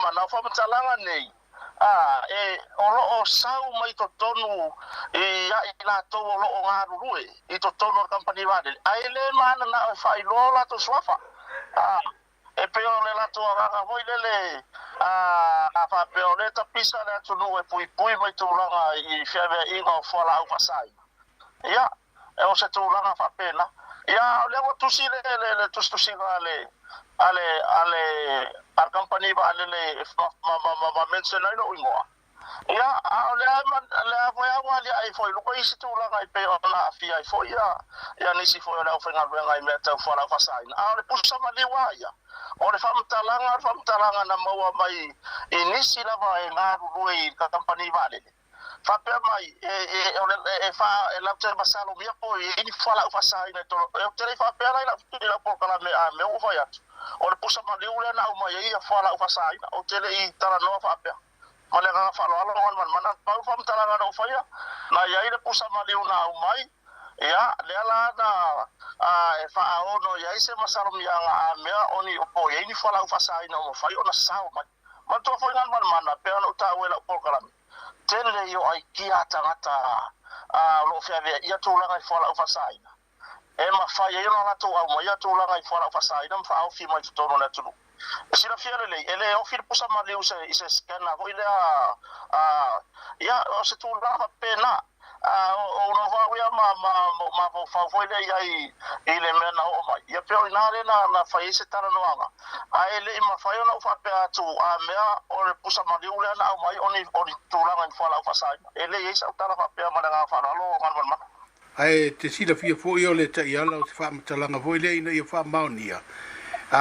mana fa matalanga nei olo o sau mai to tonu ya ila to olo o ngarurue I to tonu company vale ai le mana na fai lola to swafa e peo le la to aga voi le fa peo le ta pisa le to no e pui mai to langa I FEB I go fola u fasai ya e o se to langa fa pena ya le o tu si le tu si ale a company va le ma mention no ingoa ya le voy a ai foi lo coi se tu la ai pe ona fi ai foi ya ni si foi la ofenga venga I meta fora fasai le pusa ma le waya o le famtalanga na maua mai inisi la vai nga ruoi ka company vale fa pe mai fa la ter basalo mia poi ini fala fasai na to e tere fa pe la por kala me o vai at o le pusa ma le ule na mai ia fala fasai o tere I tara no fa pe ma le nga falo alo man pa famtalanga no fa ya na ia le pusa ma le una mai ya le ala na fa ono ya ise masalo mi anga mea oni opo ya ini fala fasai na mo fai ona sao ma to foi nan man pe ona ta wela por kala tele yo ai kia tangata lo FEB ia to langa fala fasai e ma fai ia na to au ia to langa fala fasai na fa au fi mai to no na tu sira fiare le ele o fil pusa ma le ise scanna voi le ya o se tu langa pena o no va ia ma fa le ai ile mena o mai ia pe ina le na fa ise tara no anga ele ma fa ona fa pe atu mea o le pusa ma ule na mai oni tulanga in fala fa sai ele isa tara fa pe ma nga fa lo man ai te sila fia fo yo le ta ia lo fa matalanga vo ile ina ia fa maunia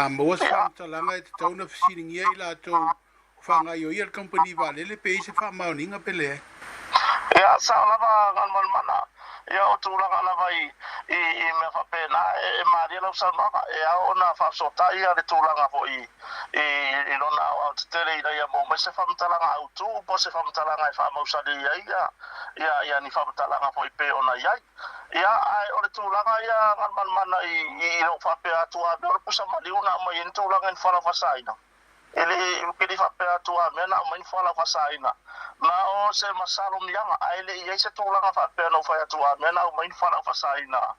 mo was fa matalanga te tona fisiring ia ila to fa nga yo ia company vale le pe se fa mauninga pele ya sa lava gan mana ya o tu langa lava I me fa pena e maria lo sa ma e ona fa sota ia le tu langa fo I lona o tele ia mo me se fa mtalanga auto po se fa mtalanga fa mo sa ia ni fa mtalanga fo pe ona ia ai o le tu langa ia gan mana I lo fa pe atu a do pusa mali una mo in tu langa in fa saina ele ke di fa pe atu a mena mo in fa saina na o se masalo mianga aile ia se tolanga fa pe no fa atu a mena o main fa saina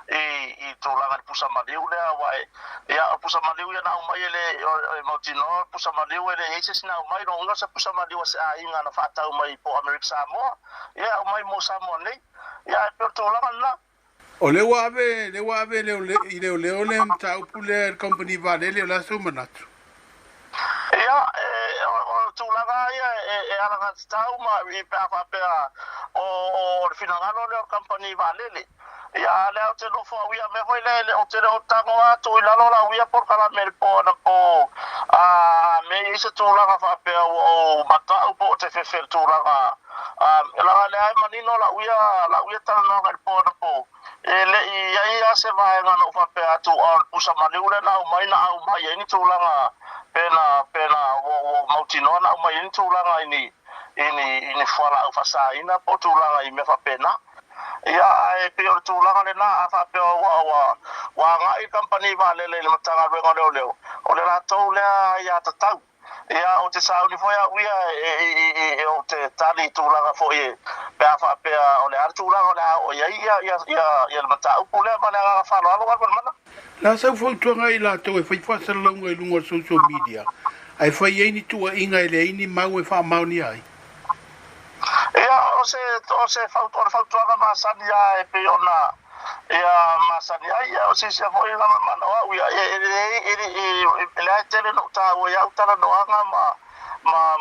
e tolanga pusa maliu le wai ia pusa maliu ia na o mai ele motino pusa maliu ele ese sina o mai no nga se pusa maliu se a inga na fa ta o mai po America Samoa ia o mai mo Samoa nei ia pe tolanga na o le wave le mta upule company vale le la sumanatu ia tulaga ia ala ka tau ma I pa o finangalo le company valele ia le te no fo ia me foi le o te o tango atu ila lola ia por kala mel po na po me ise tulaga fa pe o mata po te fe tulaga la le ai manino la uia tan no ka po na po ele ia se vai ngano fa pe atu o pusa maliule na o mai ni tulaga pena o mautinona o mai intulanga ini fala o fasa ina po tulanga I me fa pena ia e pe o tulanga le na fa pe wa nga I company vale le matanga vengo leo o le la to le ia tatau ia o te sa ni foi uia o te tali tulanga foi pe fa pe o le tulanga o ia le matau po le ma le fa lo mana la sa fo tuanga I la to e fai fa salonga I lungo social media ai fai ai ni tua inga ele ai ni mau e fa mau ni ai ia o se fa tuanga ma sania e pe ona ia ma sania ia o se foi la mana o ia ele tele no ta o ia utala no anga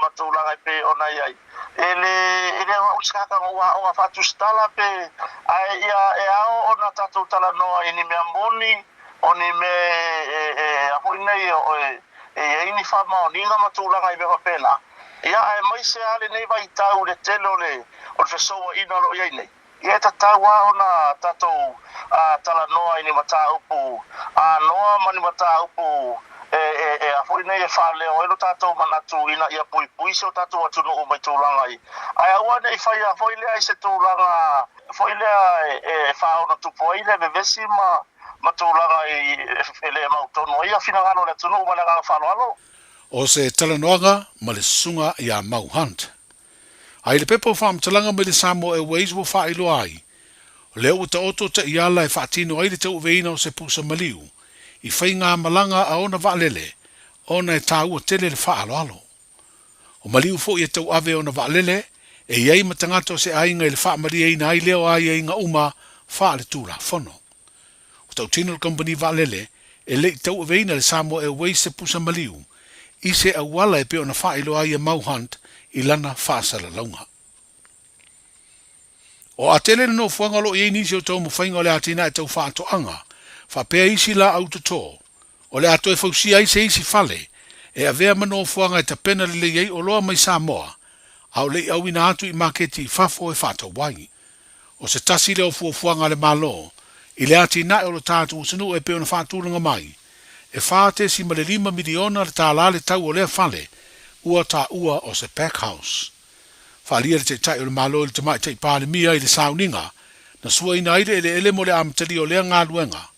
ma tulanga pe ona ia ele o skaka o fa tu stala pe ai ia ona tatu tala no ini me amboni oni me a foi nei ini fa ma ninga matulanga I me pena ia ai mai se ale nei vai tau le telo le o fe so ina lo ia nei ia ta wa ona tato tala noa ini mata upu noa mani mata upu a foi nei fa le o lo tato manatu ina ia pui so tato atu no mai tulanga ai awa nei fa ia foi le ai se tulanga foi le fa ona tu foi le vesima matulanga ele mautono ia finangano le tunu wala ga falo alo o se talanoaga ma le sunga ia Mau Hunt. Ai le pepo whaamtalanga me le Samoa Airways wo whailo ai. Le ua ta oto ta iala e whaatino ai le tau veina o se pusa maliu. I whai ngā malanga a ona waalele, ona e tā ua tele le whaalo alo. O maliu fo i e tau ave ona waalele, e iei matangata o se ainga i le whaamaria ina ai leo ai e inga uma whaale tūra whono. O tau tino le company waalele, e le tau veina le Samoa Airways se pusa maliu, i se awala e pe ona whailo ai e Mau Hunt i lana whaasala launga. O atele no fuanga lo i nisi o tau mwhainga o le atina e tau whaatoanga, whapea isi la autotō, o le ato e fausia i se isi fale, e avea mano fuanga e tapena le leiei o loa mai Samoa, au lei au ina atu i maketi i fafo e whato wangi. O se tasi leo fuanga le malo, i le atina e o lo tātu usinu e pe ona whaatulanga mai, e whaate si male 5 miliona le tāla le tau o lea fale, ua tā ua o se pack house. Whaalia le te tai o le malo le te mai te pāle mia i le sauninga, na sua ina aile ele mo le amtali o lea ngā luenga.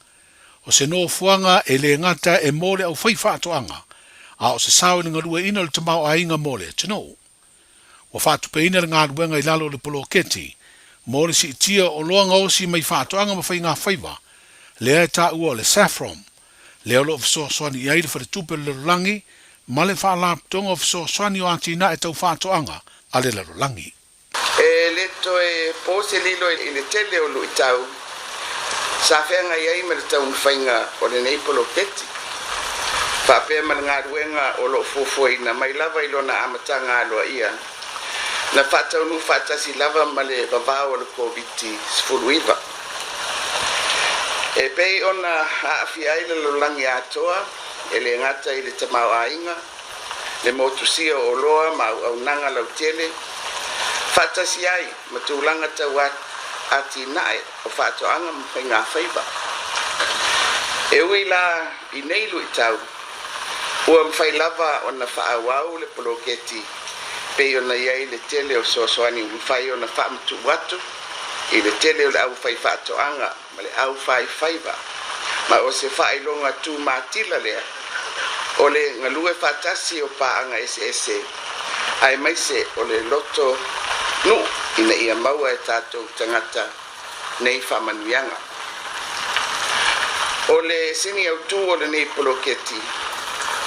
O se no fuanga e le ngata e mo le au whaiwhaatoanga, a o se sauninga lua ina le te mau a inga mo le tino. Wa whaatupe ina le ngā luenga i lalo le polo keti, mo le si itia o loanga o si mai whaatoanga ma whai ngā whaiwa, lea e tā ua o le saffron, lea lo fiso soani i aile whare tupe le langi, ma le whaalaptonga o fiso soani o atina e tau whaatoanga, ale la rolangi. E leto e pose lilo i le tele o lui tau. Sa whenga iai me le tau mwhainga o le neipolo keti. Whapea ma ngā ruenga o lo fofoi na mai lava ilo na amatanga aloa ia. Na whatau nu whatasi lava ma le vavao le COVID-19. E pei ona haafi ai le lolangi atoa, e le ngata i le tamau ainga, le motusia o loa ma au nanga lau tele, whatasi ai ma tūlanga tau ati nae o whatoanga mwhai ngā whaiba. E ui la i neilu i tau, ua mwhai lava o na whaawau le poloketi, pei o na iai le tele o soasoani mwhai o na whaamtu watu, i le tele o le au whai whatoanga, ma le au whai whaiba, ma o se whailonga tū mātila lea, o le ngalue whatasi o paanga ese, ai maise o le loto nu ina ia maua e tātou tangata nei whamanuianga. O le sini au tū o le nei poloketi,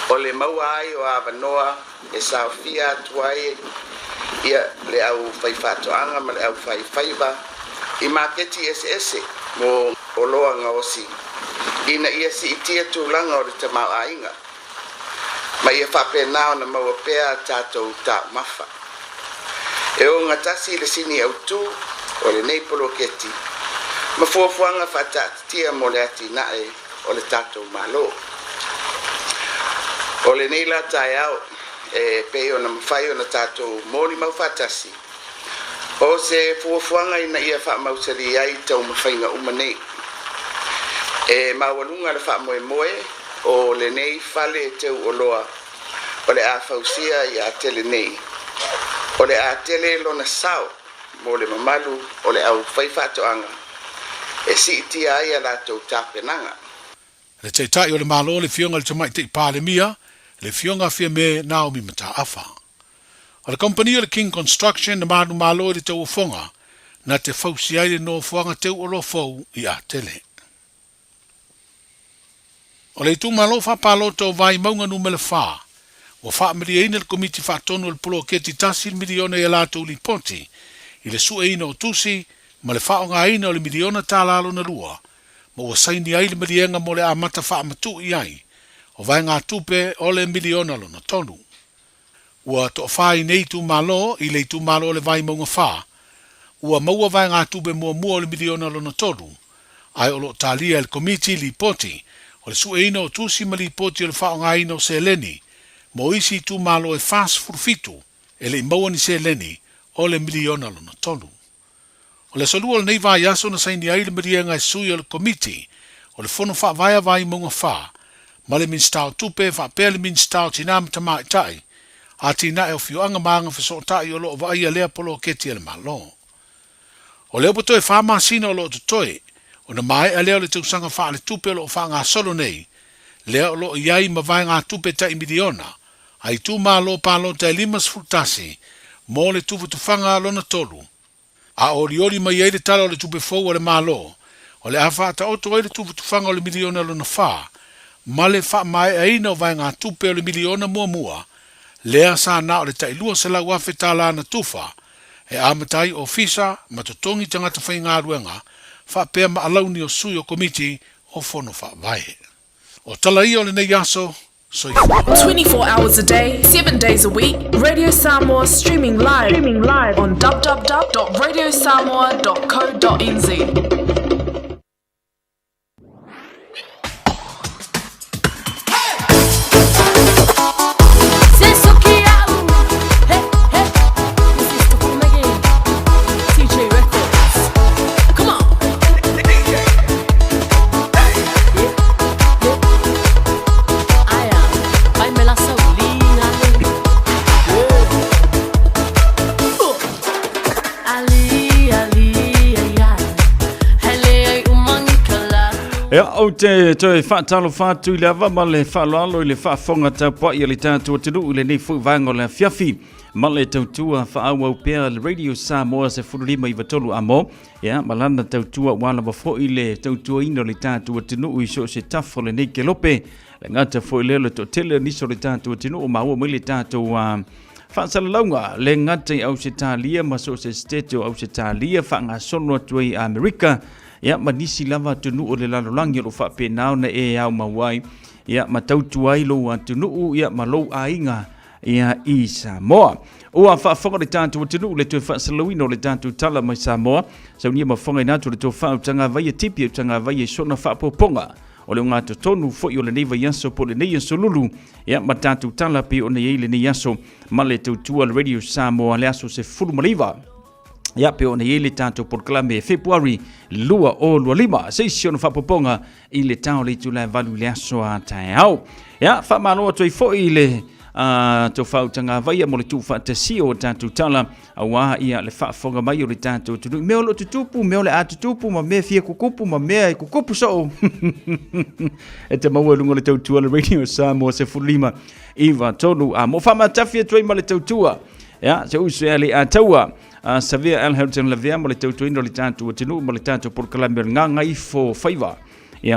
o le maua ai o awanoa e saofia tuai ia le au whaiwhatoanga ma le au whaiwhaiba i maketi ese mo o loa ngaosi, ina ia si itia tūlanga o le tamau ainga. Ma ia whape nao na maua pea tātou tā mafa. E o ngatasi le sini au tū o le nei poloketi, ma fuafuanga whatatia mo le ati nae o le tātou malo. O le nei la tai au, e peo na mawhai o na tātou mōni mau whatasi. O se fuafuanga ina ia wha mausari ai tau mawhainga umanei. E mawalunga le wha moe moe, o le nei fale teu o loa, o le a fausia i a tele nei, o le a tele lona sao, mo le mamalu o le au whaiwhatoanga, e si iti ai a lātou tāpenanga. Le teitai o le malo le fionga le tamai te pāle mia, le fionga fia me Naomi mata afa. O le company o le King Construction na manu malo le tau fonga, na te fausia i le no fuanga teu o lo fau i a tele. O le tu malo fa palo to vai maunga nu mele fa. O fa miliona le komiti fa tonu le polo keti tasi miliona e la tu li ponti. I le su eina o tusi, ma le fa o nga eina o le miliona ta lalo na lua. Ma o saini ai le milienga mo le amata fa amatu i ai. O vai ngā tupe o le miliona lo na tonu. Ua to fai nei tu malo, i le tu malo le vai maunga fa. Ua maua vai ngā tupe mua le miliona lo na tonu. Ai o lo talia le komiti li ponti. O le su eina o tusi ma li poti o le whao ngā ina o se leni, mo isi tu malo e fast furfitu, e le imaua ni se leni, o le miliona lo na tonu. O le solua le nei vai aso na saini ai le marienga e sui o le komiti, o le fono wha vai maunga wha, ma le minstao tupe, wha pēle minstao tina mta mai tai, a tina e o fioanga maanga whaso tai o lo vai a lea polo keti e le malo. O leo pato e wha masina o lo tutoe, o na mai a leo le tausanga wha le tupe lo wha ngā solo nei, leo lo iai ma vai ngā tupe tai miliona, ai tu malo palo te 5 tasi, mo le tufu tufanga lona tolu. A ori mai ai le tala o le tupe fou o le malo, o le awha ta oto ai le tufu tufanga o le miliona lona wha, ma le wha mai aina o vai ngā tupe o le miliona mua, lea sa na o le tailua se lau afe tala na tufa, e amatai o fisa ma totongi tangata whai ngā ruenga, wha pēr ma alauni o sui o komiti o fono wha vai. O tala i o le nei aso, 24 hours a day, 7 days a week, Radio Samoa streaming live on www.radiosamoa.co.nz. O te toi whaatalo whātu le awa ma le whaaloalo i le whaafonga tau pa i le tātua tinu i le nei fui vāngo le fiafi ma le tautua whaawau pēr le Radio Samoa se fururima i watolu amo malana tautua wala wafo i le tautua ino le tātua tinu i so se tafo le nei ke lope le ngata fo i leo le to tele niso le tātua tinu o maua mai le tātua whaasalaunga le ngata i au se tālia ma so se steteo au se tālia whaanga sono atu i Amerika manisi lava tunu o le lalolangi o whape nao na au mawai. Matautu ai lo tunu malo ainga i Samoa. Ua whaafonga le tātua tunu le tue whaasalawino le tātua tala mai Samoa. Saunia mawhonga inatu le tue whautanga vai tipi utanga vai sona whaapoponga. O le ngātu tonu fo i o le neiva yaso po le nei yaso lulu. Matatu tala pe o nei le nei yaso. Ma le tautua le Radio Samoa le aso se fulu maliva. Pe ona i le tātou porklame Februari lua o lua lima. Seisio na whapoponga i le tau le tula valu le aso a tae au. Whamanoa toi fo i le tau whautanga vaia mo le tu whaatasi o tātou tala a wā ia le whaafonga mai o le tātou tunu. Meo lo tutupu, meo le atutupu, ma mea fia kukupu, ma mea e kukupu so. E te maua lungo le tautua le Radio Samoa se fulima iwa tonu. Mo whamatawhia toi ma le tautua. Se usu e le ataua. Savia Alhausen la via mo le tautu ino le tātua tinu mo le tātua porkalame ngā ngai fo whaiva.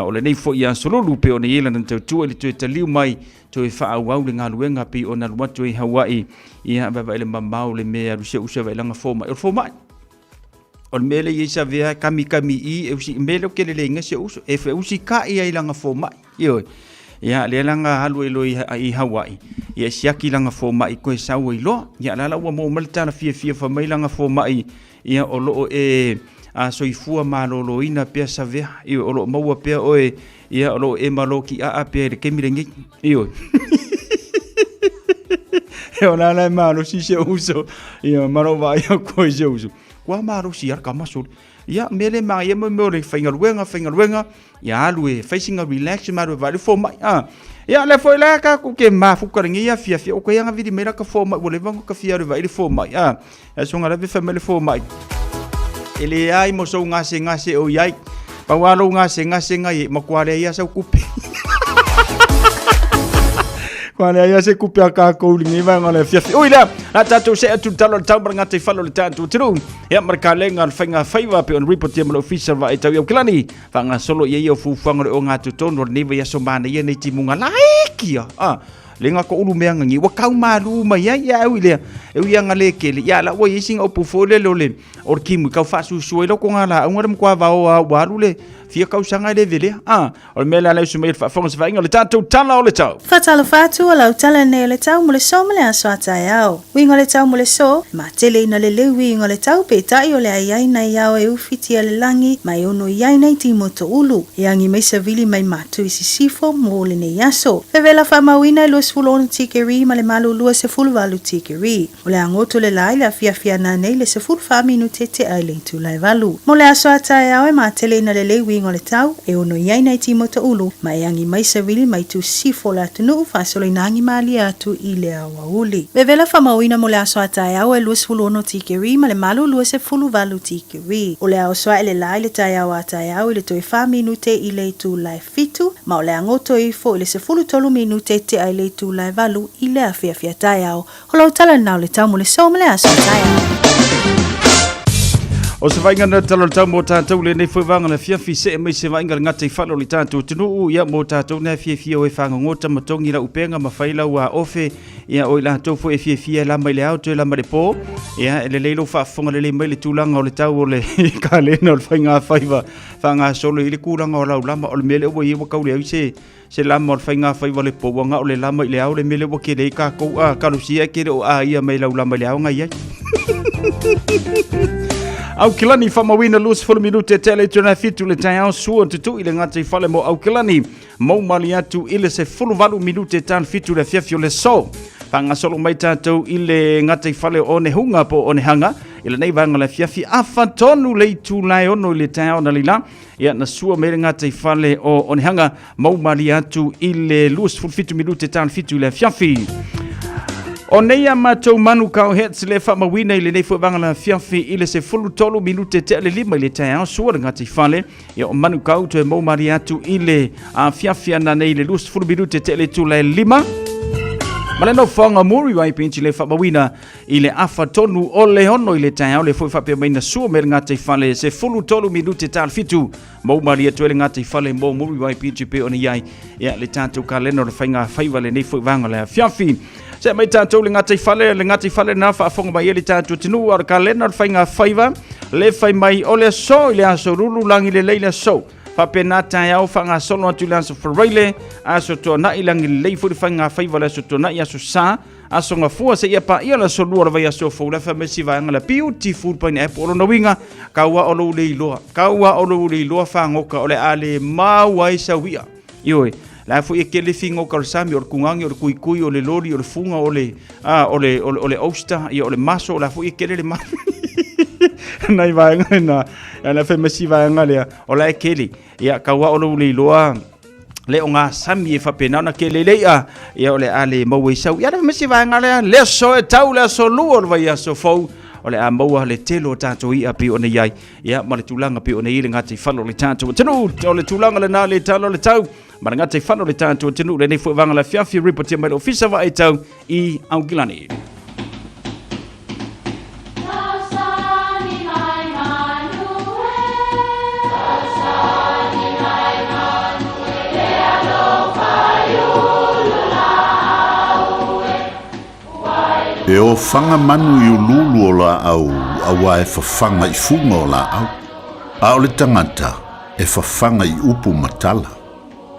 O le nei fo ia sololu pe o ne iela na tautua le tue taliu mai tue whaauau le ngā luenga pe o na luatu i Hawaii. Baba ele mamau le mea rusia usa vailanga fōmai. O fōmai. O le mele i savia kami i e usi mele o kele le inga se uso. E fe usi ka i ailanga fōmai. Ioi. Le langa halu e loi i Hawaii. Siaki langa fo mai koe sau i loa. Lala ua mo maltana fia fa mai langa fo mai. O loo e soifua malolo ina pia savea. O loo maua pia oe. O loo e malo ki a pia le kemirengi. O nana e malo si se uso. Maro vai o koe se uso. Kua malo si arka masuri. Mele mai e mo le whaingaruenga. Alu e whaisinga relax maru vale fo mai. Le foi la ka ku ke ma fu karingia fia o ko yanga vidi mera ka fo mai wole vango ka fia re vai fo mai. So ngara ve family fo mai. Ele ai mo so ngase o yai. Pa walo ngase ngai makwale ya sa kupe. Quando ia se kupia ka ko lingi va ngale fia. Oi la tatu se atu talo tau baranga te falo le tatu tru. Marka lenga fainga faiva pe on report yamlo official va etau yo klani. Fanga solo ye yo fu fanga o ngatu tono ni va so mana ye nei timunga laikia. Lenga ko ulu mea ngi wa kau malu mai ya wile. E wi anga le kele ya la wo yising o pufole lole. Or kimu ka fa su suelo ko ngala ngora mkwa va o warule. Fia kau sanga le vele o mela la su mel fa fonga va ngole tatu tala o le tau fatalo fatu o la tala ne le tau mo le so mele aso ata yao wi ngole tau mo le so ma tele ina le le wi ngole tau pe tai o le ai na yao e ufiti le langi mai ono yai nei ti moto ulu yangi mai savili mai matu isi sifo mo le ne yaso e vela fa mawina lo sfulon tikeri ma le malu lu se ful valu tikeri o le angoto le lai la fia na nei le se ful fa minute te ai le tu lai valu mo le aso ata yao e ma tele ina le le wi ngole tau e ono yai nei ti moto ulu mai yangi mai savili mai tu sifo la tunu fa solo nangi mali atu ile awa uli vevela fa mawina mo le aso ata yao e lu sfulu ono tikeri ma le malu lu se fulu valu tikeri o le aso ele lai le ta yao ata yao ile to fa minute ile tu lai fitu ma o le angoto ifo ile se fulu tolu minute te ai le tu lai valu i le afia tai au. Holo tala nau le tau mo le so mele aso tai au. O se vainga na talo tau mo tātou le nei whaiwanga na fiafi se e mai se vainga ngata i whalo li tātou tunu ia mo tātou na fiafia o e whanga ngota matongi la upenga ma whaila ua ofe ia o i la tau fo e fiafia la mai le au te la mai le pō ia e le leilo whaafonga le mai le tūlanga o le tau o le ka lena o le whainga whaiva whanga solo i le kūranga o lau lama o le mele ua i wa kaule au se lama o le whainga whaiva le pōwanga o le lama i le au le mele ua ke le ka kou a karusia ke o a ia mai lau lama i le au ngai ai. Au kilani whamawina luas 4 minute tele tuna fitu le tai au sua tutu ile ngata i whale mo au kilani mau mali atu ile se 4 minute tan fitu le fiafio le so panga solo mai tātou ile ngata i whale o ne hunga po o ne hanga ile nei vanga le fiafi awhatonu le tu lai ono ile tai au na lila ia na sua me ngata i whale o ne hanga mau mali atu ile luas 4 minute tan fitu le fiafi. O neia matou manu kau het se le whamawina i le nei whaanga la fiafi i le se 13 minute te ale lima i le tai au sua ngati whale ia o manu kau te mau mari atu i le fiafi ana nei le lus 4 minute te ale tu le lima ma le no whanga muri wai pinchi le whamawina i le awhatonu o le hono i le tai au le whawhapea maina sua me ngati whale se 13 minute te alfitu mau mari atu le ngati whale mo muri wai pinchi pe ona iai ia le tātou ka leno le whainga whaiva le nei whaanga la fiafi se mai tātou le ngati whale na whaafonga mai ele tātou tinu ar ka lena whainga whaiva le whai mai o le so i le aso rulu langi le leila so whapena tai au whanga solo atu le aso whareile aso toa na ilangi le leifu le whainga whaiva le aso toa na i aso sa aso ngā fua se ia pa ia la so lua vai aso fau le whamesi vaanga la beautiful paini e polo na winga kaua o lo le iloa whangoka o le ale mawai sa wia ioi la fu e kele fingo kal sami o kungangi o kuikui o le lori o le funga o le osta i o le maso la fu e kele le ma nai vai na la famasi vai ngale o la kele ia kawa o le loa le onga sami e fapena na kele le ia o le ale mawe sau ia la famasi vai ngale le so e tau le so lu o vai so fou o le amaua le telo tātou i api o nei ai ia ma le tūlanga pi o nei le ngati whalo le tātou tenu o le tūlanga le nā le talo le tau ma le ngati whalo le tātou tenu le nei fuivanga la fiafi ripotia mai le ofisa wa e tau i Augilani. E o whanga manu i ululu o la au, awa e whawhanga i funga o la au. A o le tangata, e whawhanga i upu matala.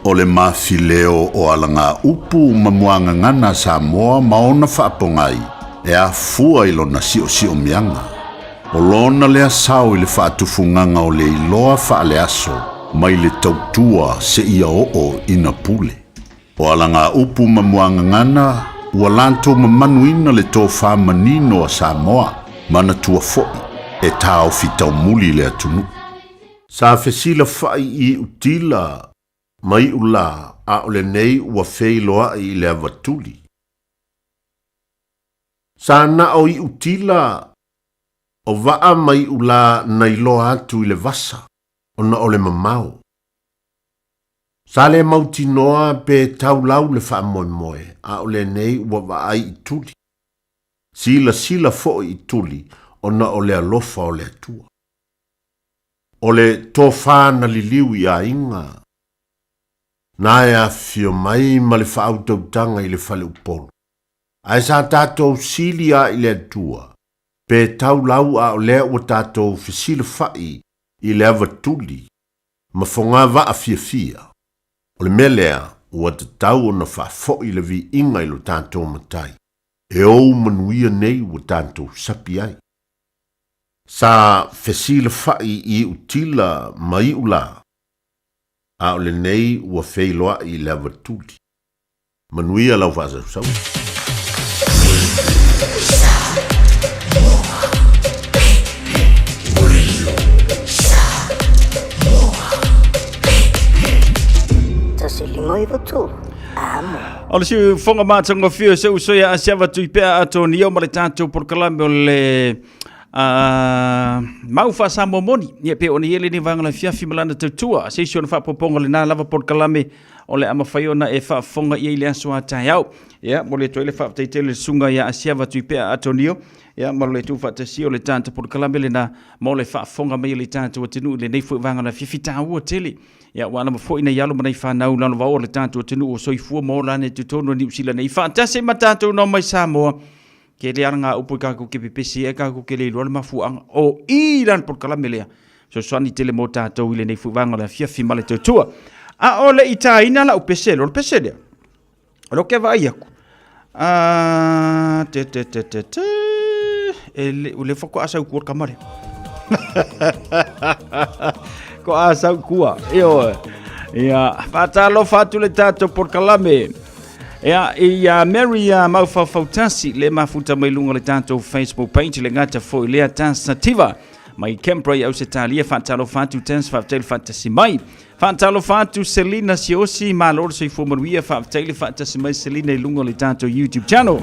O le mawhileo o alanga upu mamuanga ngana Samoa maona whaapongai, e a fua i lona sio mianga. O lona lea sao i le whaatufunganga o le iloa whaale aso, mai le tautua se ia o ina pule. O alanga upu mamuanga ngana, ua lantou mamanuina le tō whamanino a Samoa, mana tua fo'i, e tāo fitau muli le atunu. Sa fesila whai i utila, mai ula a ole nei ua wheiloa i le avatuli. Sa na o i utila, o waa mai ula na iloa atu i le vasa, ona ole mamau. Sa le mautinoa pe tau lau le wha moe, a o le nei ua waai i tuli. Sila fo i tuli, ona o le alofa o le atua. O le tō whāna li liu i a inga. Nā e a fio mai ma le whautautanga i le whale upolu. A e sa tātou sili a i le atua, pe tau lau a o lea ua tātou fisila whai i le avatuli, ma whonga wa a fia. O le melea, ua te tau o na whaafo i le vi inga i lo tātou matai. E ou manuia nei ua tātou sapi ai. Sa fesila whai i utila mai ula. A o le nei ua wheiloa i le avatuli. Manuia lau whaasau sau. O le siu whonga mātanga whio se usoia a siawa tui pēr ato ni au male tātou porkalame o le mau wha Samoa moni. Ia pe o ni ele ni wangala fiafi malana tautua. Se isi o na whapoponga le nā lava porkalame o le amawhai ona e whaafonga i le asua tai au. Ia, mo le toile whaafteite le sunga ia asiawa tuipea atonio. Ia, mo le tu whaatasi o le tāta Port Kalamele na mo le whaafonga mai le tāta o tenu le nei whaanga na whiwhita ua tele. Ia, wana mawhoi na yalo manai whanau lano wao le tāta o tenu o soifua mo lane tutono New Zealand nei whaatase matatu no mai Samoa. Ke le aranga upu kako ke pipesi e kako ke le iloa mafuanga o ilan Port Kalamele. So swani tele mo tātou ile nei whaanga na whiawhi male tautua. A o le ita ina la upesele, o le pesele. Alo ke vai aku. Le foko asa ukua kamare. Ko asa ukua. Ia, patalo fatu le tātou Port Kalamele. Ia Mary Maufautasi le mafuta mai lunga le tātou Facebook page le ngata foi lea tansativa mai Kempra au se talia fatalo fatu tens fatel fatasi mai fatalo fatu Selina Siosi malor se fomaruia fatel fatasi mai Selina lunga le tātou YouTube channel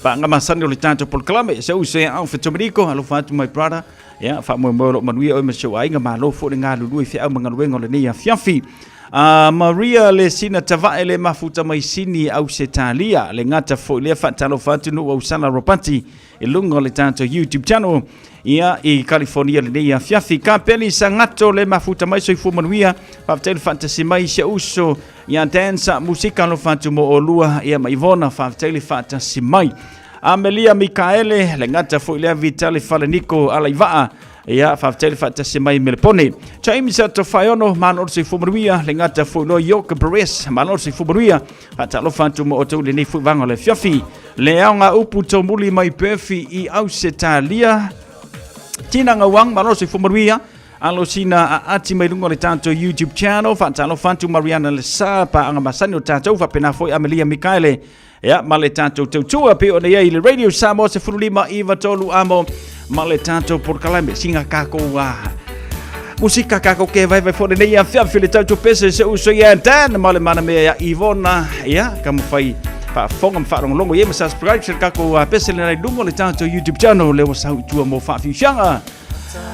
pa ngama sanio le tātou Port Kalamele se use au fetomerico alo fatu my brother ya fa mo manuia o me so ainga malo fo le ngalu lui fi au mangaluengo le nia fiafi Maria le sina tavae le mafuta mai sini au se talia le ngata fo le fatalo fatu no au sana ropati e lungo le tanto YouTube channel ia i California le ia fiafi kapeli sangato le mafuta mai so fu manuia fatel fantasy mai se uso ia dansa musika lo fatu mo olua ia mai vona fatel fantasy mai Amelia Mikaele le ngata fo le Vitali Falenico alaiva ia faafetele faatasi mai melepone James Tofaiono manolo se fumaruia le ngata fono Yoke Perez manolo se fumaruia faatalofa atu mo otou lenei fuivaga le fiafi le aoga upu tomuli mai pefi i ausetalia tina ngawang manolo se fumaruia alo sina ati mai lunga le tātou YouTube channel faatalofa atu Mariana le sa pa anga masani o tātou faapena foi Amelia Mikaele ia ma le tātou tautua pe o nei le Radio Samoa se fululima iwa tolu amo ma le tātou Port Kalamele singa kako musika kako ke vai fo nei ia fiafi le tātou pese se uso ia dan ma le mana mea ia Ivona ia kamu fai pa fonga mfarongolongo ia ma subscribe se kako pese le nai lungo le tātou YouTube channel le wasau tua mo faafi shanga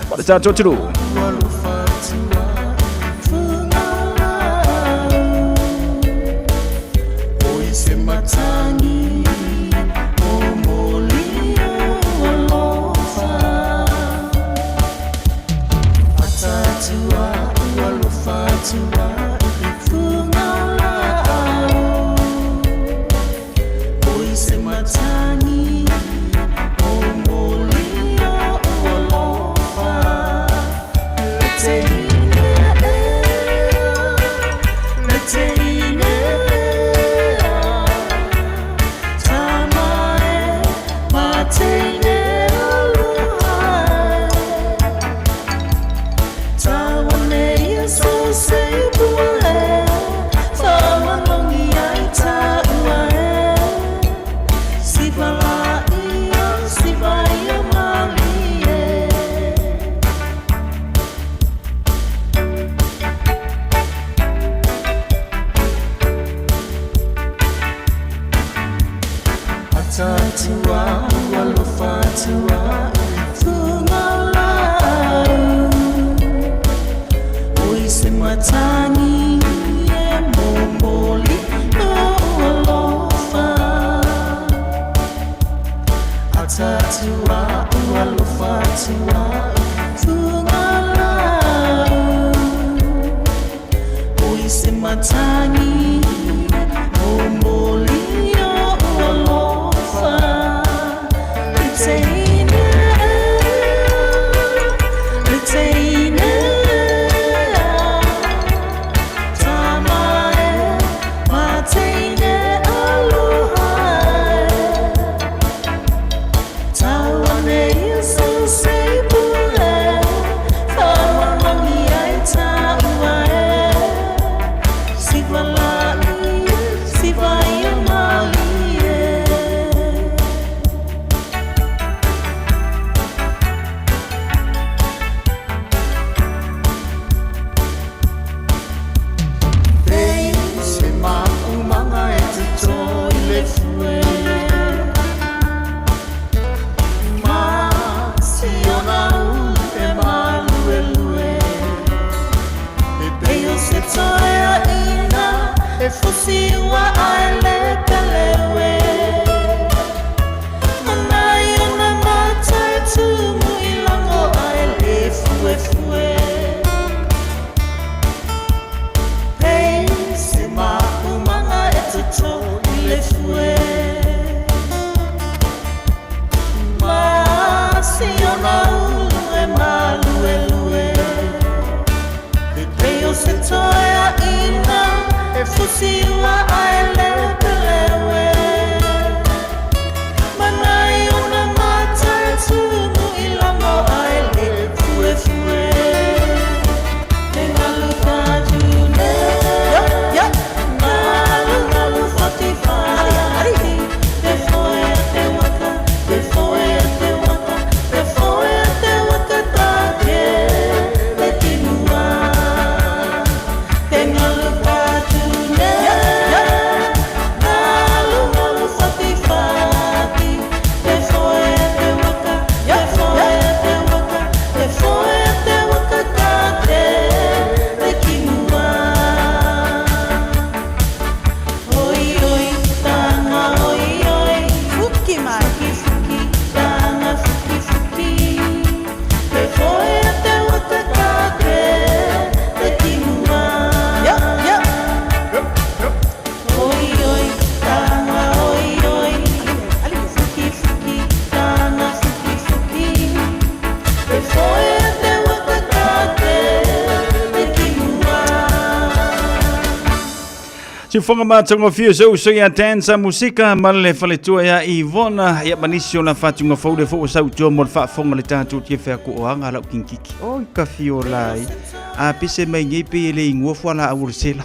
ma le tātou tulu Matani omolio alofa atatua walofatua ifungala oise matani omolio alofa letene Tatua walofatua fungala oise matani e momoli no alofa atatua walofatua fungala oise matani momoli Sigma e fusi wa ale kalewe manai ona matai tumu ilango ale fue fue hey se ma umanga etuto ile fue ma si ona ulue malue lue e peo se toia ina e fusi wa ale kalewe manai ona matai tumu ilango ale fue fue tenga luka june ya malu malu fotifa te foi te waka te foi te waka te foi te waka take le kinua tenga luka june malu malu fotifa te foi te waka te foi te waka te foi te waka take le kinua oi oi tanga oi oi fuki mai fuki tanga fuki fuki te foi te waka take le kinua oi oi tanga oi oi fuki fuki tanga fuki fuki te foi te waka take le kinua Si fonga matongo fio so ya dansa musika male fale tua ya Ivona ya manisio na fatunga faude fo sa uto mo fa fonga le tantu ti fa ko anga la kinkiki o ka fio lai a pise mai ngi pe le ngo fo la ursela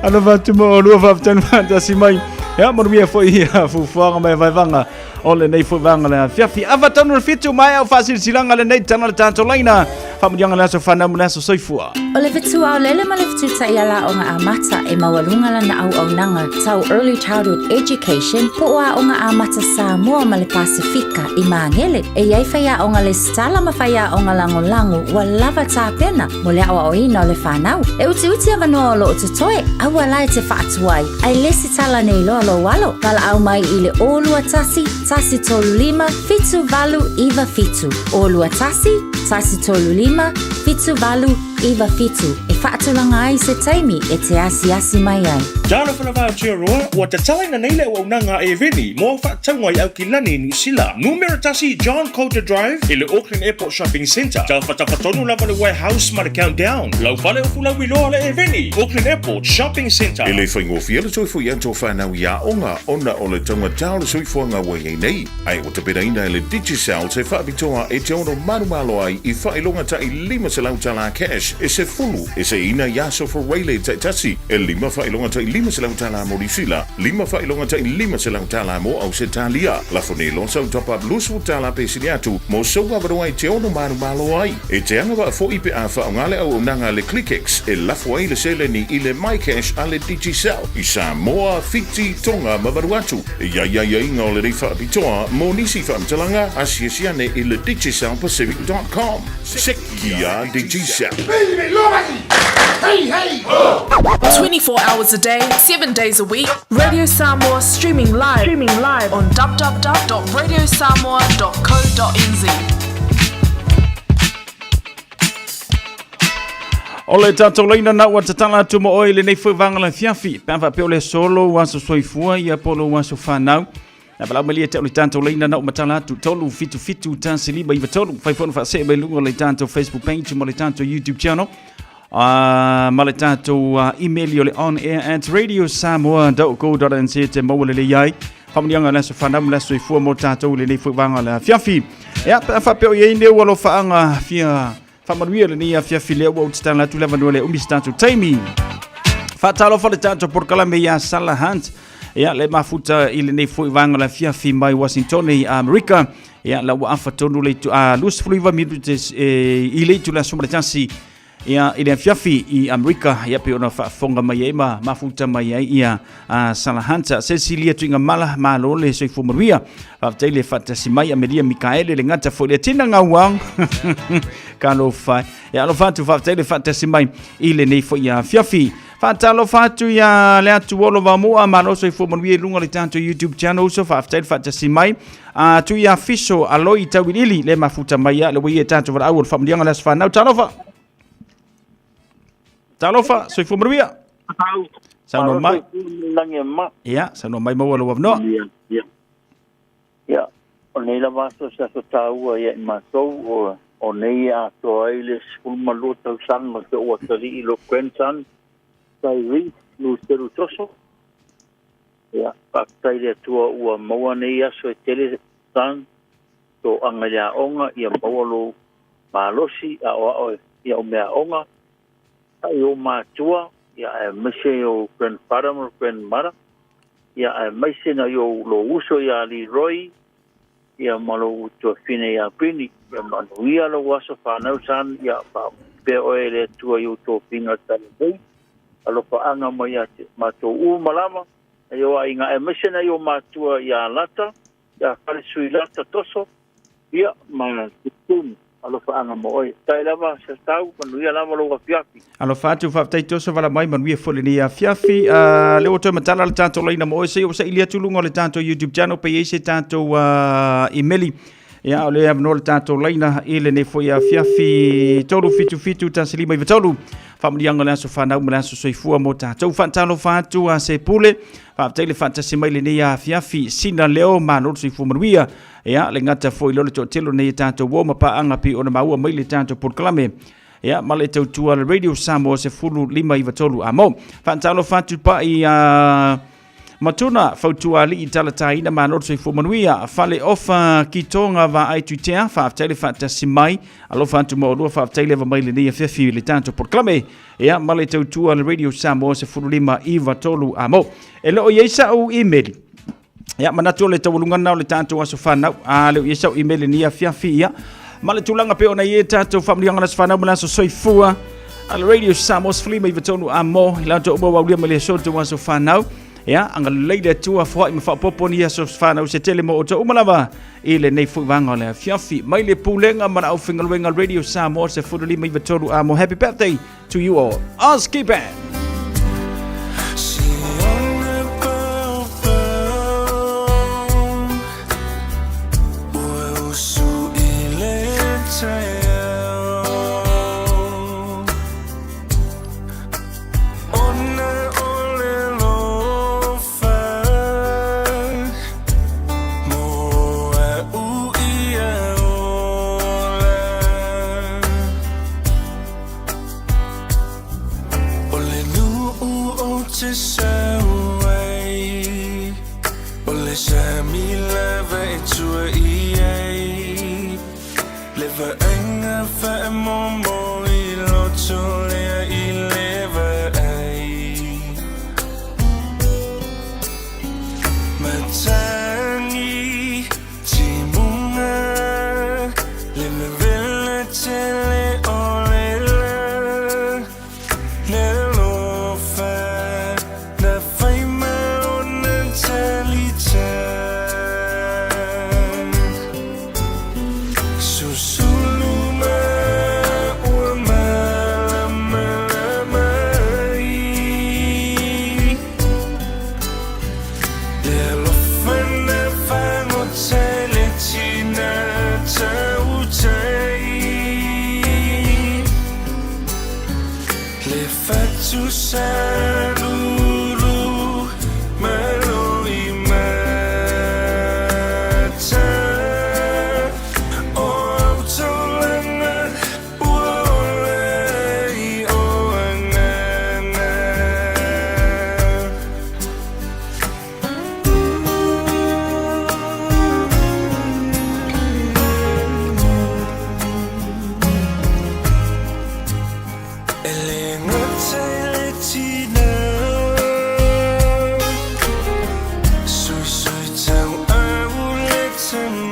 ana vatu mo lo fa tan fantasi mai ya mo mi fo ia fu fonga mai vai vanga ole nei fo vanga la fiafi avatanu fitu mai au fasil silanga le nei tanal tanto laina famudianga la so fana mo so soifua O le vitua o lele ma le vitua iala o ngā amata e mawalunga lana au nanga tau Early Childhood Education po a o ngā amata Samoa ma le Pasifika i Mangele e iai whaia o ngā le stala ma whaia o ngā lango wa lava tā pena mo le awa o ina o le whanau. E uti avanoa o lo o tutoe aua lai te whaatuai ai lesi tala nei loa lo walo kala au mai i le olua tasi tolu lima fitu valu iwa fitu olua tasi tolu lima fitu valu iwa fitu e whaatulanga ai se taimi e te asi mai ai. Jana whanawha o tia roa, ua te talaina neile o unanga e veni, mō whaatangwa i au ki lani New Zealand. Numero tasi John Coulter Drive i le Auckland Airport Shopping Centre. Tau whatawhatonu lava le warehouse ma le countdown. Lau whale o fulau i loa le e veni, Auckland Airport Shopping Centre. E le whaingofia le toi fui anto whanau ia onga, ona o le tonga tau le sui fuanga wai nei. Ai o te peraina le Digicel te whaabitoa e te ono marumalo ai i whailonga ta i 5 se lau tala cash e se fulu e se ina yaso for Waylay tai tasi e 5 whailonga ta i 5 se lau tala mo risila 5 whailonga ta i 5 se lau tala mo au se talia la fone lonsa u top up lusu tala pe siniatu mo soga varoa i te ono marumalo ai e te anga wa fo ipe a whaongale au nanga le ClickX e lafu ai le sele ni i le MyCash a le Digicel i Samoa Fiti Tonga Mavaruatu e ia inga o le rei whaapitoa mo nisi whaamtalanga a siasiane i le digicelpacific.com Sekia Digicel 24 hours a day, 7 days a week. Radio Samoa streaming live on www.radiosamoa.co.nz. Ole tatou leina na ua tatala atu mo oi le nei whaiwanga le fiafi. Pēnwha peo le solo waso soifua ia polo waso whanau. Na pala malia te ole tatou leina na umatala atu tolu fitu tansiliba iwa tolu. Whaifonu whaase bai lunga le tatou Facebook page mo le tatou YouTube channel. Ma le tatou email o le onair@radiosamoa.co.nz te maua le iai. Whamunianga le so whanau le soifua mo tatou le nei whaiwanga le fiafi. Ia pēnwha peo iei neu alo whaanga fia Famanuia le nia fiafi leo o titala tu leva le umistatu taimi. Fatalo fa le tanto por kalame ya Sala Hunt. Ya le mafuta ile nei foi vanga la fiafi mai Washington i America. Ya la wa afa tonu le tu a lus fluiva minutos ile tu la sombretansi. ia i le fiafi i Amerika ia pe ona whaafonga mai ai mafuta mai ai ia Salahanta Cecilia tuinga mala malo le soifo maruia whaatai le whatasi mai Amelia Mikaele le ngata fo le tina ngauang ka lo whai ia lo whatu whaatai le whatasi mai i le nei fo ia fiafi whaatalo whatu ia le atu olo wa mua malo soifo maruia lunga le tanto YouTube channel so whaatai le whatasi mai tu ia fiso aloi tawilili le mafuta mai ia le wia tanto wa awal whamlianga las whanau talofa Talofa, soifo maruia. Sano mai. Ia, sano mai mau alo wavno. Ia, o nei la vaso sa so taua ia i mātou o nei a toa ile skul malu tau sang o te ua tari i lo kwentan tai ri nu teru toso. Ia, paktai le tua ua maua nei aso e tele san to angalia onga ia maua lo malosi a oa ia o mea onga. Yo matua ya mese yo grandfather or grandmother ya mese na yo lo uso ya li Roy ya malo to fine ya pini ya manuia lo waso fa na san ya pa pe oele tu yo to pinga tale alo pa anga mo ya mato u malama yo inga mese na yo matua ya lata ya pale sui lata toso ya ma tutun alo fa anga mo oi tai lava se tau manuia lava lo fiafi alo fatu fatai toso vala mai manuia fole ni fiafi le o to matala le tanto leina mo se o se ilia tulunga le tanto YouTube channel pe ese tanto emaili ya ole avno le tanto leina ile ne foi fiafi tolu fitu taslima i tolu familianga la so fana umla so soifua mo tanto fantalo fatu a se pule fatai le fantasi mai le ni fiafi sina leo mano soifua manuia ya le ngata foi lo to telo nei tanto wo ma pa anga pi ona maua mai le tanto proclame ya male tau tua le radio Samoa se fulu lima i vatolu amo fantalo fatu pa i matuna fautua li i talatai na manoro se fumanuia fale ofa kitonga va ai tuitea fa aftele fantasi mai alo fantu mo lo fa aftele va mai le ni fiafi le tanto proclame ya male tau tua le radio Samoa se fulu lima i vatolu amo elo yesa o email ya manatu le tawulunga na le tanto aso fana le yesa email ni fiafi ya male tulanga pe ona ye tanto family ngana fana mala so soifua al radio Samoa flima i vatolu amo ila to bo wa male so to aso fana ya anga leida tua fo i fa popo ni aso fana se tele mo to umalava ile nei fu vanga le fiafi mai le pulenga mana au fingalwenga radio Samoa se fu lima i vatolu amo happy birthday to you all us keep it Turn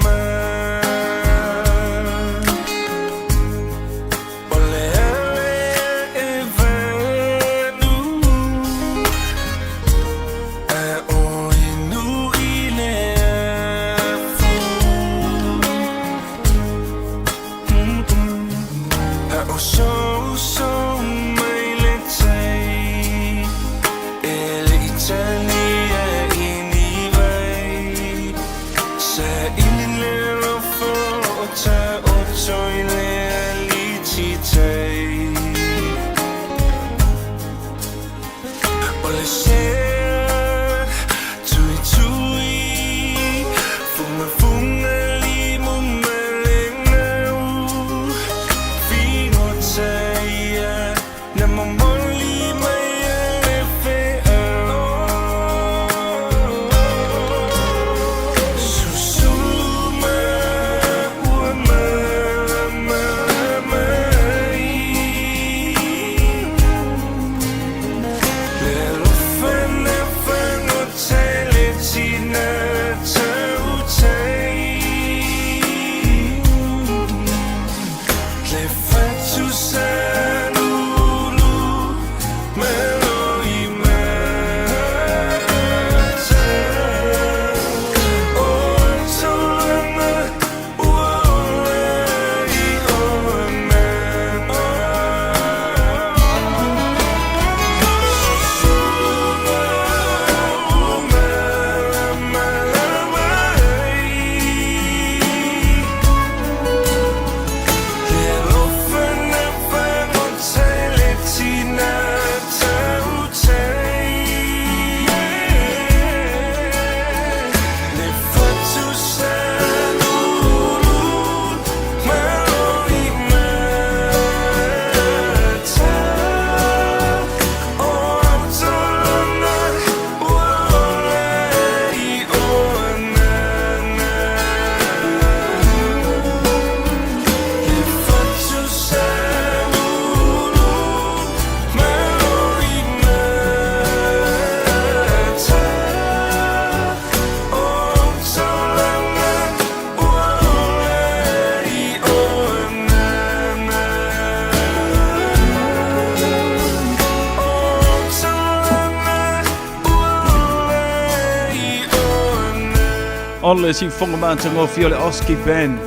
Ole si fonga mātango fiole Oski Band.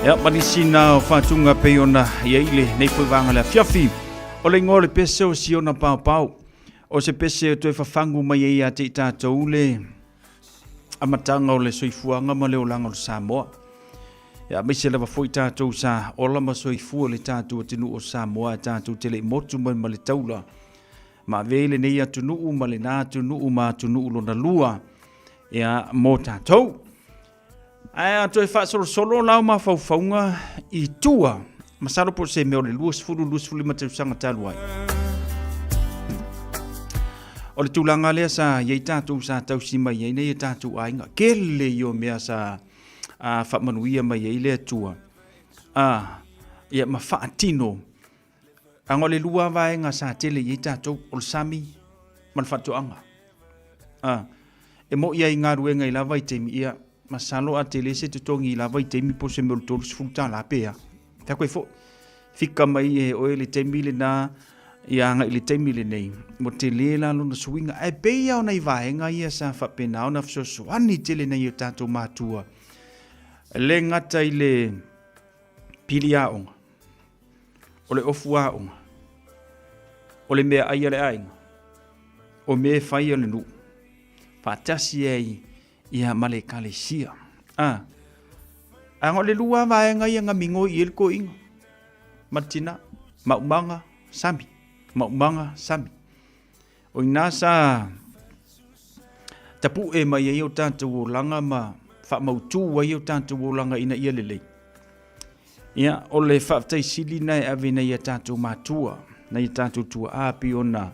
Ia panisina o whatunga pe ona iaile nei pui wanga le fiafi. Ole ngore pese o si ona pau pau. O se pese o tue whafangu mai e ia te i tātou le amatanga o le soifuanga ma le olanga o Samoa. Ia mese lewa fwoi tātou sa ola ma soifua le tātou tinu o Samoa tātou tele motu mai ma le taula. Ma vele nei atunu ma le nātunu ma atunu lo na lua. Ia mo tātou. Ai to fa solo lau ma faufaunga I tua. Masalo po se me o le luas fulu mate sanga taluai. O le tūlanga lea sa iei tātou sa tausi mai iei nei tātou ainga. Kele yo mea sa whamanuia mai iei lea tua. Ia ma whaatino. Ango le lua vaenga sa tele iei tātou o le sami ma le whatoanga. E mo iei ngā ruenga I lava I teimi ia. Masalo a tele se tutongi I lava I teimi po se melu tolu sifulta la pea. Ta koe fo. Fika mai e oe le teimi le na ia anga I le teimi le nei. Mo te le la luna suinga. E beia o nei vaenga ia sa whapena o na fsosoani tele nei o tātou mātua. Le ngata I le pili a onga. O le ofu a onga. O le mea aia le ainga. O me whai o le nu. Whatasi ei ia male kalesia. Ango le lua vaenga ia ngamingo I elko ingo. Martina, maumanga, sami. Maumanga, sami. O inasa tapu e mai e o tātou o langa ma whamautu wai o tātou o langa ina ia lelei. Ia, o le whaftai sili nei ave nei a tātou mātua. Nei a tātou tua api o na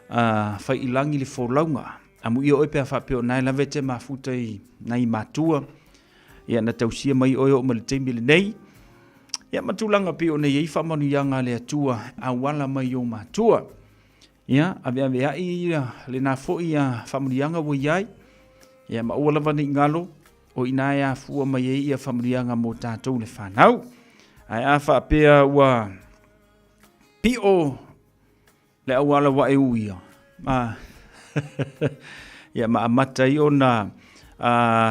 whai ilangi le wholaunga. Amu ia oe pia whapeo nai lawe te mafutai nai mātua. Ia na tausia mai oe o mali teimi le nei. Ia matulanga pio nei ei whamanu ianga le atua awala mai o mātua. Ia ave ai le nā fo ia whamanu ianga wo iai. Ia maua lawa ni ngalo o ina ia fua mai ei ia whamanu ianga mo tātou le whanau. Ai a whapea ua pio le awala wa e uia. Ia ma amata I ona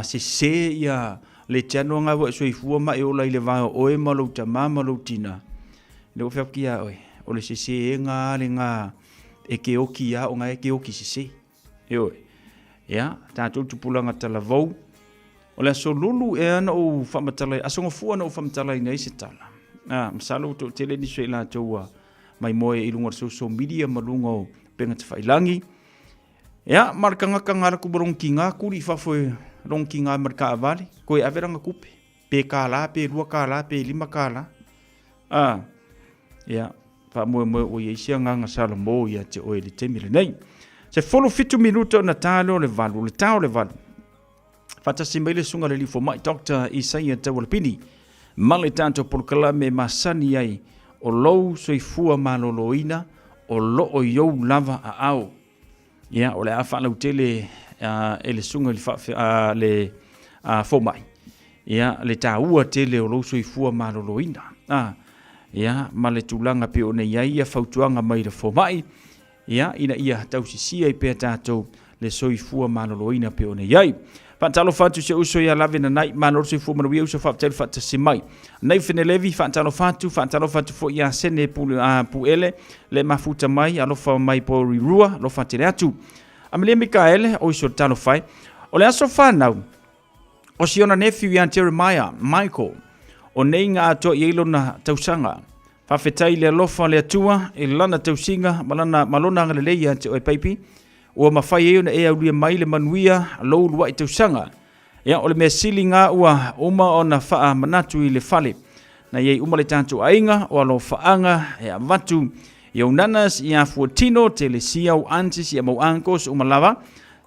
se ia le tano nga wa soifua ma e ola I le vao oe malau tama malau tina. Le ofea kia oe. O le se e nga le nga e ke oki ia o nga e ke oki se. E oe. Ia, tātou tupulanga tala vau. O le aso lulu e ana o whamatalai, asonga fua na o whamatalai nei se tala. Masalo to tele ni sui la taua mai moe I lunga social media malunga o penga te whailangi. Ia, marikangaka ngara ku baronki ngā kuri whawhoi ronki ngā marika avali. Koe averanga kupe. Pe kāla, pe rua kāla, pe lima kāla. Ia, wha moe o ieisia nganga sala mō ia te oe le temile nei. Se follow fitu minuto na tālo le valu, le tau le valu. Fata si meile sunga le lifo mai Dr. Isaia Tawalapini. Male tanto polkala me masani ai o lou soifua maloloina o loo iou lava a au. Ia, o le a whanau tele e le sunga le fomai. Ia, le tāua tele o lou soifua maloloina. Ia, ma le tūlanga pe o nei ia fautuanga mai le fomai. Ia, ina ia tausisia I pēr tātou le soifua maloloina pe o nei ai. Whaantalo whantu se uso ia lawe na nai, manoro se fuwa manuia uso whaapatelu whaatasi mai. Nei whene levi, whaantalo whantu fo ia sene puele, le mafuta mai, alofa mai po rirua, alofa tere atu. Amelia Mikaele, o iso talo whai. O le aso whanau, o si ona nephew ia Jeremiah, Michael, o nei ngā ato I eilo na tausanga. Whawhetai le alofa le atua, e lana tausinga, malona ngale leia te oi paipi, ua mawhai eo na e au lia mai le manuia lou lua I tausanga. Ia o le mea sili ngā ua uma o na wha manatu I le whale. Na iei uma le tātou ainga o alo whaanga e a watu I au nanas I a fuatino te le siau antis I a mau ankos umalawa.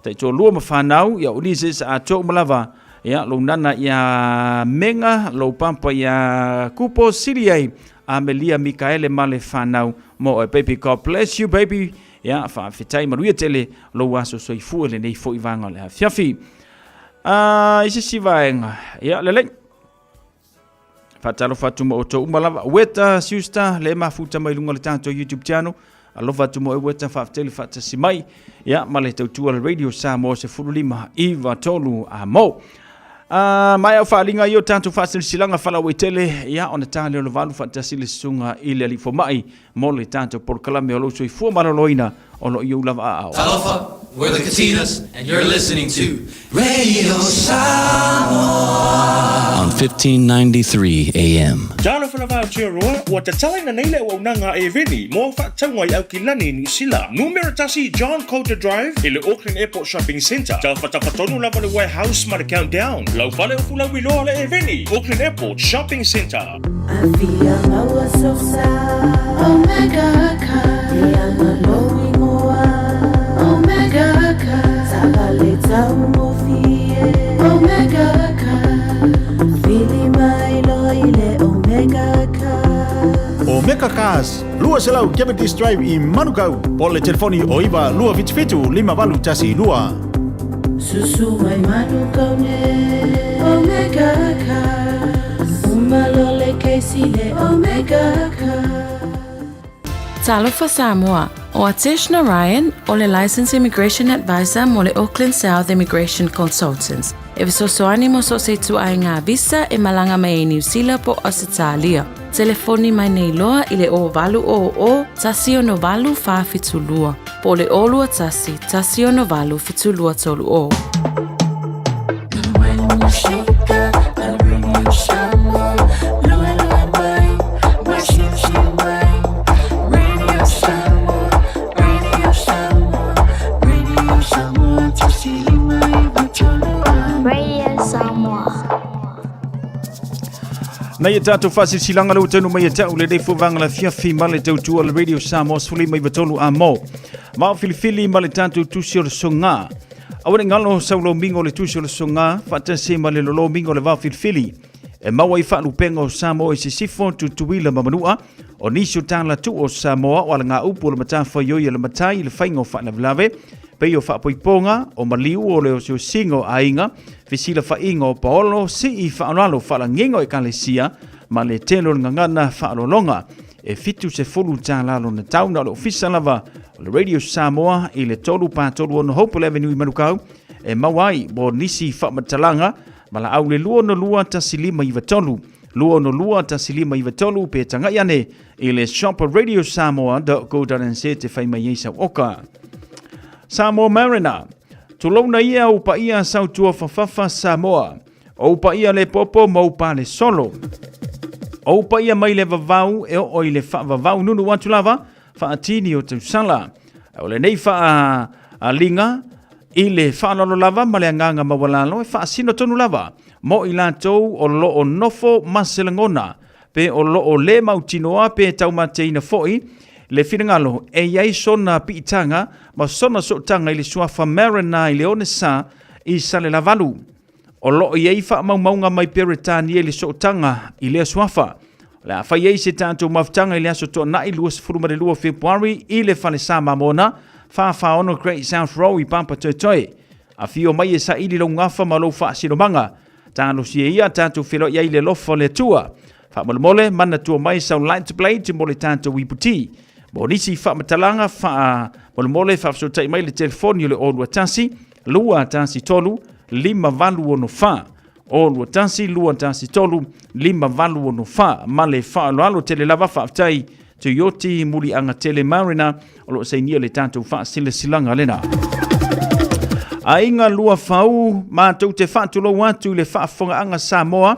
Tai tō lua ma whanau I a Ulises a tō umalawa. Ia lo nana I a menga lo pampa I a kupo siri ai a Melia Mikaele male whanau mo e baby God bless you baby. Ia, whawhetai maruia tele lo aso soifua le nei fo I vanga le hawhiawhi. Isi si vaenga. Ia, leleng. Whatalo whatuma o tō umalawa. Weta, siusta, le mafuta mai lunga le tātou YouTube channel. Alofa tumo e weta whawhetele whatasi mai. Ia, male tautua le Radio Samoa se furulima Iwa tolu a mo. Mai au whaalinga I o tātou whasilanga whalau e tele. Ia, ona tāle o le walu whatasi le sunga I le alifo mai. Mo le tātou porkalame o lo soi fua maraloina o lo iu lava a au. Talofa, we're the Katinas, and you're listening to Radio Samoa on 1593 AM. Jalo fa lava tio roa, wa te tala na neile o nanga e veni, mo fa tangwai au kilani ni sila. Numero tasi John Coulter Drive, I le Auckland Airport Shopping Centre. Jalo fa tapatonu lava le warehouse ma le countdown. Lau fale o fula wiloa le e veni, Auckland Airport Shopping Centre. Avia maua sosa, Omega Ka, Ia maloi moa, Omega Ka, Sabale tau mofie, Omega Ka, Fili mai loile Omega Ka. Omega Cars, lua selau Cavendish Drive I Manukau, po le telefoni o iwa lua vitfitu lima walu tasi lua. Susu mai Manukau ne, Omega Ka. Malole keisile Omega Ka. Talofa Samoa, o Atish Narayan, o le Licensed Immigration Advisor mo le Auckland South Immigration Consultants. E visosoani mo so se tu ai ngā visa e malanga mai New Zealand po Australia. Telefoni mai nei loa I le o valu o tasi o no valu wha fitulua. Po le olua tasi o no valu fitulua tolu o. Na ia tātou whasilanga lau tanu mai tau le dei fuvanga la fiafi male tautua le Radio Samoa sfuli mai batolu a mo. Mao filifili male tātou tusi o le songa. Awane ngalo saulo mingo le tusi o le songa, whatase male lolo mingo le vau filifili. E maua I whaalupenga o Samoa I se sifo tutuila mamanua, o nisio tāla tu o Samoa o ala ngā upu o le matawha ioi le matai le whainga o whaanavlave, pei o whaapoiponga o maliu o le o sio singo a inga, Fisila whainga o paolo si I whaanalo whaalangengo e kalesia, ma le telo ngangana whaalolonga, e fitu se fulu tālalo na tauna o le ofisa lava o le Radio Samoa I le tolu pātolu o no Hopewell Avenue I Manukau, e mawai bo nisi whaamatalanga, ma la au le lua no lua tasilima I watolu, lua no lua tasilima I watolu pe tangaiane I le shop radiosamoa.co.nz te whaima Iesa Oka. Samoa Mariner, tulona ia upa ia sautua whawhawha Samoa, O pa ia le popo mo pa le solo. O pa ia mai le vavau e o i le fa vavau nunu watu lava fa atini o te sala. O le nei fa a linga i le fa lolo lava ma le nganga mawalalo e fa sino tonu lava. Mo i lantou o lo o nofo maselangona pe o lo o le mautinoa pe taumateina foi le finangalo e iai sona piitanga ma sona sotanga i le suafa marina i le one sa i sale lavalu. O lo iai fa maunga mai peretani e le sotanga i le suafa. Le a fai ei se tanto maftanga i le aso to na i luas furuma de lua February i le fale sa mamona fa ono Great South Row i pampa toi. A fio mai e sa ili lo ngafa ma lo fa sino manga. Tano si ia tanto filo iai le lofo le tua. Fa mole mana tua mai sa light blade te mole tanto wiputi. Bonisi fa matalanga fa mole fa so tai mai le telefoni le olua tasi, lua tasi tolu, lima valu ono fa. Olua tasi, lua tasi tolu, lima valu ono fa. Male fa alo tele lava fa tai te yoti muli anga tele marina, olo se nia le tanto fa sile silanga lena. A inga lua fau, ma tau te whātulo watu le whaafonga anga Samoa,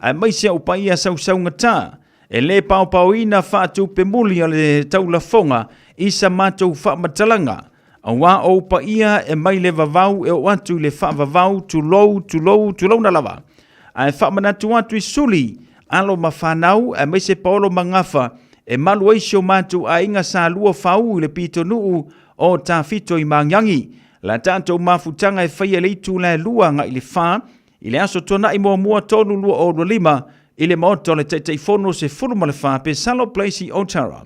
a maise o paia sau ngata. E le pau ina whātu pe muli a le taula fonga, isa mātou whaamatalanga. A wā o paia e mai le vavau e o watu le whaavavau tulou na lava. A e whaamanatu watu i suli, alo ma whanau, a maise paolo mangafa, e malu eisio mātou a inga sa lua fau le pito nuu o tā fito i mangiangi. La tanto mafutanga e whaia le itu le lua nga i le wha, i le aso tona i mua tonu lua o lima, i le maoto le teitei fono se furuma le wha pe Salo Place i Otara.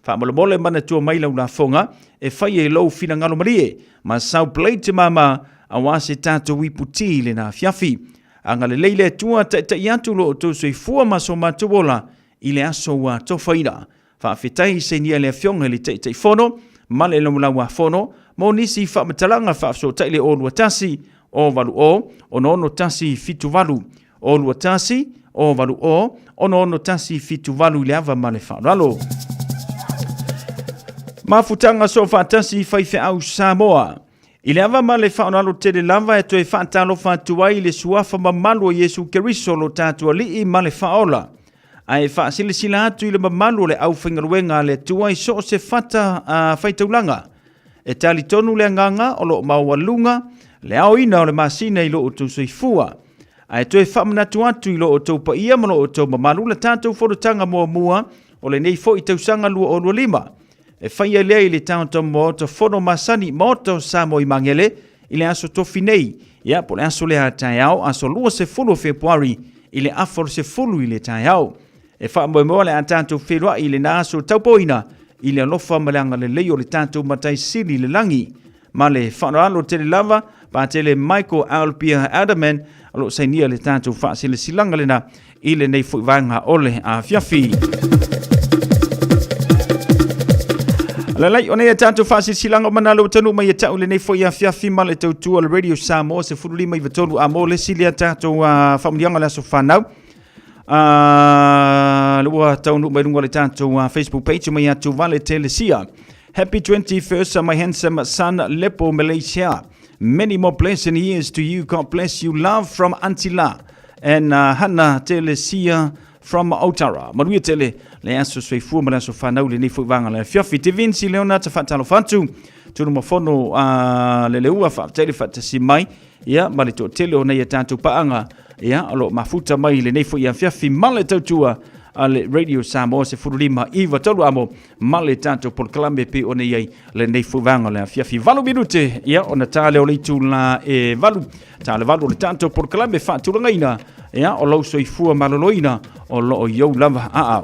Wha mole mana tua mai lau na fonga, e whaia i lau fina ngalo marie, ma sau play te mama a wase tato wiputi le na fiafi. Anga le leile tua teitei atu lo o tau sui fua maso matuola, i le aso wa tofaina. Wha fitai se nia le fionga le teitei fono, ma le laulaua fono, mo nisi whaamatalanga whaafso taile o lua tasi o valu o nono tasi fitu valu. O lua tasi o valu o nono tasi fitu valu le ava male whaaralo. Mafutanga so whaatasi whaife au Samoa. I le ava male whaaralo tele lava e toi whaatalo whaatuai le suafa mamalu o Yesu Keriso lo tātua lii male whaola. Ai whaasile sila atu i le mamalu le au whingaruenga le tuai so se whata whaitaulanga. E tali tonu le nganga o lo mawalunga, le au ina o le masina i lo o tau soifua. Ai toi whamanatu atu i lo o tau pa ia mano o tau mamalu le tātou whodotanga mua o le nei fo i tau sanga lua o lua lima. E whaia lea i le tātou mo o tau whono masani mo o tau Samo i mangele i le aso tofi nei. Ia po le aso le hatai au aso lua se fulu Februari i le afor se fulu i le tai au. E wha le a tātou wherua i le na aso taupoina i le alofa malanga le leo le tātou matai sili le langi. Ma le whanaro tele lava, pa tele Michael Alpia Adaman, alo sainia le tātou whaasile silanga lena, i le nei fuivanga ole a fiafi. Lalai, o nei a tātou whaasile silanga o manalo tanu mai e tau le nei fui a fiafi ma le tautua le Radio Samoa, se furulima i vatonu a mo le sili a tātou whamunianga le aso whanau. Lua taunu mai runga le tātou Facebook page mai atu vale telesia. Happy 21st, my handsome son Lepo Malaysia. Many more blessed years to you. God bless you. Love from Antila and Hannah telesia from Otara. Maruia tele le aso sui fu ma aso fanau le ni fu vanga le fiafi te Vinci Leona te fatalo fantu. Tunu mafono le leua fa tele fatasi mai. Ya mali to tele ona ia tātou paanga. Ya, alo mafuta mai le nei fo ia fiafi male tautua ale Radio Samoa se furulima iwa tolu amo male tanto por klambe pe one iai le nei fo vanga le fiafi valu minute ya ona tale o leitu la e valu tale valu le tanto por klambe fa tulangaina ya o lo soifua maloloina o lo yo lava a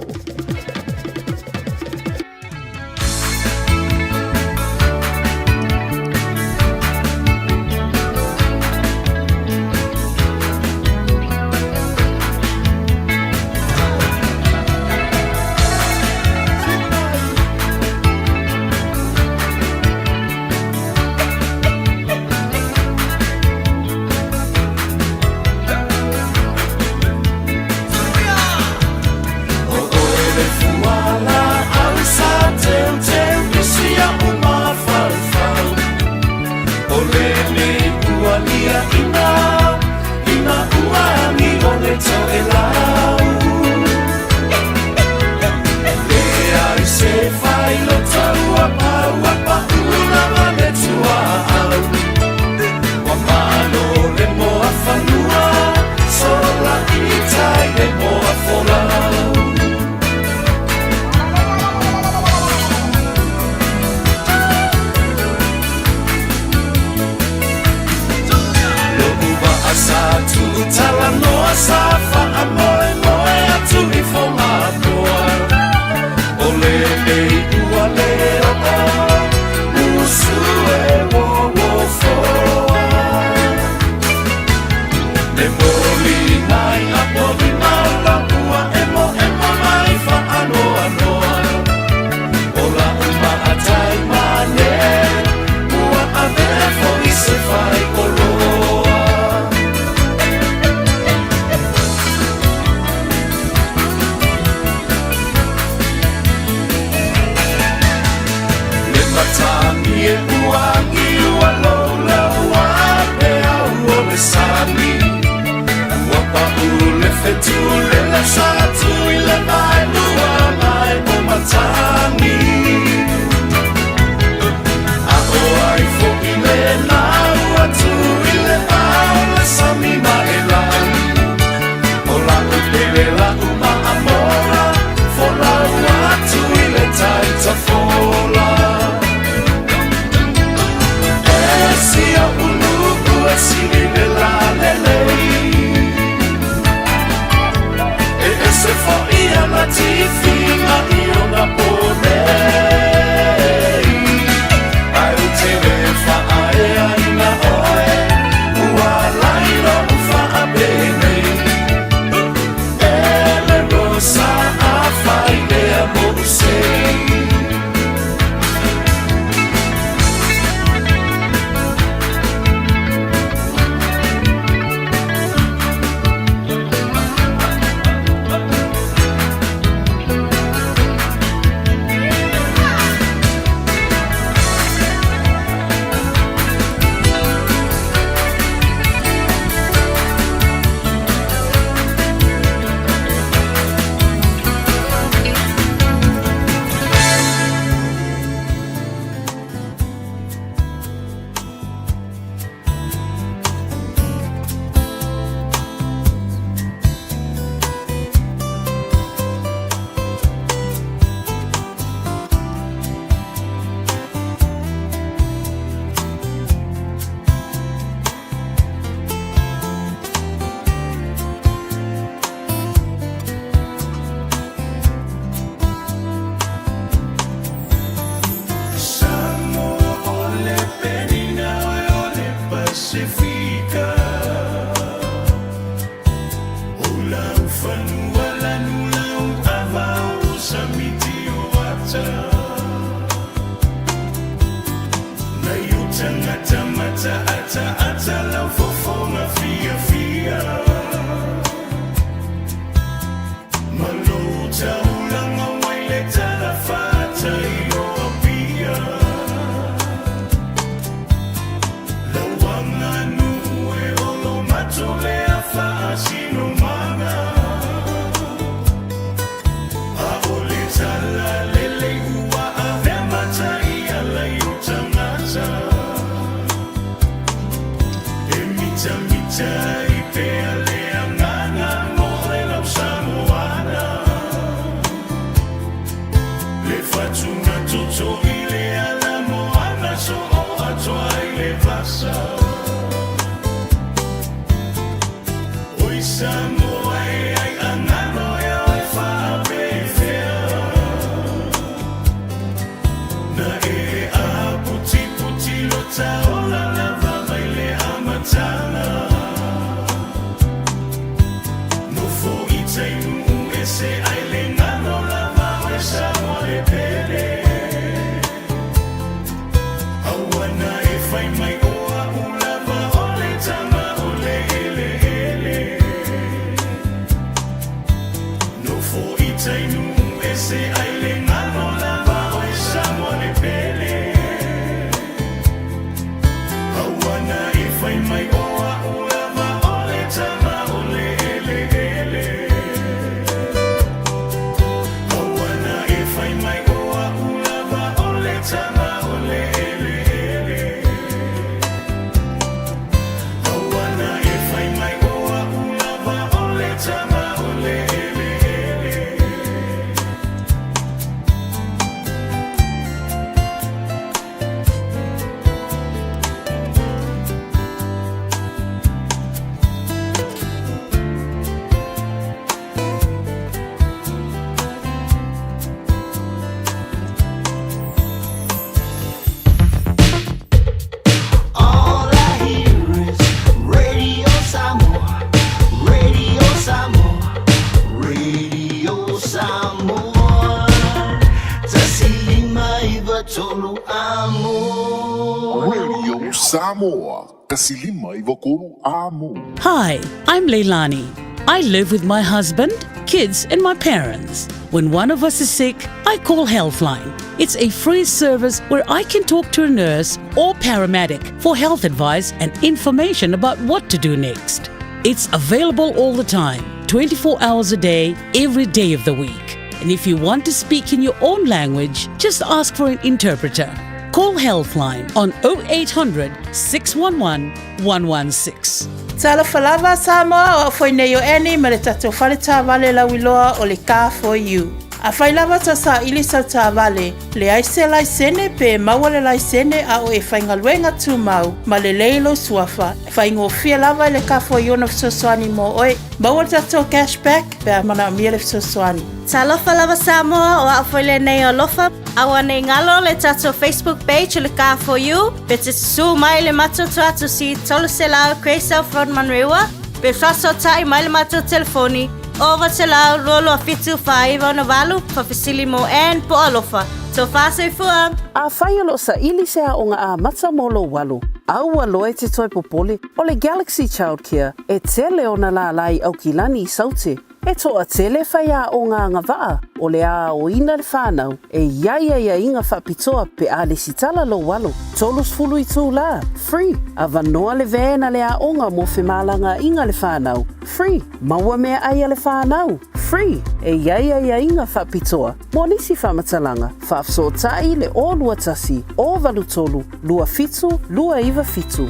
Samoa, kasilima i Vakuru Amo. Hi, I'm Leilani. I live with my husband, kids, and my parents. When one of us is sick, I call Healthline. It's a free service where I can talk to a nurse or paramedic for health advice and information about what to do next. It's available all the time, 24 hours a day, every day of the week. And if you want to speak in your own language, just ask for an interpreter. Call Healthline on 0800 611 116. Tala falava Samoa o foi neyo eni ma le tatou whale tā wale la wiloa o le car for you. A whai lava ta sa ili sa tā wale, le aise laisene pe maua le laisene a o e whaingaluenga tū mau, ma le leilo suafa. Whaingo fia lava le car for you na fsoswani mo oe, maua le tatou cashback pe a mana mia le fsoswani. Talofa lava Samoa o a foi le nei o lofa, awa nei ngalo le tatou Facebook page o le car for you, pe te su mai le matoto atu si tolo se lao Craysel Front Manrewa, pe faso tai mai le mato telefoni, over te lao lolo a fitu whaiva na walu, fa Fasilimo and po alofa. So faso I fua. A whaialo sa ili sea o ngā a mata molo walu. Aua loe te toi popole o le Galaxy Childcare e tele o na la lai au kilani I saute. E toa tele whaia o ngā ngawaa o le a o ina le whānau e iaia inga whapitoa pe a le sitala lo walo. Tolus fulu I tū la. Free. A vanoa le vēna le a onga mo whemalanga inga le whānau. Free. Maua mea aia le whānau. Free. E iaia inga whapitoa. Mo nisi whamatalanga. Whafso tai le o lua tasi. O valu tolu. Lua fitu. Lua iwa fitu.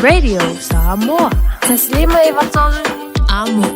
Radio Samoa. Taslima iwa tolu. Amo.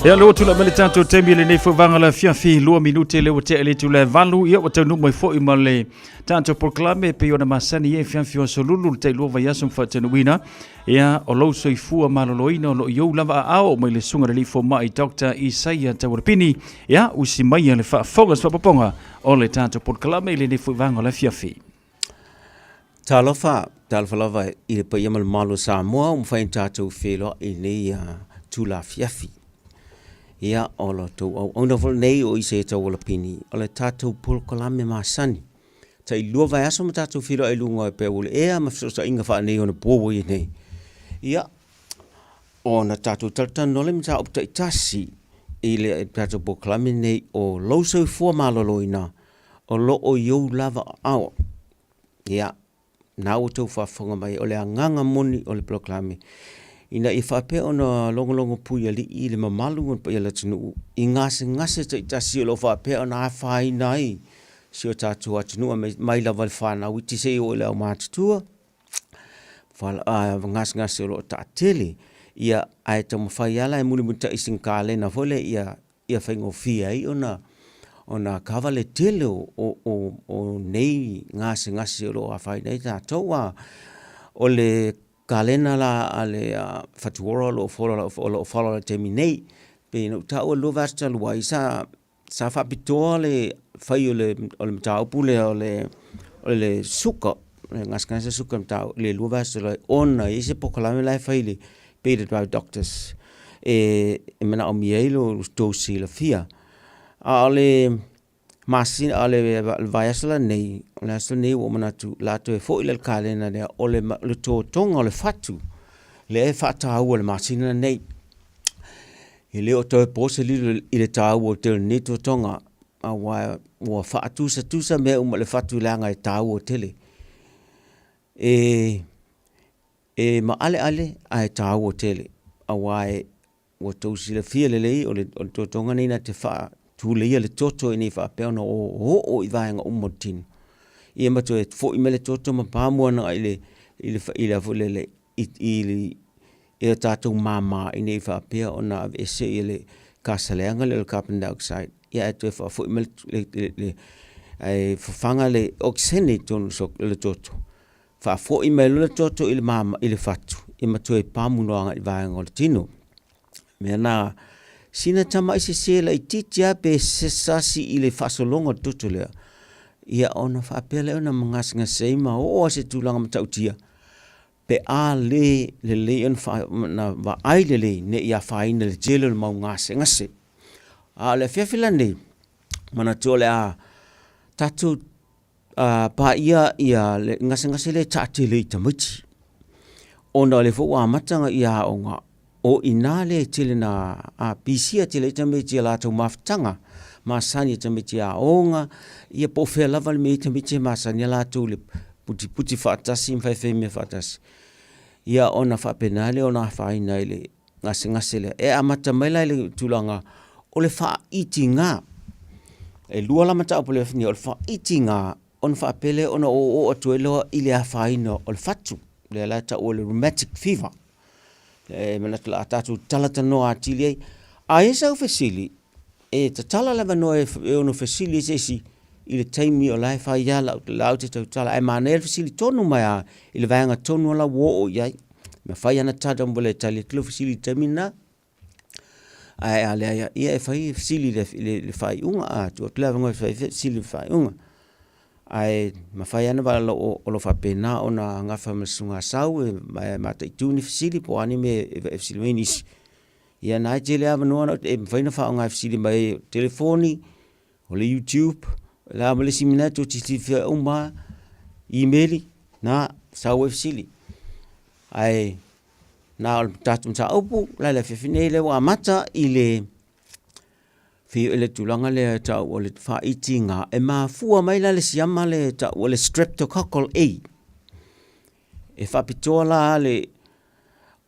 Ya lo tula mele tanto tembi le nei fovanga la fiafi lo minute le wote le tula valu ia o tanu mai fo imale tanto proclame pe ona masani e fiafi o solulu te lo va yasum fa tenuina ia o lo so ifua maloloina lo yo lava ao mai le sunga le fo mai Dr. Isaiah Tawarpini ia usimai le fa fogas fa poponga o le tanto proclame le nei fovanga la fiafi Talofa lava I le pa yamal malo Samoa fa tato felo I nei tula fiafi Ia o lo tau au ona vol nei o ise tau wala pini o le tatou polokalame masani tai lua vai aso ma tatou filo ai lunga e pe ule ea mafsosa inga wha nei ona powo I nei ia o na tatou tartan nole mta opta itasi I le tatou polokalame nei o lausau fua maloloina o lo o iou lava ao ia na o tau whafonga mai o le anganga moni o le polokalame Ina I whape ona longo pui ali I le mamalu on pa ia tunu I ngase te itasi o lo whape ona hawhai nai si o tātou atunua mai lava le whanau iti se o le au mātutua. Ngas o lo tātele. Ia ai ta mawhai ala e muli muta isin kālena fole ia whaingo fia i ona kawa le tele o nei ngase o lo a whai nei tātou o le kalena la ale fatuora lo follow le temi nei pe no ta o lo vasta lo ai sa fa pitoa le fai o le mataupu o le suka ngas suka matau le lo vasta le ona i se pokalame lai fai le pe le doctors mena o mielo sto si la fia ale masin ale vaisala nei o manatu la to fo ile kalena le ole le tonga le fatu le fata o le masina nei ile o to pose ile ta o te ni to tonga a wa fatu sa me le fatu la ngai ta o tele ma ale ai ta o tele a o to si le fia le o le to tonga nei na te fa tu le ia le toto ni fa pe ona o I vaenga motin ia ma to fo I mele toto ma pa mo na ile fo le ile tatou mama I fa pe ona ese ile kasalenga le carbon dioxide ia to fo I mele ai fanga le oxygen ton so le toto fa fo I mele le toto ile mama ile fatu ia ma to pa mo no I vaenga le tino me na sina tama I se la I titia pe se sasi I le fasolonga tutu lea. Ia ona whapele ona mangasinga seima o se tūlanga matautia. Pe a le on na wa ai le ne ia whaina le jelo le mau ngase. A le whiawhila nei, mana tōle a tatu pa ia le ngase le tate le tamiti. Ona le fo matanga ia onga o inale tele na a pisia tele tamiti la to maftanga masani tamiti a onga ia po fe lava le tamiti masani la to le puti fatasi mfa me fatasi ia ona fa penale ona fa ina ile ngase le e amata mela ile tulanga o le fa itinga e lua la mata o le fini o le fa itinga on fa pele ona o atuelo ile a fa ina o le fatu le la ta o le rheumatic fever manatula atatu talata no atili ai sa fasili tala lava no no fasili sesi ile taimi o lai fa ya la te tala ai manel fasili tonu mai ile vanga tonu la wo o ya me fa ya na tada mbole tali tlo fasili tamina ai ale ya fa fasili le fa unga tu klava ngo fa fasili fa unga ai mafaiana wala o lo fa pena ona ngafa masunga sau ma te tuni fasili po ani me fasili menis ia na tele ava no e faina fa nga fasili mai telefoni o le YouTube la mole simina to ti fa uma email na sau fasili ai na tatum sa opu la fefine le wa mata ile fi ele tulanga le ta o le fa itinga e ma fua mai la le siama le ta o le streptococcal A e fa pitola le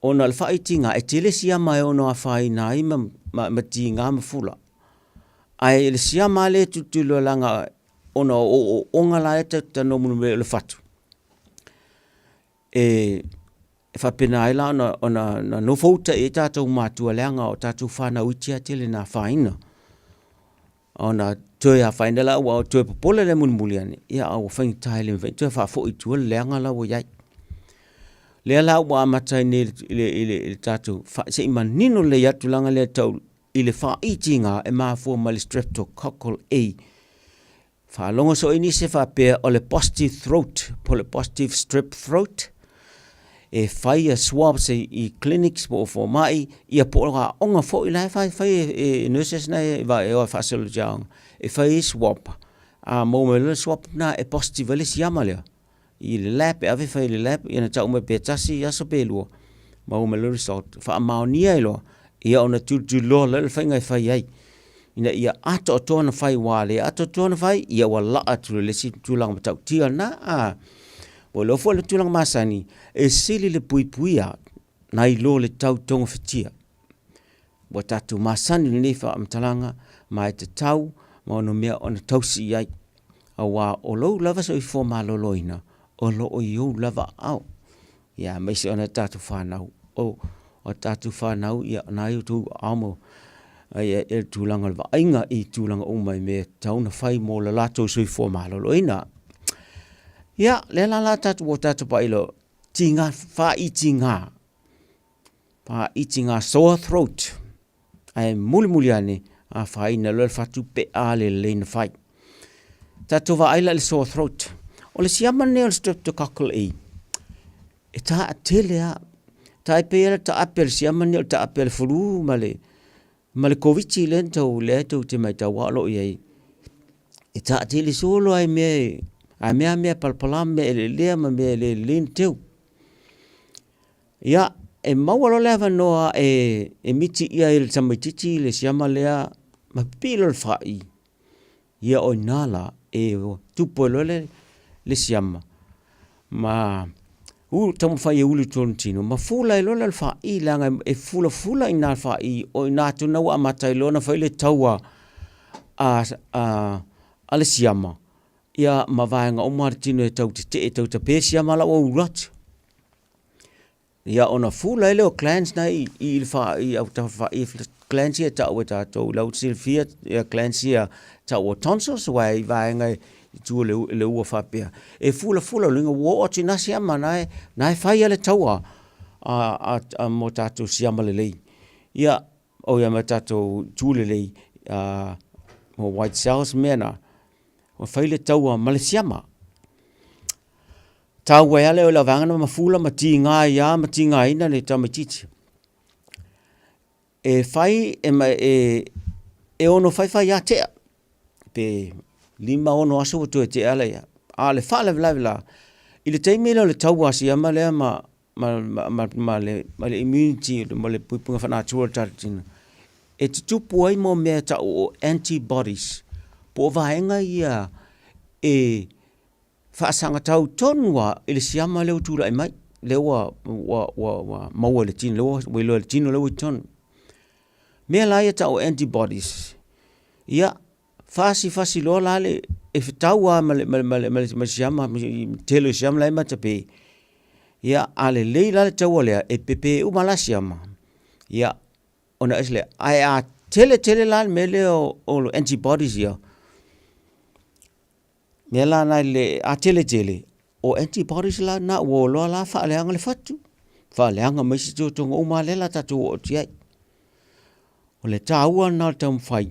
ona le fa itinga e tele siama e ona fa ina I ma tinga ma fula ai le siama le tutulo langa ona o onga la e ta no mu le fatu e fa pena ila ona no fouta e tatu matua langa o tatu fa na utia tele na fa ina ona toya faina la wa to popola le mun muliani ia au fain taile ve to fa fo itu le anga la wo yai le la wa mata ni le tatu fa se manino le ya tulanga le tau ile fa itinga e ma fo mal streptococcal A fa longo so ini se fa pe o le positive throat po le positive strep throat e fai swab se I clinics po fo mai ia po ga onga fo I fai nurses na va e fa sel jang e fai swab a mo me swab na e positive le siamale I le lab ave fai le lab ina ta uma petasi ya so pelo mo me le result fa maunia lo ia ona tu lo le fai ngai fai ai ina ia ato tona fai wale ato tona fai ia wala atu le si tu lang tau tia na a o lo fo le tulang masani e sili le puipuia na I lo le tau tonga fitia wa tatu masani ni fa amtalanga mai te tau ma no mea ona tausi ai awa o lou lava so i fo maloloina o lo o iu lava au ia mai se ona tatu whanau o tatu whanau ia na iu tu amo ai e tūlanga le ainga i tūlanga o mai me tauna whai mo la lato so i fo maloloina ia le la tatu o tatu pa ilo tinga fa i tinga sore throat ai muli ane a whai na lo fatu pe ale le na whai tatu wa aila le sore throat o le siama ne o streptococcal e ta atelea ta pera ta apel siama ne ta apel flu male covid le to te mai ta walo ye ta atele solo ai me palpala me le me le linteu ya e mawalo leva noa e miti ia il tamititi le siama lea ma pilo fai ia o nala e tupo le siama ma tamu fai e ulu tontino ma fula e lola fai langa e fula ina fai o ina tuna wa matai lona fai le taua a le siama ia ma vaenga o martino e tau te pe siama la o urat ia ona fula ele o clans na i fai au ta fai clans ia ta o ta to lau silfia ia clans ia ta o tonsils wai vaenga tu le ua fapia e fula linga wo oti na siama na fai ele taua a mo tatu siama le ia o ia ma tatu tu le mo white cells mena o fai le taua ma le siama tau wai ale o la vangana ma fula ma tinga ina le tamatiti e fai e ono fai ya te pe lima ono aso to te ala ya ale fala vla ile taimi le taua si ama le ma le immunity le pupunga fa natural tartin e tupu ai mo me ta o antibodies po vaenga ia e fa sanga tau tonwa ile si ama le utura ai mai le wa maua le tin le tin le ton me la ia ta o antibodies ia fasi lo lale e fitaua ma siama tele siama lai matape ia ale leila le taua le e pepe u mala siama ia ona isle ai a tele la mele o antibodies ia mela na le a tele o antibodies la na wo lo la fa le ang le fatu fa le ang mai si to o male la tatu o tia o le taua na tam fai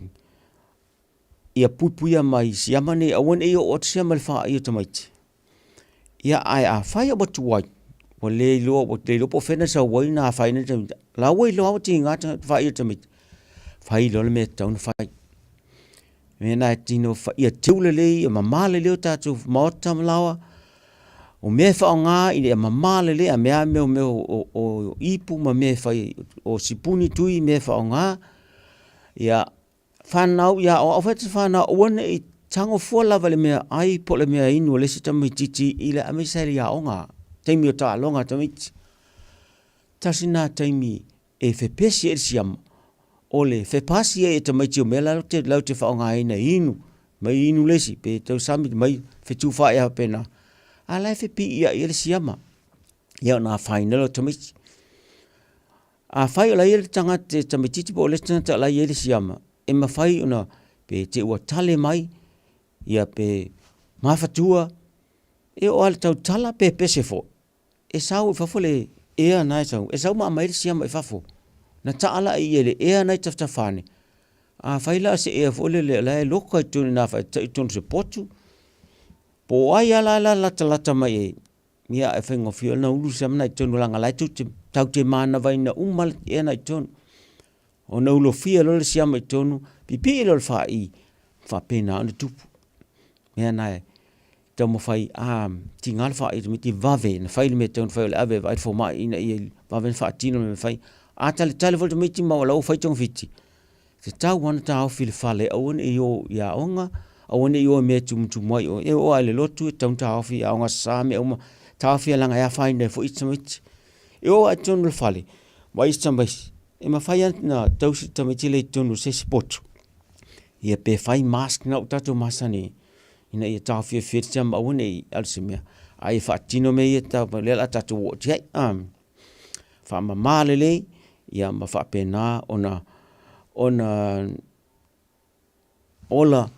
ia pupuia mai siama ne awan e o siama le fa ia tamaiti ia ai a fai o tuai o le lo po fena sa wai na fai ne la wai lo o tinga fa ia tamaiti fai lo le me taun fai me na tino fa ia tule le ma le tatu mota mlawa o me fa nga i le ma le a me o ipu ma me fai o sipuni tui me fa nga ia fanau ia o ofet fana one i tango fola vale me ai po le me inu le sistema titi ile amisari ya onga taimi o ta longa tamit tasina taimi e fe pesi siam ole fe pasi e tamiti o mela te laute fa onga ina inu mai inu lesi pe to sami mai fe tu fa ya pena ala fe pi ia ile siama ia na final tamit a fai la ile tanga te tamiti po le tanga la ile siama e mawhai una pe te ua tale mai ia pe mafatua e o al tau tala pe pesefo e sau fafole ea nai sau e sau ma mai siama e fafo na taala i ele ea nai taftafane a faila se e fole le la loka tuni na fa tuni se potu po ai ala lata mai e ia e fengo fio na ulu sam nai tuni langa lai tau te mana vai na umal e nai tuni o na ulo fia lo le siama i tonu pipi lo le fai fa pena ona tupu mea nae tau mo fai tingal fai miti vave na fai me tonu fai le ave vai fo mai ina i vave fa tino me fai tale volta miti ma wala o fai tong fiti se tau wana tau fil fale awan e yo ya onga awan e yo me tum mai o e o ale lotu e tau tau fi a onga sa me o tau fi langa ya fai ne fo itsamit e o a tonu le fale mai itsamit e mawhai na tausi tamitile tonu se sport. Ia pe whai mask na utatu masani. ina ia tawhia whitia maua i alsimea. Ai whaatino me ia tau lela tatu o tiai. Whaamama lele, ia ma whaapena ola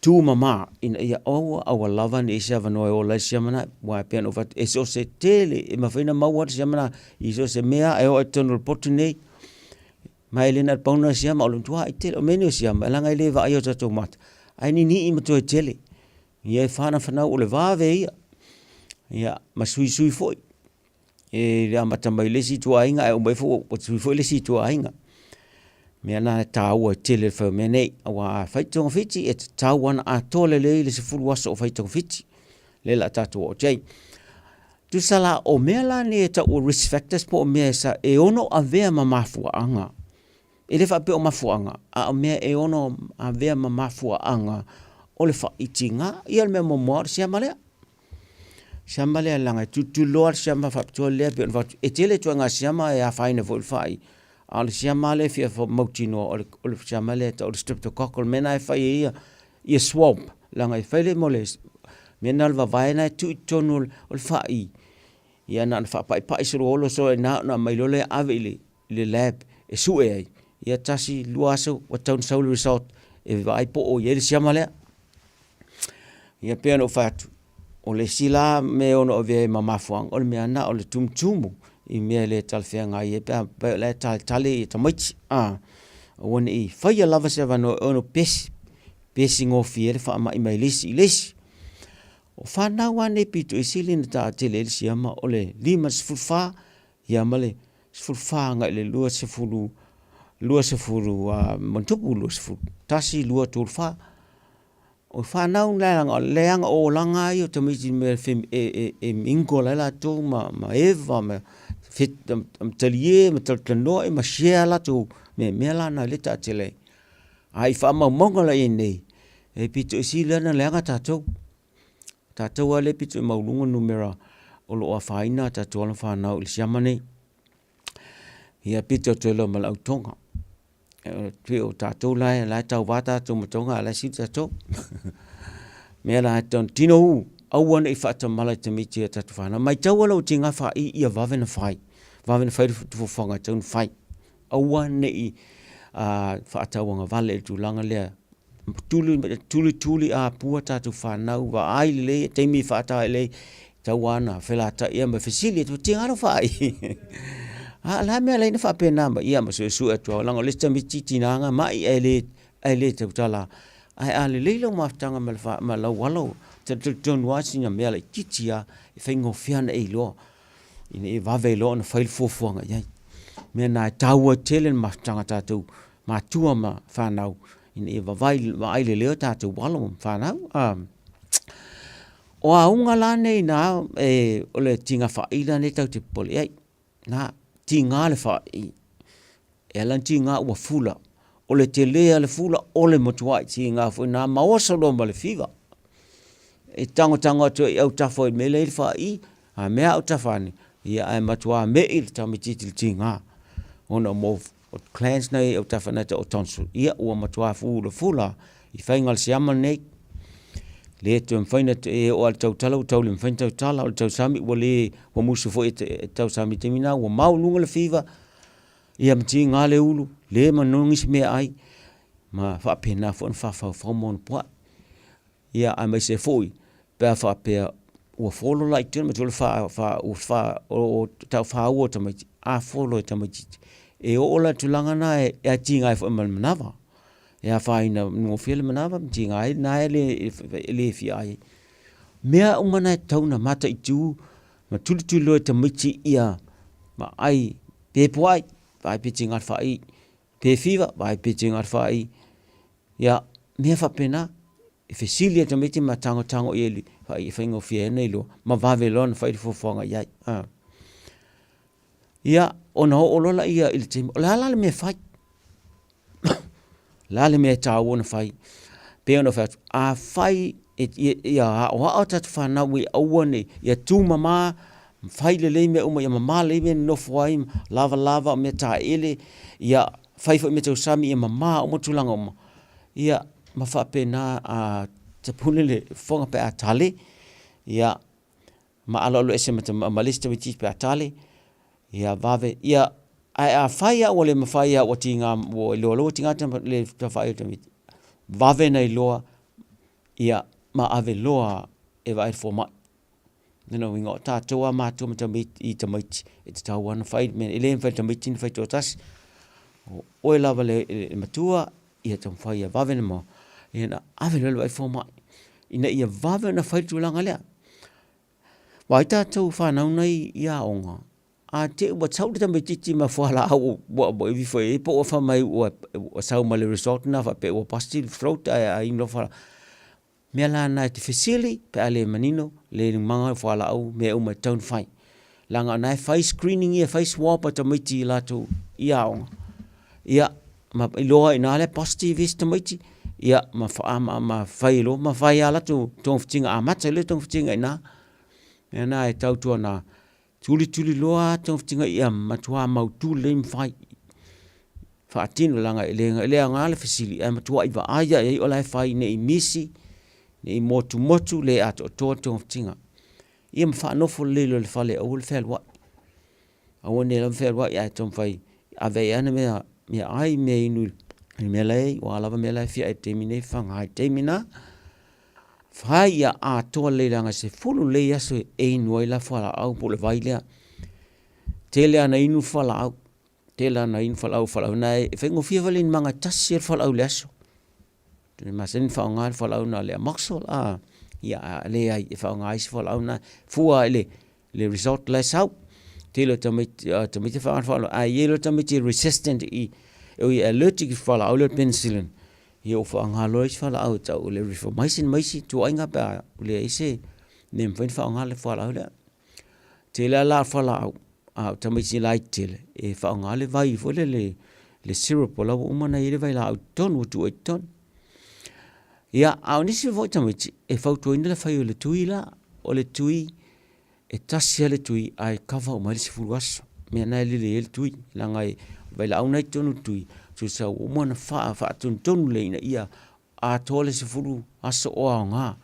tu mama ina ia awa lava ni isa vanoe ola siamana wa pian o vat eso se tele e mawhina maua siamana iso se mea e o eternal potune mai lena pauna siama o luntua i tele o meni siama langa ile va ayo tatu mat ai ni i mato tele ia fana o le vave ia ma sui foi e le amata mai le situ ainga e o mai fo o sui foi le situ ainga me ana taua tele fa me nei wa faitonga fiti e taua a tole le se fulu waso o faitonga fiti le la tatu o jai tu sala o mela ne ta o risk factors po me sa e ono avea mamafua anga e le fa pe o mafuanga a me e ono avea mamafua anga o le fa itinga ia me mo siamale siamale langa tu lor siama fa to le pe e tele to nga siama e a faina vol fai al siamale fia fo motino o siamale o streptococcal mena e fai ia swamp langa e fai le moles mena va vaina tu tonul o fai ia na fa pai so lo so na mai le ave le lab e su e ia tasi luaso o town soul resort e vai po o ia siamale ia pe no fatu o le sila me ono o ve mamafuang o me ana o le tumtumu i mea le talwhianga i e pe le tali ta maiti o i whaia lava se wano ono pesi ngofi e le wha ama i mai lesi o whanau ane pito i sili na ta tele ele si ama o le lima sifurfa i ama le sifurfa nga le lua sifuru mantupu lua sifuru tasi lua tulfa o whanau leanga leanga o langa i o tamiti me e mingo le la tō ma eva ma fit talie ma talkano e ma share la tō me mela na le ta tele ai wha ma monga la nei e pito isi lana leanga tātou ale pito i maulunga numera o lo a whaina tātou ala whanau ili siamane ia pito tōlo ma lau tonga tui o tātou lai tau wata tō matonga ala si tātou mea la ton tino hu awana i whaata malai te miti a tatu whana mai tau ala o tinga wha i ia vavena whai tu whanga taun whai awana i whaata wanga vale tu langa lea tuli a pua tatu whanau wa ai le teimi whaata le tau ana whelata ia ma fesili tu tinga ala whai la mea leina whapena ma ia ma su atua langa lista miti tinanga mai ai le tau tala ai ale leilo maftanga ma lau walau ton wasinga mea le titia i whaingo whiana e loa ina e vave loa na whail fuafuanga iai mea na taua telen maftanga tātou mātua ma whanau ina e vavai ma aile leo tātou walau ma whanau o a unga la nei na o le tinga whaila ne tau te poli ai na tinga le whai e lan tinga ua fula o le te lea le fula o le motuai tinga fui na maosa lo ma le fiva e tango atu i au tafo i mele il whai a mea au tafani ia ai matua me il tamititi le tinga ona mo o clans nei au tafana te o tonsul ia ua matua fula i whaingal siama nei le tu mfaina e o al tau tala o tau le mfaina tau tala o tau sami ua le wa musu fo e tau sami te mina ua maulunga le fiva ia mti ngā le ulu le manongis me ai ma whapena fo an whawhau mon poa ia a mai se foi pe whapea ua folo lai tūna ma tūle o tau whau o tamaiti a folo e tamaiti e o ola tulanga na e a tinga e fo manawa ia whaina no fele manawa tinga e na le fi ai mea umana e tauna mata i tū ma tūle e tamaiti ia ma ai pe poai vai pitching at fai pe fiva vai pitching at fai ya me fa pena e fesilia te meti ma tango ele fai faingo fiena ilo ma vave lon fai fo fonga ya ya ona o lola ia il tim la me fai la le me ta wona fai pe ona fa a fai ya o ata fa na we awone ya tu mama fai le me uma ya mama le me no foi lava me ta ele ya fai fo me te usami ya mama o motulanga uma ya ma fa pena a te pule le fonga pe atale ia ma alo lo ese ma lista witi pe atale ia vave ia a faia o le mafaya o tinga o lo tinga le faia te vave nei loa ia ma ave loa e vai for ma winga tātua mātua i tamait e te tau wana whai me ele whai tamait ni whai tōtas o e lava le matua ia tam whai a vave na mo ia na ave lelo vai for ma ina ia vave na whai tūlanga lea wai tātou whanau nei ia onga a te ua tau te tamai ma whala au o iwi whai e po o whamai o sau ma le resort na wha pe o positive throat a ino whala mea la na te whesili pe ale manino le manga whala au mea uma taun whai. Langa nai whai screening ia whai swap a tamaiti i lato i aonga. Ia ma iloa ina ale positive is tamaiti ia ma whai ilo ma whai ala tu tong whitinga a mata ile tong whitinga ina. Mea na e tautua na tuli loa tong whitinga ia matua mau tu le mwhai. Whaatino langa ile ngale whesili e matua iwa aia e ola e whai ne i misi ne i motu le ato tō tinga. Ia mwhanofo lelo le whale au le whelwa. Au ne le whelwa ia tom whai. A vei ana mea ai mea inu mea lei o alawa mea lei fia e temine whangai temina. Whai ia a toa leilanga se fulu lei aso e inua i la whala au po le vai lea. Tele ana inu whala au. Tele ana inu whala au na e whengo fia wale in manga tasi e whala au le aso. Masen whaonga whala au na lea maksol ia le ai e whaonga aisi whala au na fua le result le sau telo tamiti whaonga whala yelo tamiti resistant i allergic whala au le penicillin i o whaonga lois whala au tau le reformation maisi tu ainga pa le eise ne mwhain whaonga le whala au le tela la whala au tamiti lai tele e whaonga le vai fole le syrup o lau umana i le vai la au ton utu e ton. Ia, au nisi voi tamiti, e whautua ina le whai o le tui la, o le tui, e tasia le tui, ai kawa o mai le sifuru aso. Mea nai lile e le tui, la ngai, vai la au nai tonu tui, tu sau umana wha tonu le ina ia, a toa le sifuru aso o au ngā.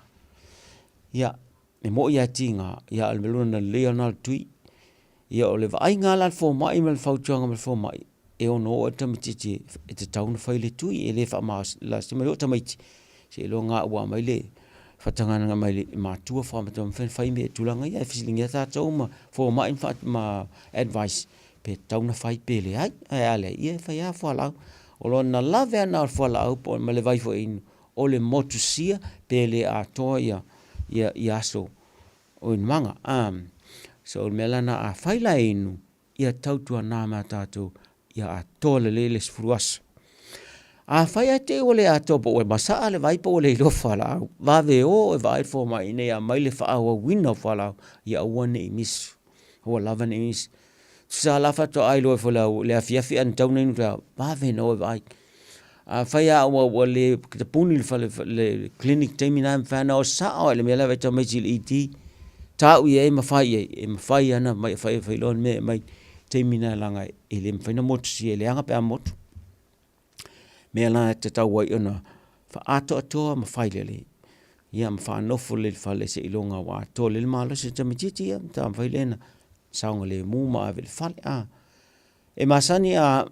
Ia, me mo ia tinga, ia al meluna leo na le tui, ia o le vai ngā la fo mai, me le whautua ngā me fo mai, e ono o tamiti e te tauna whai le tui, e le wha maa la sima leo tamiti, se lo nga ua mai le whatangana mai le mātua whamata whai me tulanga ia e whisilingi a tātou ma fo mai ma advice pe tauna whai pe le ai ale ia whai a whalau o lo na lawe ana o whalau po ma le vai fo inu o le motu sia pe le a toa ia aso o in manga so me lana a whai la inu ia tautua nā mā tātou ia a toa le sfuruaso. A whai a te ole a topo o e masaa le vai po ole ilo whalau. Wawe o e vai fo mai nei a mai le whaau a wina whalau i a ua ne i misu. Hoa lava ne i misu. Sa lafa to ailo e whalau le a fiafi an tauna inu rea. Wawe no e vai. A whai a ua le puni le clinic teimi na mwhana o saa o le mea lawa e tau meiti le iti. Tau i e mawhai ana mai whai loan me mai teimi na langa e le mwhaina motu si e le anga pe a motu. Mea la te tau wai ona wha ato atoa ma whailele. Ia ma wha nofo le whale se ilonga wa atoa le malo se tamititi ia ta ma whailena saunga le muma ave le whale. E masani a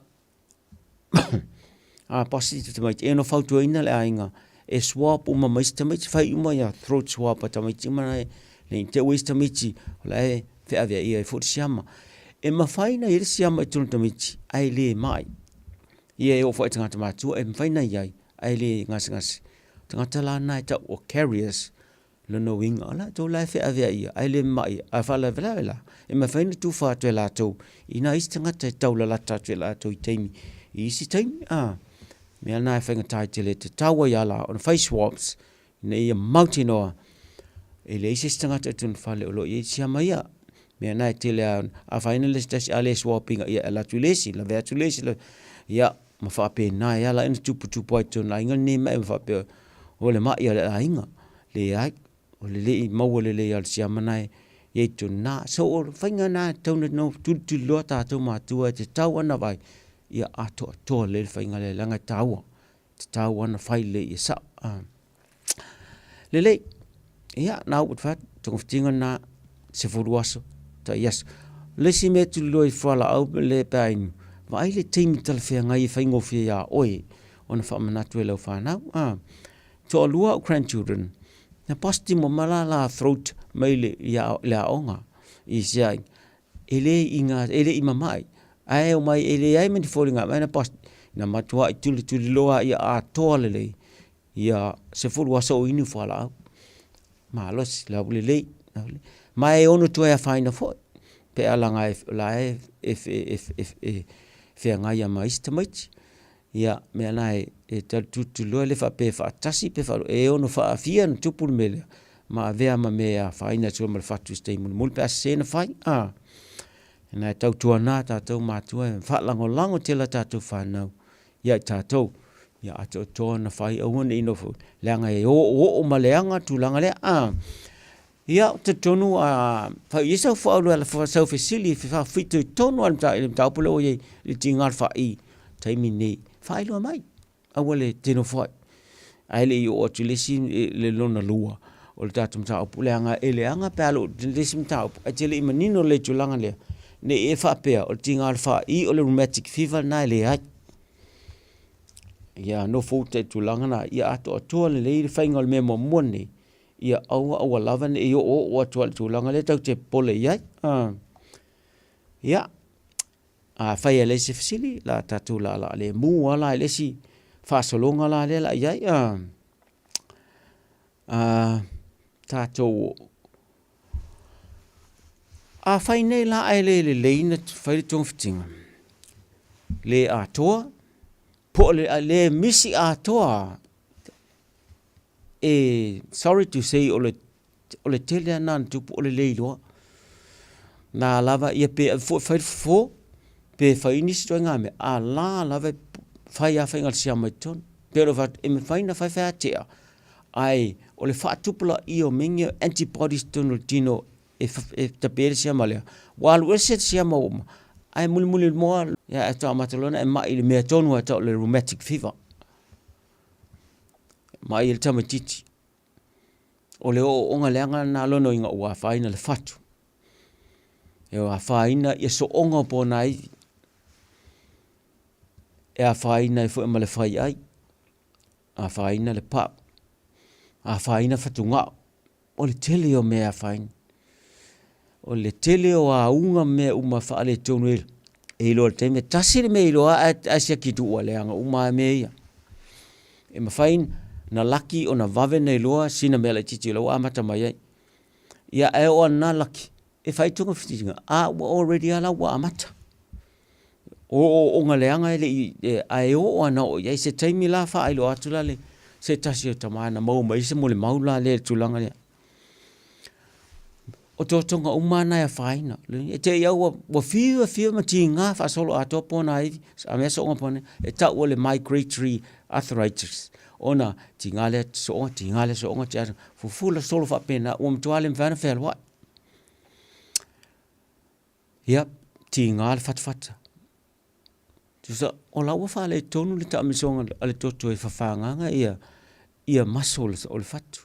pasi te tamaiti e no whautua ina le ainga e swap uma maisi tamaiti whai uma ia throat swap a tamaiti umana le te uis tamaiti la e wheawea ia e foti siama. E ma whaina i le siama i tunu tamaiti ai le mai. Ia e o whai tangata mātua, e mwhaina iai, ai le ngasi. Tangata la nai ta o carriers, lono winga, ala tau lai whea vea ia, ai le mai, a whala vela. E mwhaina tu whātua la tau, ina isi tangata e tau la lata tu la tau i teimi. I isi teimi, mea nai whainga tai te le te taua ia la, on face swaps, ina ia mauti noa, e le isi tangata e tunu whale o lo i siama ia, mea nai te le a whaina le stasi a le swappinga ia la tu lesi, la vea tu lesi, ia, ma whape nā ia la ina tupu ai tōna inga ne mai ma whape o le mai le inga le ai o le lei maua le lei al siama nai i tōna so o whainga nā tauna no tutu loa tātou mātua te tau ana vai ia ato le whainga le langa tāua te tau ana whai le i sa Lele. Ia, na ut fat, tong fitinga na se furuaso. Ta yes. Lesi me tu loi fala au le pain. Vai le teimi tala fea ngai whaingo fea ia oi. Ona wha manatu e lau whanau. To lua o grandchildren. Na pasti mo malala throat mai le aonga. I siai. Ele ima mai. Ai o mai ele ai meni fōringa. Mai na pasti. Na matua i tuli loa ia a toa lele. Ia se furuaso o inu whala au. Malos, lau lele. Mai ono tua ia whaina fōi. Pe alanga la fe ngai ya mais tamaiti ya me nai e tu lo le fa pe fa tasi pe fa e ono fa fia no tupu mele ma vea ma me a faina so mal fatu stay mul pe se na fai na tau tua na tau ma tua fa lango te la tatu fa na ya tatu ya to na fai o ne ino fo langa e o maleanga tu langa le ia te tonu fa isa fa lo fa so facility fa fitu tonu al ta polo ye le tingar fa I taimi nei fa lo mai awale tino fa ai le yo o tulisi le lona lua o le tatum ta pulenga ele anga palo le sim ta atele manino le tulanga le ne e fa pe o tingar fa I o le rheumatic fever na le ai ia no fote tulanga na ia ato le faingal me mo moni ia au lava ne yo o atu tulanga le tau te pole ia ia fai le se fasili la tatu la le mu ala le si fa solonga la le la ia tatu fai nei la ai le ina fai tong fitinga le atoa po le misi atoa sorry to say ole tele nan tu ole leilo na lava ia pe fo pe faini strenga me lava fai ngal sia mai ton pero vat em faina fai fatia ai ole fa tupula io minga antibodies tonul tino te per sia male wal weset sia mo ai mul mo ya ata matalona e mai me tonu ata le rheumatic fever mai il tamatiti o le o nga lenga na lono inga ua faina le fatu e a faina ia so onga po nai e a faina e fo ma le fai ai a faina le pa a faina fatunga o le tele o me a faina o le tele o a unga me uma fa le tonu e lo te me tasiri me lo a sia ki tu le anga uma me ia e ma faina na laki o na vave nei loa sina mele titi loa amata mai ia e o na laki e fai tunga fitinga already ala wa amata o ngaleanga ele ai o ana o ia se taimi la fa ai lo atula le se tasi o tamana mau mai se mole maula le tulanga le o tonga umana ya faina le te ia wa fia matinga fa solo atopo na ai a me so ngapone e ta o le migratory arthritis ona tingale so nga fufula solo fa pena mtuale mfana felwa yep tingal fat tusa ola wa fa le tonu le tamisonga ale toto e fafanga ia muscles o le fatu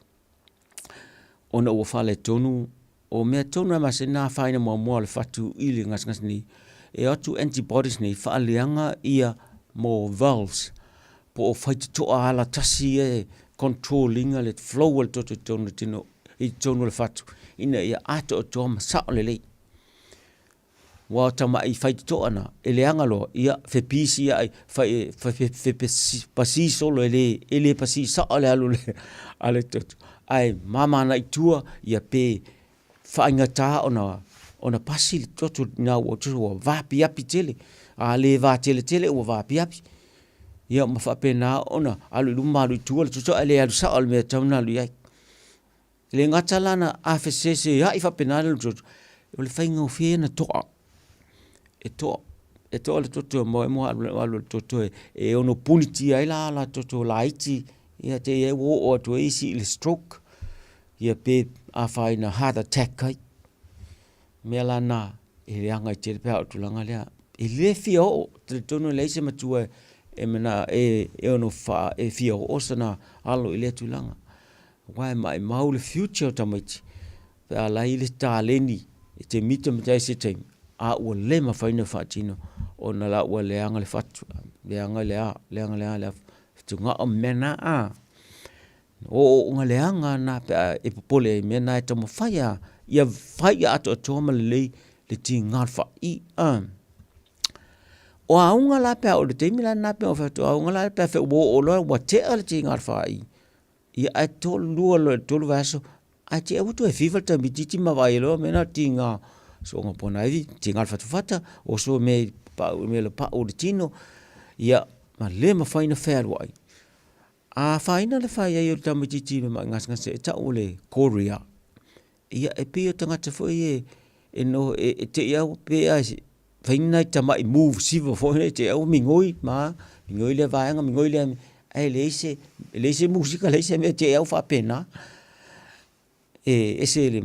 ona wa fa le tonu o me tonu ma se na faina mo le fatu ili ngas ni e atu antibodies ni fa alianga ia mo valves po fight to ala tasi controlling le flow to tonu tino I tonu le fatu ina ia ato to ma sa le wa tama I fight to ana ele angalo ia fe pisi ia fe pasi solo ele pasi sa ale to ai mama na itua ia pe fa ngata ona pasi to na o to va pi tele ale va tele o va pi ia ma fa pena ona alu lumalu tu le so ale alu sa al me tauna lu ia le ngata lana afsese ia I fa pena lu o le fainga ofie na to le to mo alu to e ono puniti ai la to laiti ia te e o to isi le stroke ia pe a faina heart attack kai melana e anga te pe o tulanga le e le fio te tono le se matua e mena e ono fa e fio osana alo ile tulanga Wai mai mau le future tamaiti. Pe ala ile taleni te mita mtai se te a o le ma faina fatino o na la o le anga le fatu le anga le tunga o mena a o nga le anga na pe e popole mena e tamo faya ia faya ato toma le tinga fa I o aunga la pe o le temila na pe o fatu aunga la pe fe o lo wa te al tinga fa I ia ai tolu lo tolu vaso ai te auto e fiva ta mititi ma vai lo mena tinga so nga pona I tinga fata o so me le pa o tino ia ma le ma faina fair wai a faina le fai ai o ta mititi ma ngas e ta ole Korea ia e pe o tanga te foi e no e te ia pe ai faina ta mai move siva foi te au mingoi le vai nga mingoi le ai leise música leise me te au fa pena ese le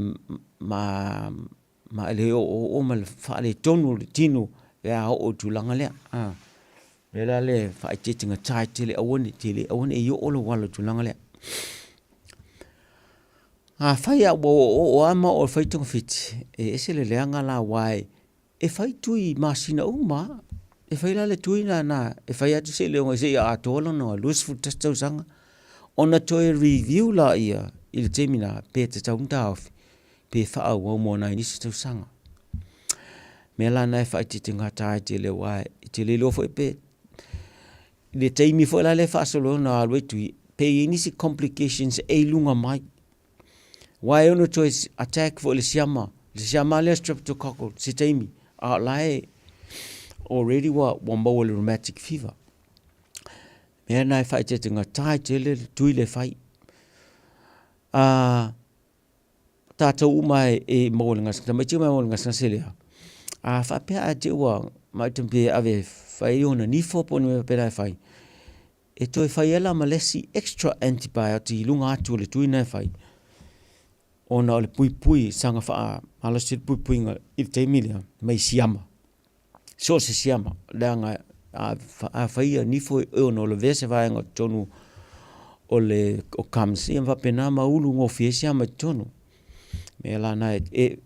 ma le o mal fa le tonu le tino ya o tulanga le le fa te tinga tai te le awone e yo o lo wala tulanga le fa ya o ama o fa tonga fit ese le anga la wai e fa tui masina uma e fai la le tuina na e fai atu se le o se a tolo no lus fu testau sanga ona toi review la ia il temina pe te tau ndaf pe fa o mo na ni se tau sanga me la na fai te tinga tai te le wai te le lo foi pe le teimi foi la le fa solo na alwe tui pe ini si complications e lunga mai wai ono toi attack for le siama le streptococcal se teimi a lai already wa mo le rheumatic fever. Me na fai te tinga tai te le tui le fai. Tātou mai e mo le ngas, mai te mai mo le ngas ngasele. Fa pe a te wa mai tempe ave fai ona ni fo po me pe fai. E toi fai ela malesi extra antibiotic lunga atu le tui na fai. Ona le pui sanga fa ala sit pui nga I te milia mai siama. So se siama langa a faia ni foi no le vese vai ngo tonu o le o kamsi va pena ma ulu ngo fie siama tonu me la na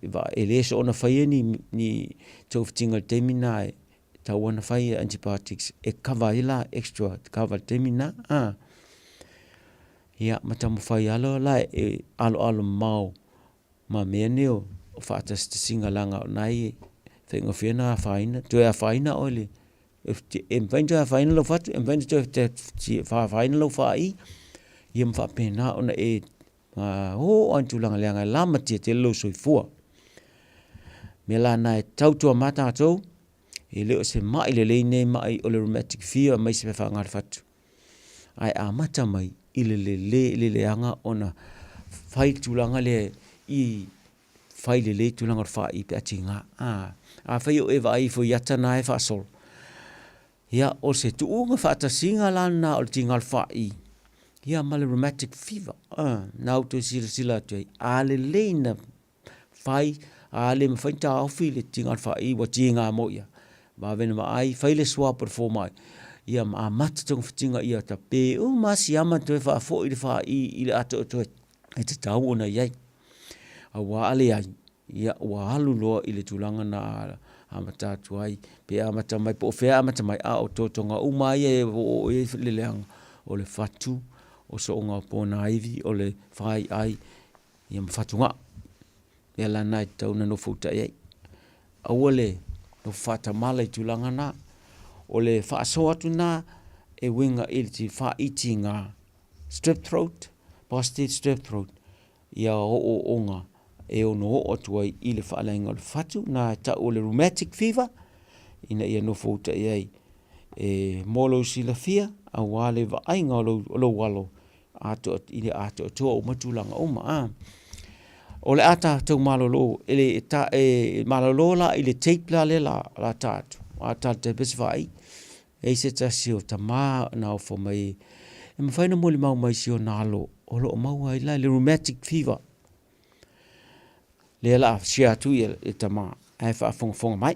va ele so na faia ni toftinga temina ta wana faia antibiotics e cover ila extra cover temina ia mata mo faia lo la alo mau ma meneo fa ta singa langa nai tengo fiena faina tu a faina ole em vento a faina lo fat em vento te fa faina lo fai yem fa pena ona o antu langa lama te lo so fo melana tau tu mata to ele se mai le ne mai ole rheumatic fever mai se fa ngar fat ai a mata mai ile le anga ona fai tu langa le I fai le tu langa fa I pe tinga a fai o eva I fo yata na e fa sol ia o se tu unga fa ta singa lana o tinga fa I ia mal rheumatic fever na to sila tu a le na fai a le fai ta ofi le tinga fa I wa tinga mo ia ba ven ma ai fai le swa por fo mai ia a mat tong tinga ia ta pe o ma si ama to fa fo I fa I le ato to e te tau ona ia a wa ale ai ia wa halu loa I le tulanga na amata tuai pe amata mai po fe amata mai a o totonga o mai o le leang o le fatu o so nga pona ivi o le fai ai ia mafatunga ia la nai tau na no futa ia a ole no fata mala I tulanga na o le fa so atu na e winga I fa itinga strep throat prostate strep throat ia o onga e ono o tuai I le whaalainga o le whatu na ta o le rheumatic fever ina ia no fouta iai molo sila fia a wale wa ainga o lo walo ato ile ato toa o matulanga oma o le ata tau malolo ele ta malolo la ile tape la le la tatu a ta te besvai e se ta sio ta ma na o fo mai e mawhaina mo le mau mai sio nalo o lo mau ai la le rheumatic fever le la sia tu e tama ai fa fonga mai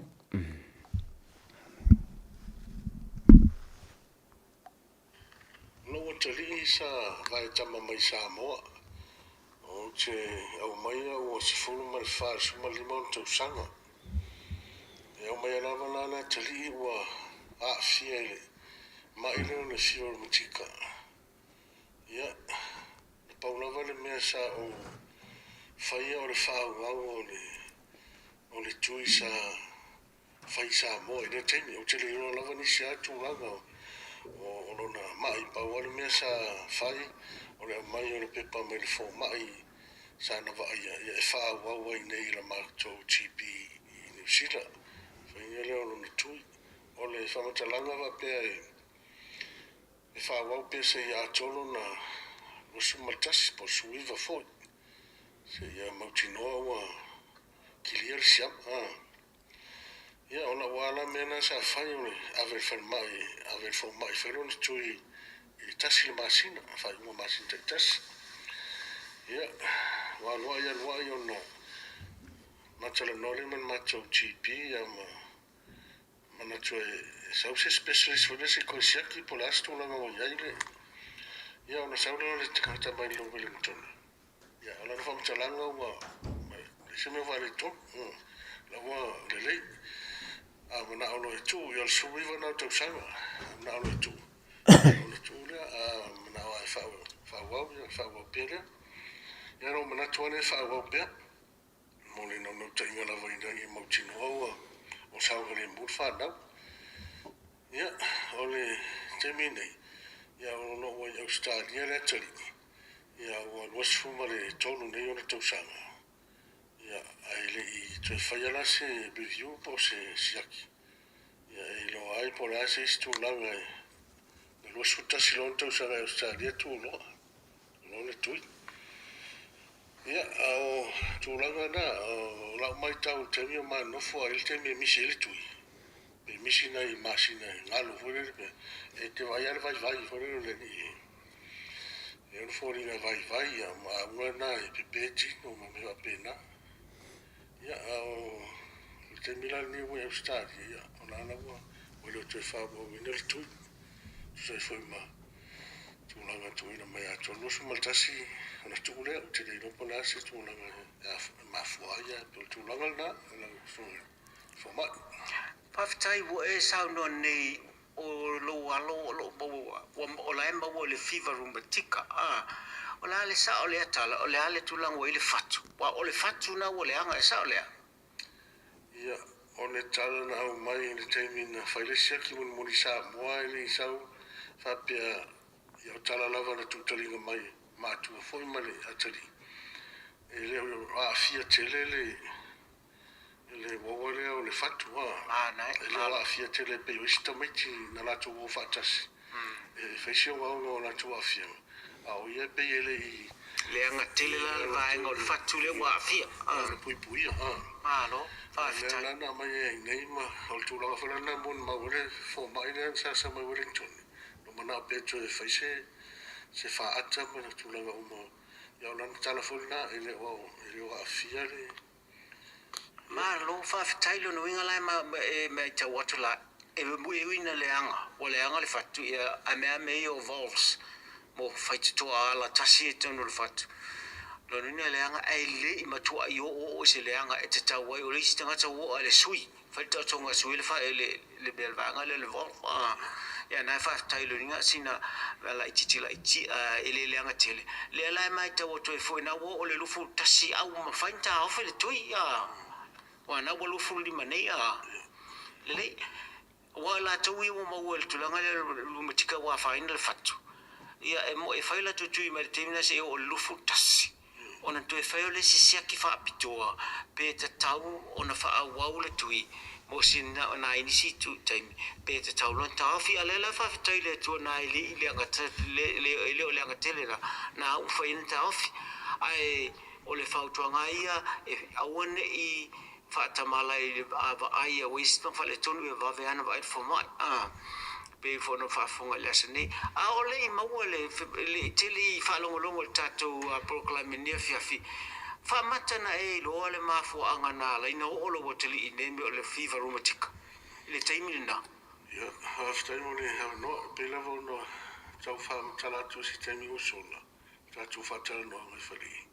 lo tali sa vai tama mai Samoa te au mai o se fulu ma le fa su ma lima o tau sanga. E au mai lava lana te li ua a fia ele. Ma ile o le fia o matika. Ia, le paulava le mea sa o whaia o le whaau o le tui sa whai sa mo i le teimi. O te le iro lava ni si atu langa o lona mai pau le mea sa whai o le mai o le pepa me le fo mai sa na va ia e whaau au ai nei la mātou TP i New Zealand. Whainga leo lona tui o le whamatalanga wa pia e whaau pia se ia atolo na wasu matasi po suiva foi. Se ia mautinoa wa kilia le siam. Ia ona wala mena sa whai o le avel whan mai whero ni tui i tasi le masina, whai unga masina te tasi. Ia, waloa i ona matala nore man matou GP ia mana tue sau se specialist for this ko siaki po last una ngo yaile. Ia ona saula le takata mai lo Wellington. Ia ona fa mtalanga wa se me vale to. La wa le le. Mana ono tu ia suiva na to sanga. Mana ono tu. Ono tu le mana wa fa pere. Ia no mana tuane fa wa pe. Mole no tainga la vaina i mautino o saugale murfa na. Ia ole temine. Ia ono wa Australia le tali. Ia wa wasfu mare tonu nei ona to sanga. Ia ai le i te faiala se review po se siaki. Ia i lo ai po la se stu langa e lo sfuta silon to sanga Australia tu lo. Lo le tui. Ia o tu langa na la mai tau te mi ma no fo il te mi se le tui. Pe misina i masina ngalo fo le pe e te vai fo le ni. E fo ri na vai ma una e pepeti no ma me va pena. Ia o te milal ni we start ia ona na o le te fa o le tui. Se foi ma tu langa tu ina mai ato no so maltasi ona tu le te le no pona se tu langa ma fuaia tu langa na so ma Paftai wo e sa no nei o lo bo o la emba wo le fever room tika o la le sa o le atala o le ale tu langa o le fatu wa o le fatu na o le anga e sa o le ia o le tala na au mai le taimina faile sia ki mun mori sa moa le sau fa pia ia tala lava na tu talinga mai ma tu foi male atali e le a fia tele le wawale o le fatu nai le a fia tele pe o stamiti na la tu wo fatas e fesio o la tu afia au ia pe ele le anga tele la vai ngol fatu le wa fia pui lo fa fita na mai nei ma o tu la fa na mon ma wole fo mai ne sa mai Wellington no mana pe tu e fese se fa ata ma tu la o ya ona telefona ele o afia le ma lo fa fitailo no inga la me ta watula e wina le anga o le anga le fatu ia a me o vols mo fight to ala tasi to no fatu lo ni le anga ai le i matu ai o se le anga e te tawai o le stanga ta o ale sui fight to nga sui le fa le belvanga le vol ya na fa tailo ninga sina la ititila iti ele anga tele le la mai ta o to fo na o le lufu tasi au ma fainta o fe le toi ya wa na o lufu li manea le wala to wi mo mo tu langa le lumatika wa final fatu ia e mo e faila tu tu me temina se o lufu tasi ona tu e faile si sia ki fa pitoa pe te tau ona fa au le tui mo sina ona inisi tu time pe te tau lon ta fi alela fa fitaile tu na ile anga le anga tele na u fa in ta fi ai o le fa tu ngaia e aone i fa tamala i ava ai a waste fa le tonu e va ve ana va for my pe fo no fa fonga leseni a ole ma ole le tele fa longo tato proclaim ne fi fa matana e lo ole ma fo anga na la ina o lo woteli ine me ole fever rheumatic le taimina ya after only have no pe la no so fa tala tu sistemi usola tato fa tala no me fali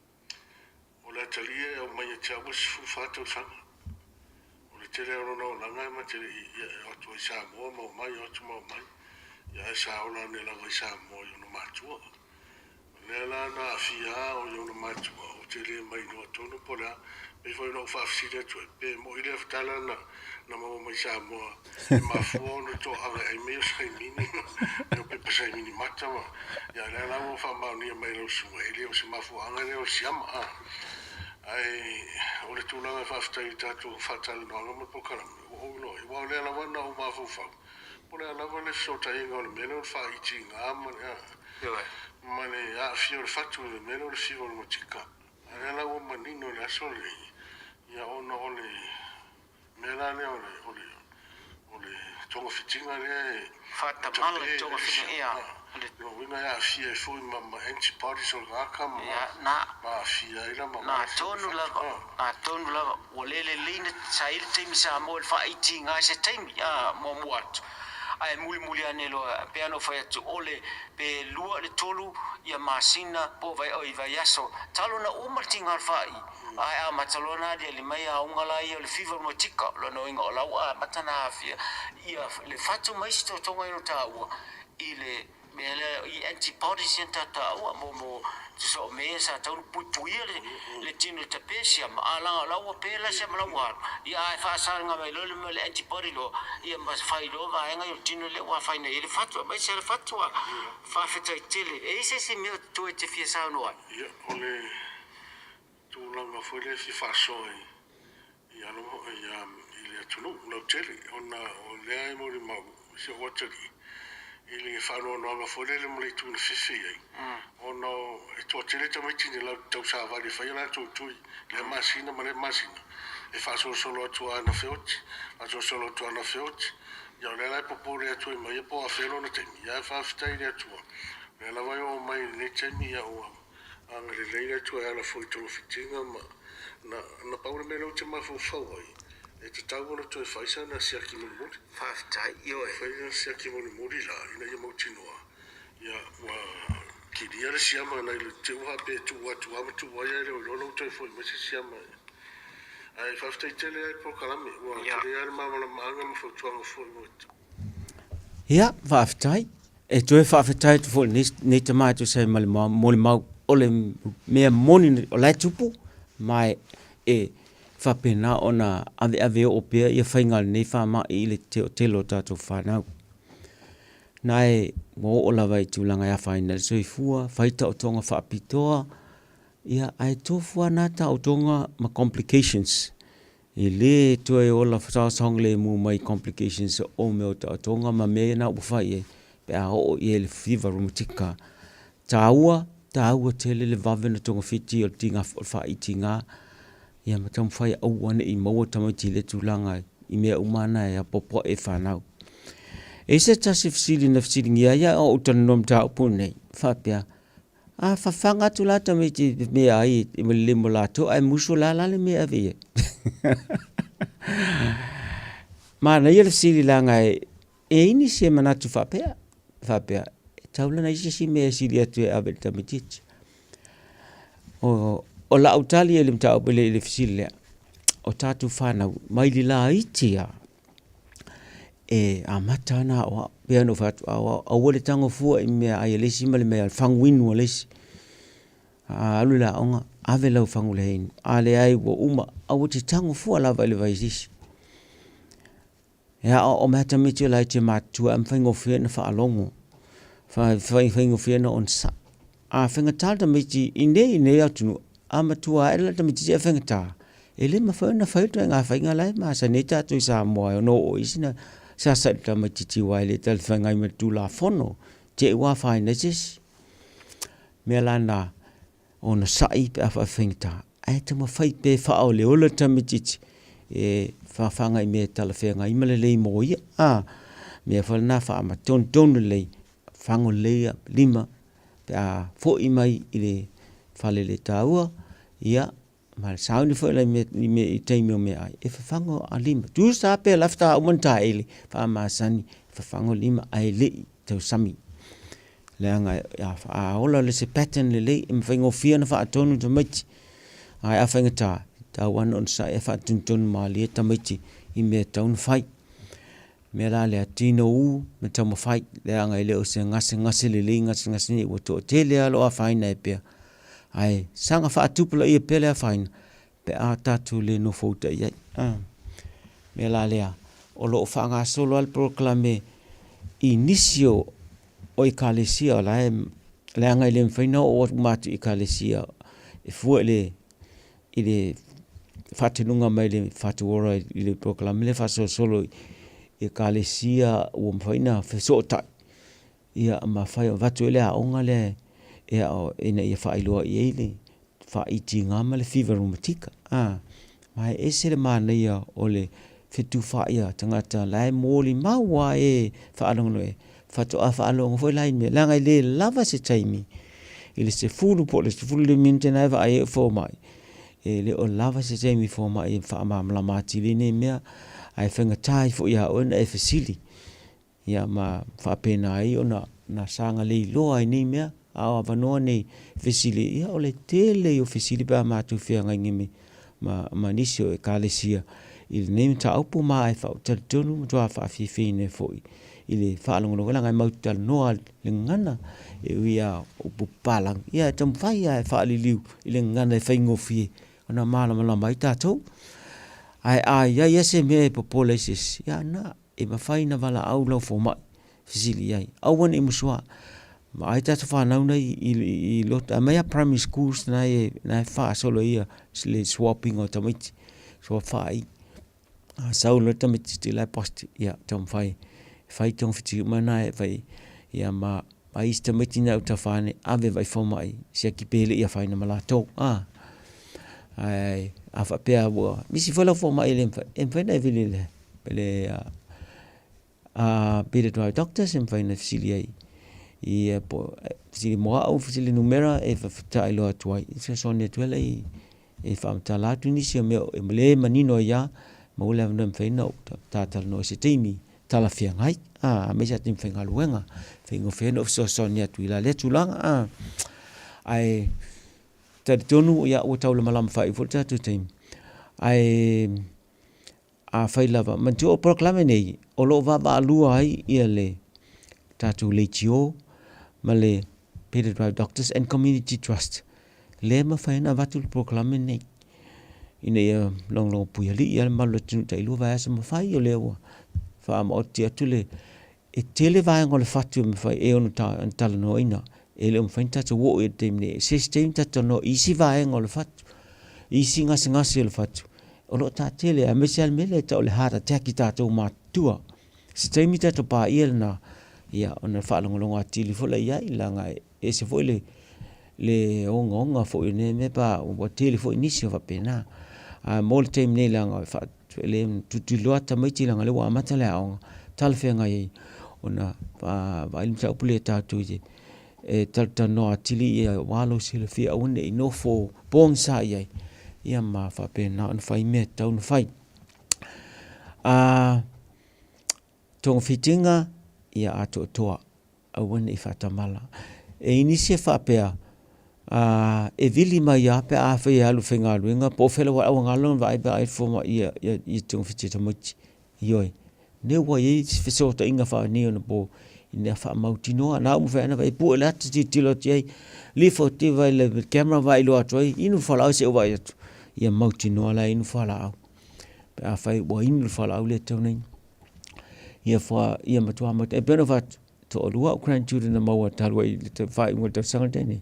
o le talie o mai te awa sifu whātau sanga. O le tere aro nao langa ma tere o tu i Samoa mau mai o tu mau mai. Ia e sa ola ne lawa i Samoa i ono mātua. Le la na fia o i ono mātua o tere mai no tonu pola. Pe foi no whafsire tu e pe mo i le whtala na mau mai Samoa. E mafua no to ala e mea sai mini. E o pepe sai mini matawa. Ia le la mo whamau ni mai lau sunga. E leo se mafua anga leo siama a. Ai o le tūlanga whaftai tātou whatala no anga mo pokarami. O no, i wau le la wana o mafu whau. Pone a lava le so tainga o le mena o le whaiti ngā mani a. Mani a fio le whatu le mena o le fio le motika. A le la o manino le aso le. Ia ona o le mena le o le tonga fitinga le. Whata mala tonga fitinga ia. No winga ia fia e fui ma antibodies o le ngaka ma. Ma fia ila ma. Na tonu lava. O lele leina saile teimi Samoa le whaiti ngā se teimi mo muatu. Ai muli ane loa peano fai atu ole pe lua le tolu ia masina po vai o i vai aso talo na umartinga alfai ai a matalona dia le mai a ungala ia le fever motika lo no inga la a matana afia ia le fatu mai sto tonga ino taua i le mele i antibodies enta taua mo so me sa tau pupuia le tino tapesia ma ala la pela se ma la ia fa sa nga mai lo le antibody lo ia ma fai lo va nga yo tino le wa fai nei le fatu ma se le fatu fa feta tele e se me to te fia sa no ia ole tu la ma foi le si fa so ia no ia ile tu no lo tele ona o le ai mo ma se o tele ili whanau no anga whorele mo le tūna whiwhi ei. O no, e tō tere tamiti ni lau tau sa wari whai la tō tui, le masina ma le masina. E whaso solo atu ana whioti, whaso solo atu ana whioti, ia le lai popore atu e mai e po a whero na temi, ia e whawhitai le atua. Le la vai o mai ne temi ia o anga le leira atu e ala fwoi tolo fitinga ma na paure me lau te mafu whawai. E te tauana toi whaisa na siaki mo muri. Whaftai, io e. Whaisa na siaki mo muri la, ina ia mautinoa. Ia, wa kiria le siama na ilu te uha pe tu watu amatu waia ele o lono toi fwoi, masi siama. Ai whaftai tele ai po kalame, wa kire ale mamala maanga ma fwoi tuanga fwoi motu. Ia, whaftai. E toi whaftai tu fwoi, ne te mai tu sei mali mau, ole mea moni o lai tupu, mai e whapena ona ave o pia ia whainga nei whama i le telo tātou whanau. Nai mo o lawa i tūlanga ia whaina le soifua, whaita o tonga whaapitoa, ia ai tōfua nata o tonga ma complications. I le tua e ola whaasong le mu mai complications o me o tonga ma mea na uwhai e, pe a o i le fever rheumatica. Tāua tele le vavena tonga whiti o tinga whaiti ngā, ia matam fai au ane i maua tamati le tūlanga i mea umana e a popo e whanau. E se tasi fsiri na fsiri ngia ia o utana nom tā upune, whapea. A whawhanga tu la tamati mea ai i me limo lato, ai muso la le mea vea. Mana ia le fsiri langa e ini se manatu whapea, whapea. Taula na isi si mea siri atu e abe tamatiti. O la utali e limta o bele le fisile o tatu whanau mai li la itia e a matana o peano fatu a wale tango fua i mea ai lesi male mea whangwinu o lesi a alu la onga ave lau whangu le heini a le ai wa uma a wate tango fua lava ele vaisisi ea o mea tamiti o lai te matua am whaingo whiena whaalongo whaingo whiena on sa a whainga talta miti i ne atunu amatua ela tamiti e whangata. E le mawhauna whautua ngā whainga lai maa sa ne tātou i Samoa o no o isina sa sa tamiti ti wai le tal whangai me tu la whono te ua whaina jes. Mea lana o na sai pe a whangata. Ai te mawhai pe whao le ola tamiti e whangai me tala whenga i male lei mo ia. Mea whalana whaama tonu lei whango leia lima pe a fo i mai i le whale le tāua, ia, ma sauni fo la me i teimi o me ai. E whawhango a lima. Tu sa pe lafta umanta ele, wha maasani, whawhango lima ai le tau sami. Le anga, a ola le se pattern le le, e mwhaingo whiana wha atonu ta maiti. ai afengata ta wan on sa e fa tuntun ma le tamaiti I me taun fai me la le tino u me tamo fai le anga ile o se ngase le ngase ni o to tele alo a faina e pe ai sanga fa tupula I pele a faina pe a tatu le no fouta ia me la le o lo fa nga solo al proclame inicio o ikalesia la le anga ile faina o matu ikalesia e fu ile fatinunga mai le fatuora ile proclame le fa solo ikalesia o mfaina fe sota ia ma fai vatu ele a onga le ia ina ia fa ilo ile fa iti ngama le fever rheumatica mai ese le mana ia ole fitu fa ia tangata lai moli maua fa alongo e fatu fa alongo foi lai me langa ile lava se taimi ile se fulu po le fulu le mintena va ai fo mai le o lava se taimi fo mai fa ma mati le ne me ai fenga tai fo ia ona e fasili ia ma fa pena ai ona na sanga le lo ai ni me a vanoa nei fasili ia ole tele o fasili ba ma tu fia ngimi ma nisio e kalesia il nem ta upu mai fa tonu to fa fi ne foi ile fa longo la ngai mau tal no le ngana e ia upu palang ia tam fai ia fa liliu ile ngana fa ngofi ona mala mai ta to ai ia se me populations ia na e ma fai na vala au lo fo mai fisili ai au wan e muswa ma ai ta fa na una I lot a mai primary schools na fa solo ia le swapping o tamit so fai sau lo tamit ti la post ia tom fai tong fiti mana e fai ia ma ai tamit na uta fane ave vai fo mai se ki pele ia fai na mala to ai afa pe abo misi fola fo mai le en fai na vile le pede to doctors en fai na fisilia ia po si mo au fili numera e fa tai lo atwai se sonia twela e fa tala tu ni se me le manino ya mo le no feina ta no se timi tala fia ngai me sa tim fenga luenga fengo feno so sonia twila le tulanga ai ta tonu ya o tau le malam fa I volta tu tim ai a fai lava man tu proclame nei o lo va ba lu ai ia le tatu le tio male Peter Drive Doctors and Community Trust le ma fai na vatu proclame nei ina long puiali ia malo tinu tai lu va sa ma fai o le fa ma o tia tu le e tele va ngol fatu ma fai e on ta no ina e le mfa ta wo e tem ne system ta no isi va ngol fatu isi ngas le fatu o lo ta tele a mesial mele ta o le hara te ki ta to ma tua system ta to pa ia na ia ona fa longo atili fo la ia ilanga e se foi le onga fo ne me pa o tele fo inisio va pena a mol time ne langa fa le tu lo ata mai ti langa le wa mata le on tal fe ngai ona va il sa pule ta tu e tal no atili ia walo se le fi o ne no fo bon sa ia ma fa pena on fai me taun fai tong fitinga ia ato toa awan I fatamala e inisia fa pea e vili mai a pe a fe alu fenga luenga po fela wa ngalo vai ba fo ma ia tong fitita much yoi ne wa ye fiso ta inga fa ni on po ina fa mautino na mo fa na vai pu la ti lo ti li fo ti vai le camera vai lo atoi inu fa la se vai ia mautino la inu fa la pe a fa wa inu fa la le tonei ia fa ia matua mat e benovat to lua grandchildren na maua talwa I te fai mo te sangtene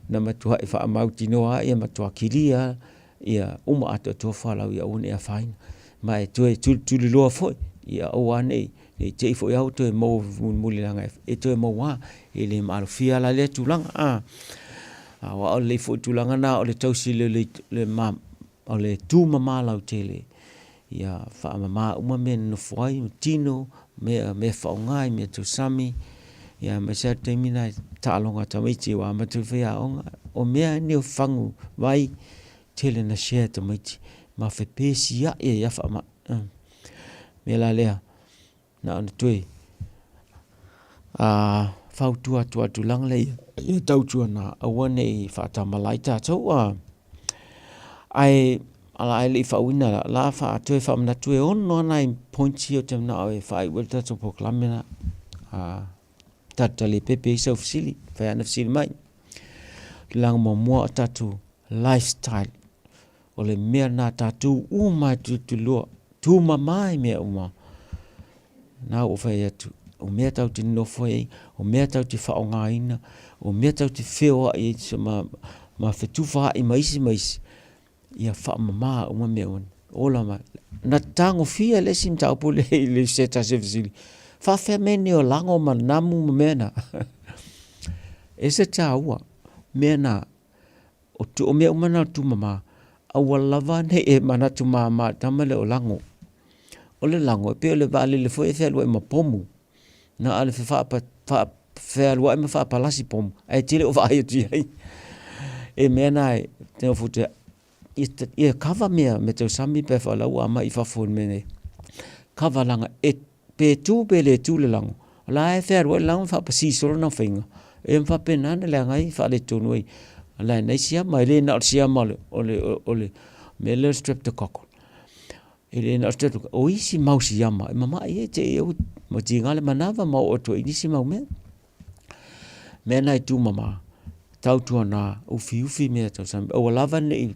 na matua I fa mauti noa ia matua kilia ia uma ato to fala ia un ia fine mai tu lo fo ia o ane e te fo ia to mo muli langa e to mo wa ele mal fia la le tulanga wa le fo tulanga na o le tausi le mam o le tu mama la tele ia fa mama uma men no foi tino me fa ngai me tu sami ia me sa termina ta longa ta mai wa ma tu fia o me ni fangu vai tele na share ta mai ma fe pesia ia fa ma me la le na on tu fa tu lang le ia tau tu na awane fa ta malai ta so ai ala ai le fa wina la fa to fa na to on no na point yo tem na e fa wel ta to proclamina tata le pepe so fsili fa na fsili mai lang mo tatu lifestyle o le mea na tatu uma tu lo tu mamai mea uma na o fa tu o mea tau te no foi o mea tau te fa o ngaina o mea tau te feo e ma fetu fa i mais ia fa mama uma mea on ola ma na tango fia le sim tau pule le seta se fsili fa fe meni o lango ma namu mena ese taua mena o tu o mea umana tu mama awa lava ne e mana tu mama tamale o lango o le lango pe le vale le foi fe lo ma pomu na ale fa fe lo ma fa palasi pomu ai tile o va ai tu ai e mena te o fute e kava mea me te sami pe fa la wa ma i fa fon mene kava langa e pe tu pe le tu le lango la e fe lo lango fa pasi so na finga e fa pena le ngai fa le tu noi la nei sia mai le na sia mal ole me le streptococcus ele na streptococcus o isi mau si yama mama e te o mo jinga le manava ma o to isi mau me nai tu mama tau tu na o fiu me tau sam o lava nei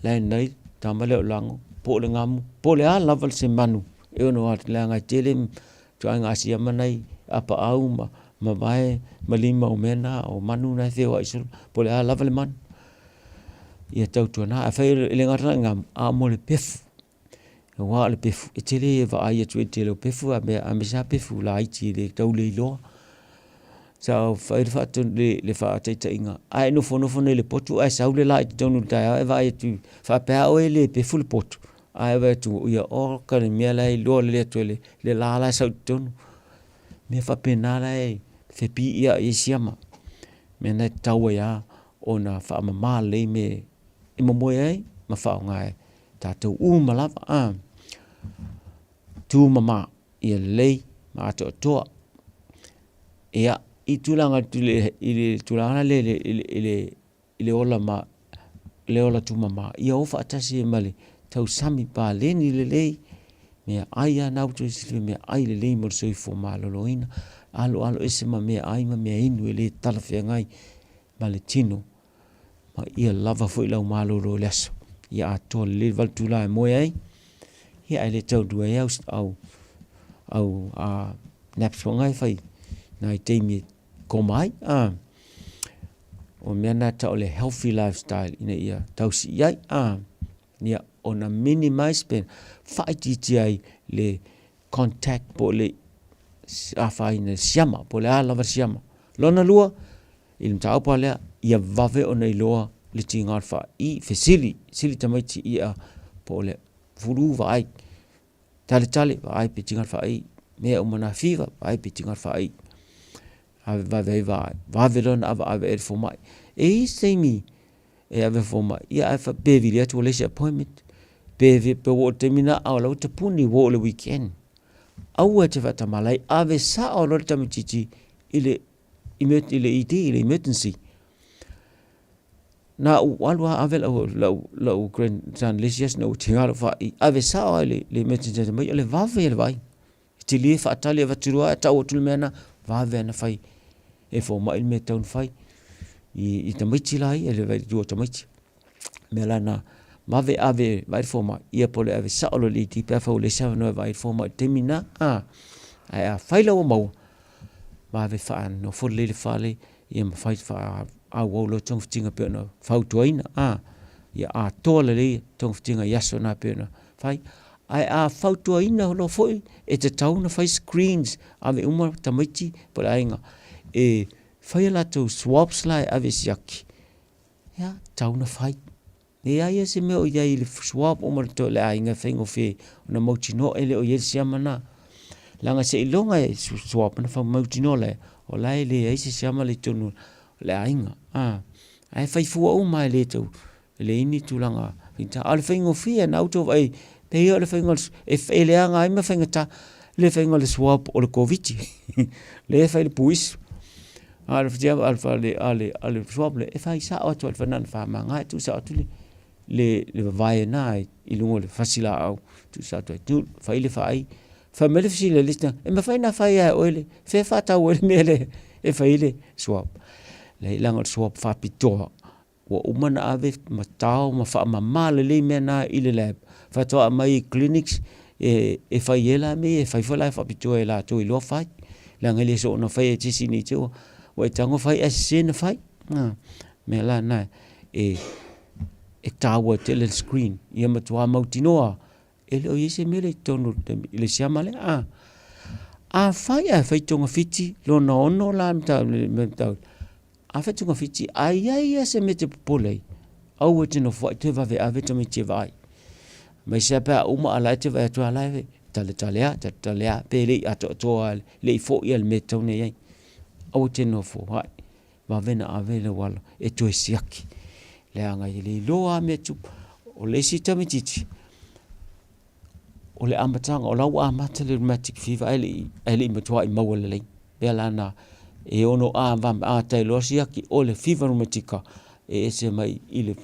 la nei tamale o lango po le ngamu po le a lava se manu e no at la ngai tele tu anga sia manai apa au ma vai malima o mena o manu na fe o isul po le lava le man ia tau tu na fa le ngara ngam a mo le pef wa le pef e tele va ai tu tele pefu a me sa pefu la i ti le tau le lo sa fa tu le fa te inga ai no fo le potu ai sa le la i tonu ta e va tu fa pa o le pefu le potu ai va tu ia o ka le me la i lo le tu le la sa tonu me fa penala e FEB ia e siama me na taua ia ona fa mama le me e mo ai ma fa ngai tatou malava tu mama ia le ma to ia i tulanga tule ile tulanga le ola ma le ola tu mama ia o fa tasi mali tau sami pa le ni le me aia na tu me ai le mo so fo maloloina alo ese ma me ai ma me inu le tala fe ngai maletino ma ia lava foi la malolo leso ia ato le val tula mo ai ia le tau du au a naps ngai fai nai te mi komai o me na ta le healthy lifestyle ina ia tau si ai ia ona minimize pen fai ti ai le contact po le a fai ne siama po le ala siama lona lua il tau pa le ia vave ona iloa le tinga fa i fesili sili tamai ti ia po le furu vai tale vai pe tinga fa i me o mana fiva vai pe tinga fa i va lona ava e fo mai e semi e ave fo mai ia fa bevi le to le appointment bevi pe o termina au la te puni wo le weekend au te fata malai ave sa o lo tamitici ile emergency na walu ave la grand san lesias no tinga fa ave sa o le emergency mai le vave le vai ti li fa tali va tirua ta o tulmena vave na fai e fo mai me town fai i tamiti lai ele vai do tamiti melana mave ave vai fo mai ia pole ave sa o le ti pa fo le sa no vai fo mai termina a fai lo mo mave fa no fo le fale ia ma fai fa a wo lo tong tinga pe no fa tuina ia a tole le tong tinga yaso na pe no fai ai a fa tuina lo fo e te tau na fai screens ave uma tamiti pole ainga e fai la to swaps lai ave siaki ya tau na fai e ai se me o ia i le swap o mar to le ainga fengo fe na mochino ele o yesi amana langa se ilonga e swap na fa mochino le o lai le ai se chama le tonu le ainga ai fai fu o mai le to le ini tulanga inta al fengo fe na out of ai pe o le fengo e ele anga ai ma fenga ta le fengo le swap o le covid le fai le puis al fia al fa le swap le e fai sa o to al fanan fa manga tu sa tu le le vai na I lungo le fasila au tu sa tu fai le fai fa mele fasila lista e ma fai na fai a ole fe fa ta ole mele e fai le swap le langa swap fa pito wa umana ave matao ma fa ma le me na I le lab fa to mai clinics e fai ela me e fai fa fa pito e la to I lo fai langa le so no fai e tisi ni te wa tango fai a sen fai me la na e tawa tele screen ia matua mautinoa ele o yese mele tonu le siamale a fai tonga fiti lo na ono la mta a fai tonga fiti ai se mete polei au te no fai te va ave to me te vai mai se pa uma ala te va to ala tale pele to le fo il meto ne ai au te no fo vai va vena ave le wala e to siaki le anga I le loa me tu o le sita me titi o le amatanga o lau amata le rheumatic fever ele matua I maua le lei bea lana e ono a tai loa siaki o le fever rheumatica e ese mai I le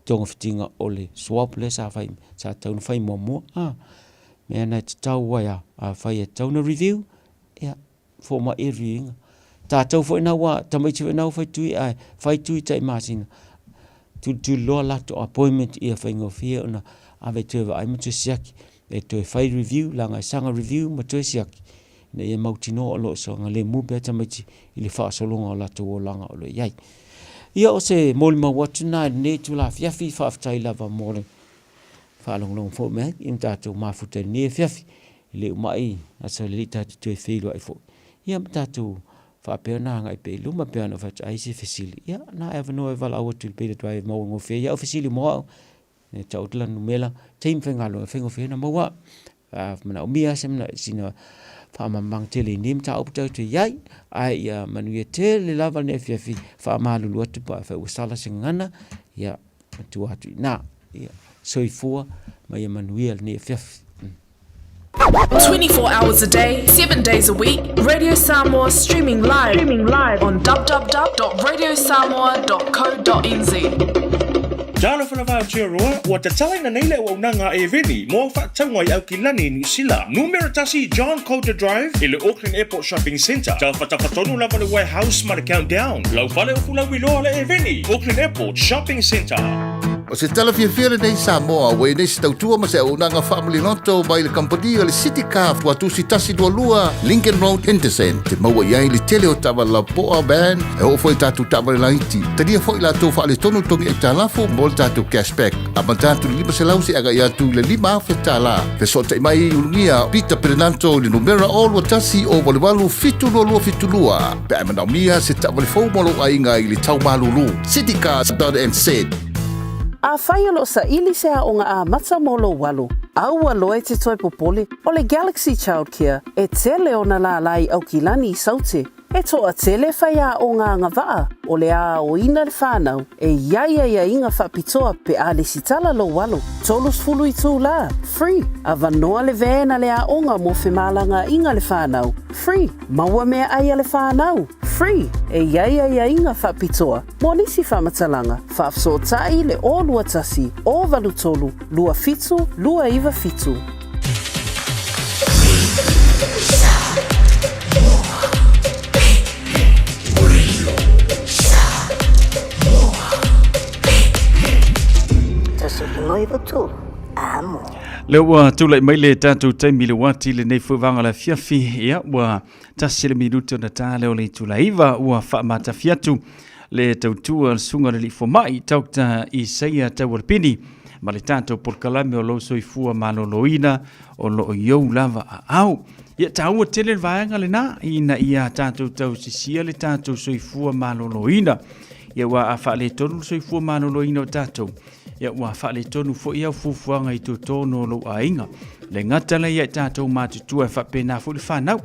tonga fitinga o le swap le sa tauna fai mua mea nai te tau waia a fai e tauna review ea fo ma e riinga tātou fo ina wa tamaitu ina fai tui tai masina tu lo lato appointment ia whaingo fia ona ave tuewa ai matu siaki e toi whai review langa sanga review matu siaki ne ia mautino o lo so ngale mubea tamaiti I le whaasolonga o lato o langa o lo iai ia o se molima watu na ne tu la fiafi whaaftai lava mole whaalonglong fo mea im tātou mafuta ne fiafi le umai asa le tātou tue whilo ai fo ia tātou whapea nā ngai pe luma pea no whata aise fesili. Ia, nā eva no e wala awa tu pere tuai mau ngofea. Ia o fesili moa ne tautila numela team whengalo e whengofea na maua. Mana o mia se mna sina whamamang tele nim ta optau tu iai. Ai manu ia tele lava ne fiafi whamalu atu pa wha usala se ngana. Ia, tu atu nā. Ia, soifua mai manu ia ne fiafi. 24 hours a day, 7 days a week. Radio Samoa streaming live on www.radiosamoa.co.nz. Dala fana va tia roa, wa te tala na neile o nanga e veni, mo fa tangwai au ki lani New Zealand. Numero tasi John Coulter Drive, i le Auckland Airport Shopping Centre. Tau whatafatonu lava le warehouse ma le countdown. Lau fale o fula wiloa le e veni, Auckland Airport Shopping Centre. O se tala fia nei Samoa, wei nei se tautua ma se au nanga family noto mai le kampani o le City Car fua tu si tasi dua lua Lincoln Road Henderson. Te maua iai le tele o tawa la poa band e o foi tatu tawa le laiti. Tania foi la tau wha le tonu tongi e talafu mo le tatu cashback. A man tatu lima se lausi aga ia tu le lima fe tala. Fe so te mai ulungia Peter Perenanto le numera o lua tasi o walewalu fitu lua. Pe ai manau mia se tawa le fau molo ainga I le tau malulu. citycars.nz. A whai alo sa ili sea o ngā a mata molo walu. Aua loe te toi popole o le Galaxy Childcare e tele o na la lai au ki lani I saute. E toa tele whai a o ngā ngawaa o le a o ina le whanau e ia inga whapitoa pe a le sitala lo walu. Tolus fulu I tū la. Free. A vanoa le vēna le a onga mo whemalanga inga le whanau. Free. Maua mea aia le whanau. Free. E ia inga whapitoa. Mo nisi whamatalanga. Whafso tai le o lua tasi, o valu tolu, lua fitu, lua iwa fitu. Le ua tūlai mai le tātou taimi le wati le nei fuwanga la fiafi ia ua tasile minuto na tāle o le tūlaiva ua whaamata fiatu le tautua sunga le lifomai taukta I seia tauarpini ma le tātou porkalame o lo soifua maloloina o lo iou lava a au. Ia tāua tele vaenga le nā ina ia tātou tau sisia le tātou soifua maloloina. Ia ua a wha le tonu soifua maloloina o tātou. Ia ua wha le tonu fo ia fufuanga I tō tono lo a inga. Le ngatala ia tātou mātutua e whapena fo le whanau.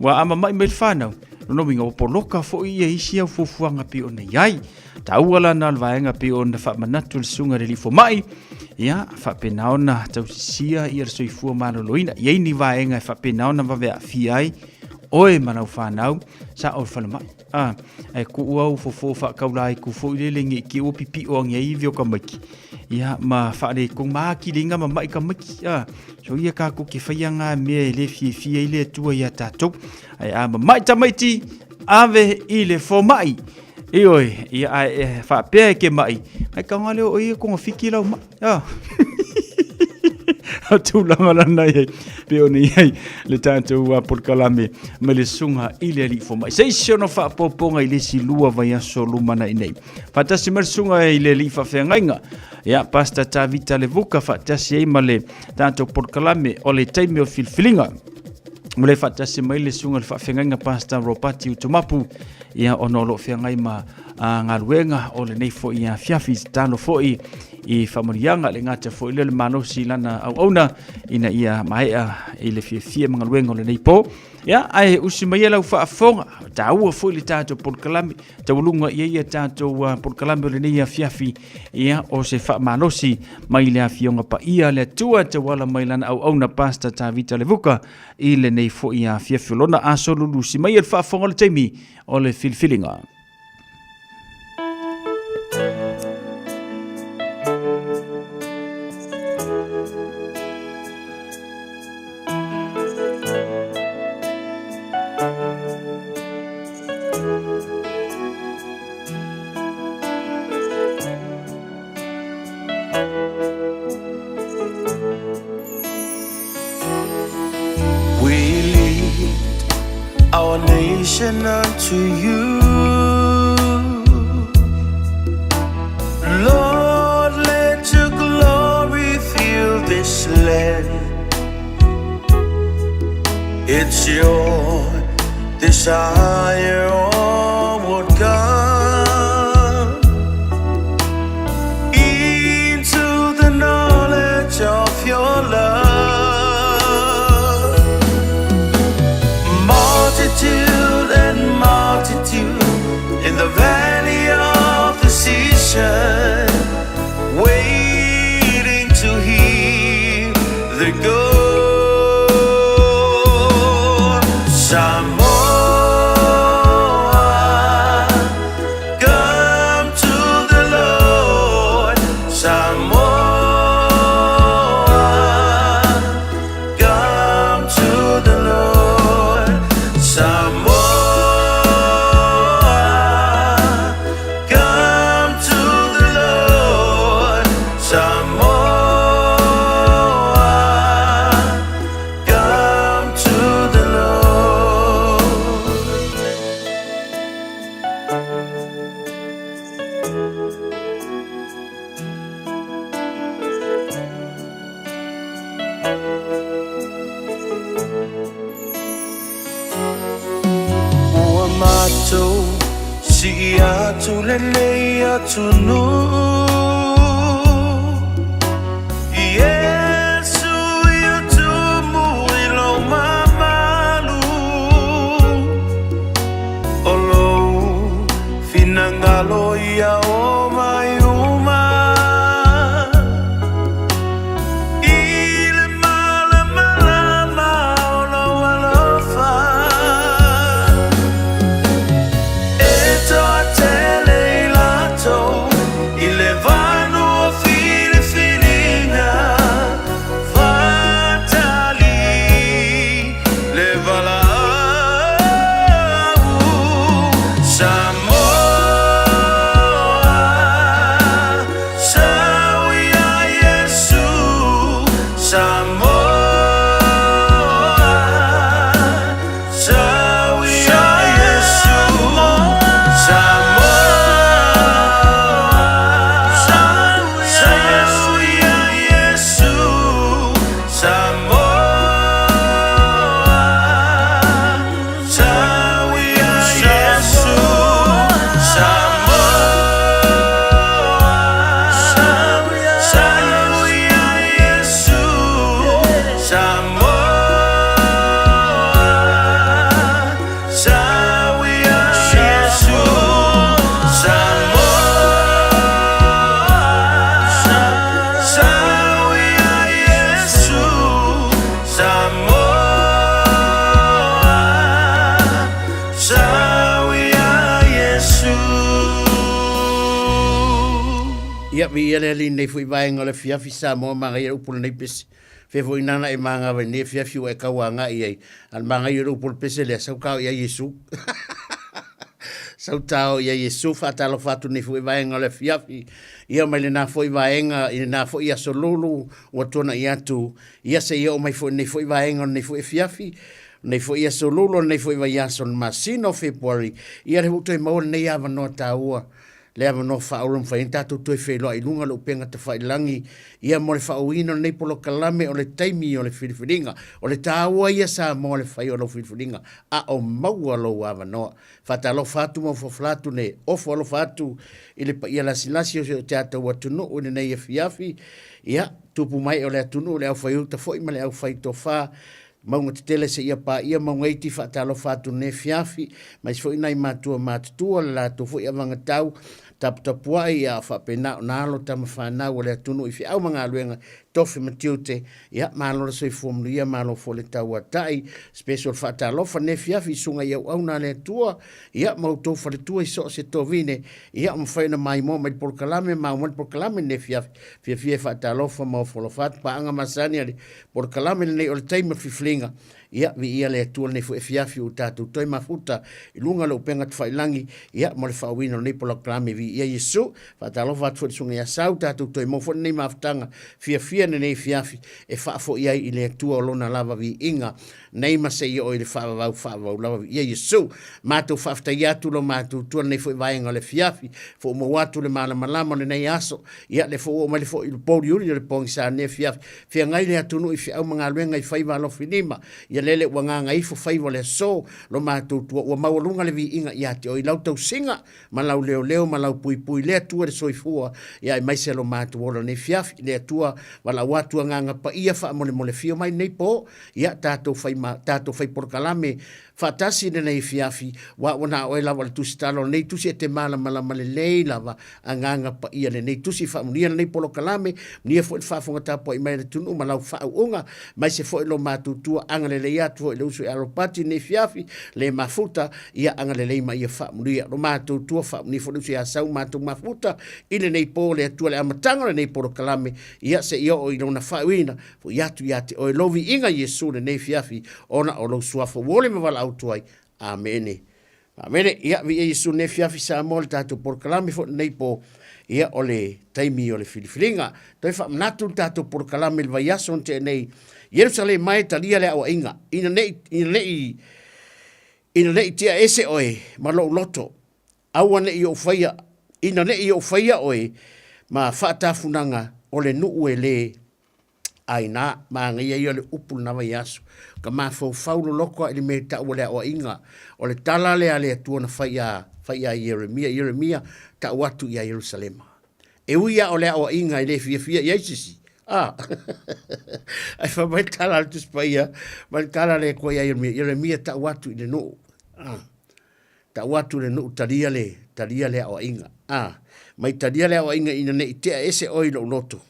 Ua ama mai me le whanau. No minga o poloka fo ia isi au fufuanga pi o na iai. Tauala na alvaenga pi o na whamanatu le sunga le lifo mai. Ia, whapena ona tau sisia ia le soifua maloloina. Iei ni vaenga e whapena ona vavea fiai oe mana whanau sa o whanamai e ku uau fofo whakaulai ku fo ilelengi ki o pipi o angia iwi o ka maiki ia ma whare kong maaki ringa ma mai ka maiki so ia ka ku ke whaianga mea le fie ile tua ia tātou ai ma mai tamaiti ave ile fo mai ioi ia ai whapea ke mai ai ka ngale o ia konga whiki lau mai tūlanga lana iei peo ni iei le tātou porkalame me le sunga ile li fo mai seisio no whapoponga i le si lua vai aso lumana i nei whatasi mer sunga i le li whawhengainga ia pasta tā vita le vuka whatasi ei ma le tātou porkalame o le taimi o filfilinga mo le whatasi mai le sunga le whawhengainga pasta ropati utumapu ia ono lo whengai ma ngaruenga o le nei fo ia fiafi tano fo i whamurianga le ngata fo ile le manosi lana au auna ina ia maea i le fie mga luenga o le nei po ia ai usi mai lau whaafonga taua fo ili tātou porkalami taulunga ia tātou porkalami o le nei fiafi ia o se whamanosi mai le afionga pa ia le tua tawala mai lana au auna pasta tā vita le vuka i le nei fo ia fiafi lona aso lulu si mai le whaafonga le taimi o le filfilinga. Unto you, Lord, let your glory fill this land. It's your desire, all would come into the knowledge of your love. Multitude in the valley of decision, waiting to hear the good. Samoa, come to the Lord. Samoa, come to the Lord. Samoa, si atu lele atu nu Yesu atu mu ilo mamalu olo finangalo ya o mayuma ile mala mala olo walofa eto atele ilato ile vano Ia vi ia le nei fu vai ngole fiafi Samoa ma ia upul nei pesi. Fe fu inana e manga ve nei fiafi o e kawanga ia. Al manga ia upul pesi le sau kau ia Yesu. Sau tau ia Yesu fa talo fatu nei fu vai ngole fiafi. Ia mai le na fu vai nga ia na fu ia solulu o tona ia tu. Ia se ia o mai fu nei fu vai ngole nei fu fiafi. Nei fu ia solulu nei fu vai son masino February. Ia le hu to mo nei ava no taua. Le ava no fa ulum fa inta tu tu fe lo ilunga lo penga te fa ilangi ia mo le fa uino nei polo kalame o le taimi o le filifilinga o le taua ia sa mo le fa o lo filifilinga a o maua lo ava no fa ta lo fatu mo fo flatu ne o fo lo fatu ile pa ia la silasi o te ata wa tunu o ne nei fiafi ia tupu mai o le tunu le au fa u ta fo i male au fa to fa maunga te tele se ia pa ia maunga iti fa talo fatu ne fiafi mai fo ina i matua matutua la to fo ia vanga tau tapua ia fa pena na lo tama fa na o le tunu i fi au manga luenga tofi matiute ia malo so i fom ia malo fo le tau tai special fa talo fa ne fiafi sunga ia au na le tua ia mau to fa le tua i so se to vine ia mo fa na mai mo mai por kalame ma mo por kalame ne fiafi fa talo fa mo fo lo fat pa anga masani ali por kalame ne o le time fi flinga ia vi ia le tua ne fu fiafi o tatu toi mafuta i lunga lo penga te failangi ia mo le fa wino ne por kalame vi ia Yesu fa talo fa fu sunga ia sau tatu toi mo fo ne maftanga fiafi nei fiafi e fa fo ia i le tua lona lava vi inga nei ma se o le fa va lava ia Yesu ma tu fa fta ia tu lo ma tu tu nei fo vai ngale fiafi fo mo watu le mala malama nei aso ia le fo ma le fo il podi uri le pong sa ne fiafi fi ngai le atunu i fi au manga luenga i fai va lo finima ia lele wanga ngai fo fai le so lo ma tu tu o ma lunga le vi inga ia te o i lau tau singa ma lau leo ma lau pui le tu le soifua ia mai se lo ma tu o ne fiafi le tua wala watu nganga pa ia fa mole fio mai nei po ia tato fai por kalame fatasi nei fiafi wa wana o la wal tu stalo nei tu se te mala le lava nganga pa ia nei tu si fa munia nei polo kalame nia fo fa fo ta po mai tu no malau fa unga mai se fo lo matu tu angale le ia tu le usu aropati nei fiafi le mafuta ia angale le mai fa munia lo matu tu fa ni fo ya sau matu mafuta ile nei po le tu le amatanga nei polo kalame ia se ia o ina fa wina fo ia tu ia te o lovi inga Yesu nei fiafi ona o lo suafo wole me vala tuai amene amene ia vi Yesu ne fiafi sa mol tatu por kalame fo nei po ia ole taimi ole filifilinga toi fa natu tatu por kalame va yason te nei Jerusalem mai talia le o inga ina nei tia ese oe malo loto awane i o faia ina nei o faia oe ma fata funanga ole nuuele aina ma ngia i ole upul na vai asu ka ma fau loko ili me ta ole o inga ole tala le ale tuona faia Yeremia ta watu ia Jerusalem e uia ole o inga ile fia Yesu ai fa mai tala tu spaia mai tala le ko ia Yeremia ta watu ile no ta watu le no talia le o inga mai talia le o inga ina ne te ese oilo loto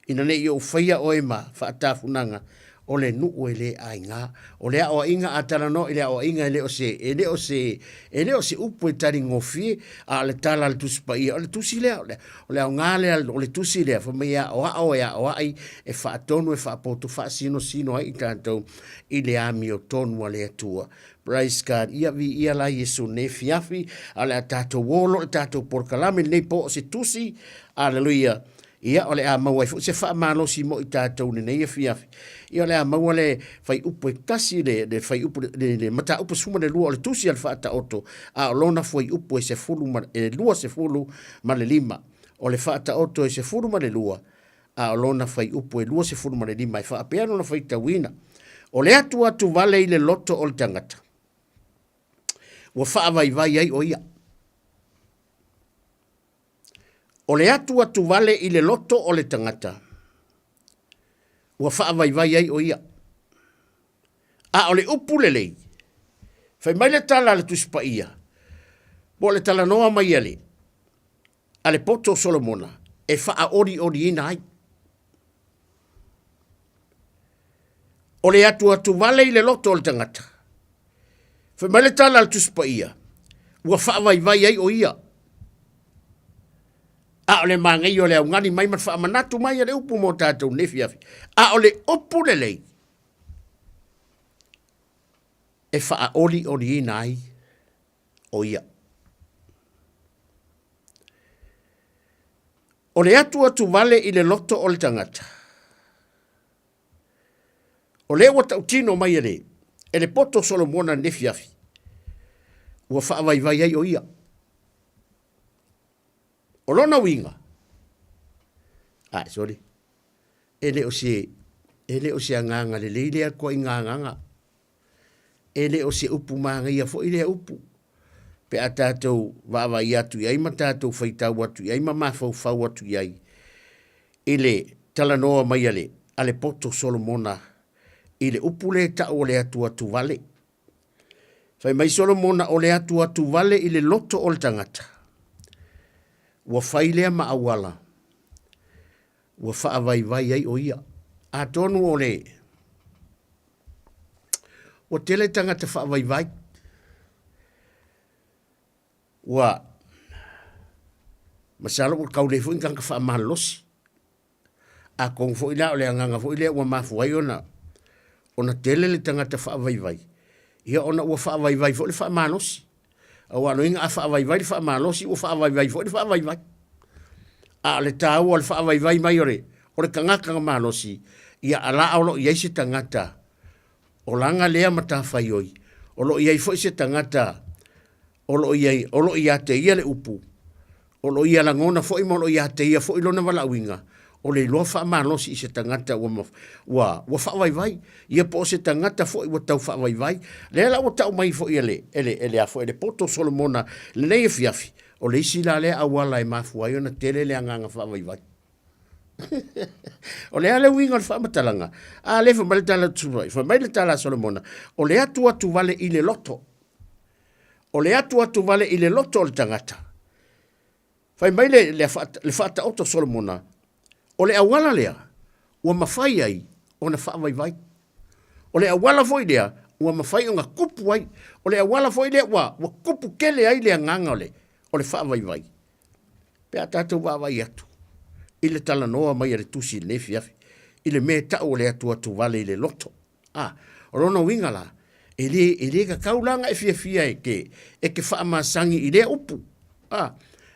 ina ne yo faia oema fa tafunanga ole nu ole ainga ole o inga atala no ile o inga ele o se upo tari ngofi ale tala tu spai ole tu sile ole ngale ole tu sile fa mea o ai e fa tonu e fa poto fa sino ai tanto ile ami o tonu ale tua praise God ia la Yesu ne fiafi ale tato wolo tato por kalame ne po se tusi hallelujah ia ole a mawai fu se fa malo si mo itatou nei fiafi ia ole a mawale fai upo kasi le fai upo le mata upo suma le lua ole tusi al fa ta oto a lona foi upo se fulu ma e lua se fulu ma le lima ole fa ta oto se fulu ma le lua a lona fai upo e lua se fulu ma le lima e fa pe no fai tawina ole atu vale ile loto ol tangata wa fa vai ai o ia o le atu vale i le loto o le tangata. Ua faa vai ai o ia. A o le upu le lei. Fai mai le tala le tuspa ia. Bo le tala noa mai ale. A le poto Solomona. E faa ori ina ai. O le atu vale i le loto o le tangata. Fai mai le tala le tuspa ia. Ua faa vai ai o ia. A o le mangai o le au ngani mai matwha manatu mai a le upu mo tātou nefi afi. A o le upu le lei. E wha oli i nai o ia. O le atu vale i le loto o le tangata. O le wata utino mai ele. E le poto Solomona nefi afi. Ua wha vai ai o ia. O lona winga. Sorry. Ele o se anganga le leile a koe nganganga. Ele o se upu maanga ia fo ile upu. Pe a tātou wawa i atu iai ma tātou whaitau atu iai ma mawhau atu iai. Ele talanoa mai ale poto Solomona. Ile upu le ta o le atu vale. Fai mai Solomona o le atu vale ile loto o le tangata. Ua whai lea ma awala. Ua wha vai ai o ia. A tonu o le. Ua tele tangata wha vai. Ua masalo ua kaule fu ingang ka wha malos. A kong fo ila o le anganga fo ila ua mafu ai ona. Ona tele le tangata wha vai. Ia ona ua wha vai fo le wha malos. A wano inga a wha vai le wha malos. Ua wha vai fo le wha vai. A le tau o le wha vai mai ore. O le kangaka malosi. Ia ala au lo iai se tangata. O langa lea mata whai oi. O lo iai fo se tangata. O lo ia te ia le upu. O lo ia langona fo ima lo ia te ia fo ilona wala winga. O le loa wha malosi i se tangata ua wha vai. Ia po se tangata fo iwa tau wha vai. Lea la o tau mai fo ia ele a fo ele poto Solomona. Le nei e fiafi. O le isi la lea awala e mafu ai ona tele le anganga wha vai. O le ale winga le wha matalanga. A le wha mai le tala turai. Wha mai le tala Solomona. O le atu vale i le loto. O le atu vale i le loto o le tangata. Whai mai le whata oto Solomona. O le awala lea. Ua mawhai ai. O na wha vai. O le awala foi lea. Ua mawhai o ngā kupu ai. O le awala foi lea. Ua kupu kele ai lea nganga o le. O le wha vai. Pe a tātou vai atu. I le tala noa mai a le tusi le nefi afi. I le mea tau o le atu vale i le loto. O rono winga la. E le ka kaulanga e fia e ke wha masangi i le upu.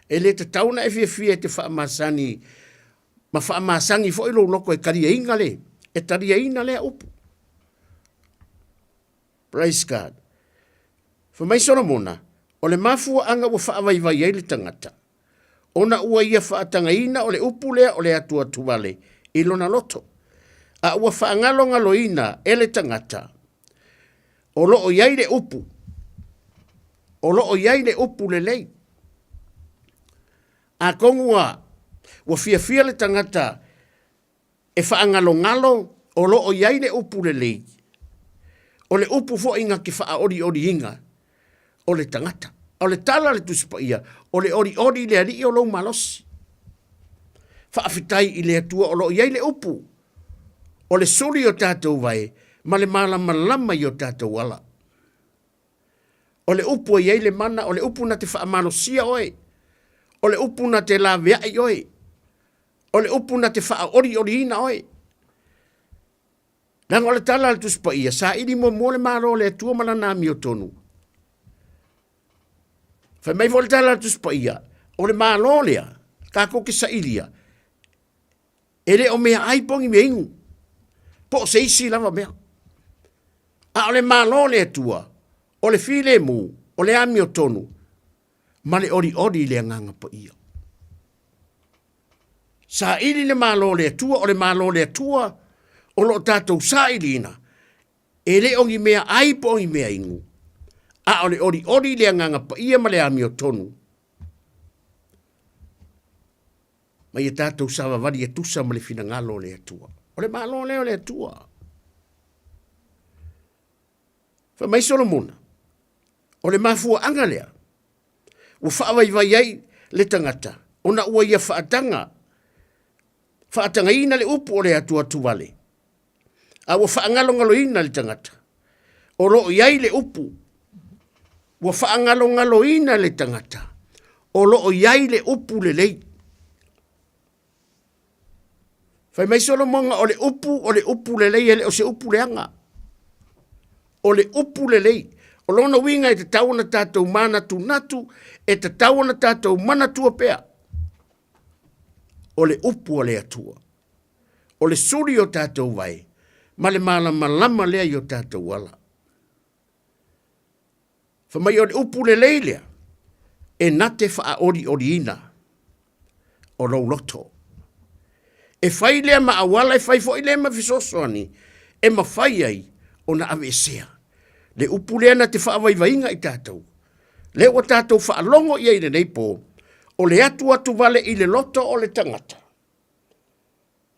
E le te tauna e fia te wha masangi. Ma wha masangi fo ilo loko e karia inga le. E taria ina le upu. Praise God. Fa mai Solomona. O le mafua anga ua wha vai ai le tangata. Ona ua ia whaatanga ina o le upu lea o le atu vale. I lona loto. A ua whaangalo ina e le tangata. O loo iai le upu. O loo iai le upu le lei. A kongua. Ua fia le tangata. E whaangalo o loo iai le upu le lei. O le upu fo inga ki wha ori inga. O le tangata. O le tala le tusipa ia. O le ori le ali o lo malosi. Whaafitai i le atua o lo iai le upu. O le suri o tātou vai. Ma le malama i o tātou ala. O le upu iai le mana. O le upu na te whaamalosia oe. O le upu na te la vea i oe. O le upu na te wha ori ina oe. Nang o le tala le tusipa ia. Sa ili mo le maro le atua malana mi o tonu. Fai mai vol tala tu spaia. O le malo lea. Kako ke sa ilia. Ele o mea aipongi me ingu. Po se isi lava mea. A o le malo lea tua. O le file mu. O le ami o tonu. Ma le ori lea nganga pa ia. Sa ili le malo lea tua. O le malo lea tua. O lo tatou sa ilina. Ele ongi mea aipongi mea ingu. A ole ori le nganga pa ia male ami o tonu. Mai e tātou sawa wari e tusa male fina ngalo le atua. Ole malo leo le atua. Fa mai Solomona. Ole mafua anga lea. Ua whaawai ai le tangata. Ona ua ia whaatanga. Whaatanga ina le upu o le atua tuwale. A ua whaangalo ina le tangata. O loo iai le upu. Ua whaangalo ina le tangata. O loo iai le upu le lei. Fai mai solo monga o le upu le lei ele o se upu le anga. O le upu le lei. O lona winga e te tau na tātou mana tu natu, e te tau na tātou mana tua pea. O le upu o le atua. O le suri o tātou vai. Ma le malama lea i o tātou wala. Fa mai o le upu le lei lea. E nate fa a ori ina. O lo loto. E fai lea ma awala e fai fo i lea ma fisoso ani. E ma fai ai o na avesea. Le upu lea na te whaavaivainga i tātou. Le o tātou whaalongo i eire nei pō. O le atu vale i le loto o le tangata.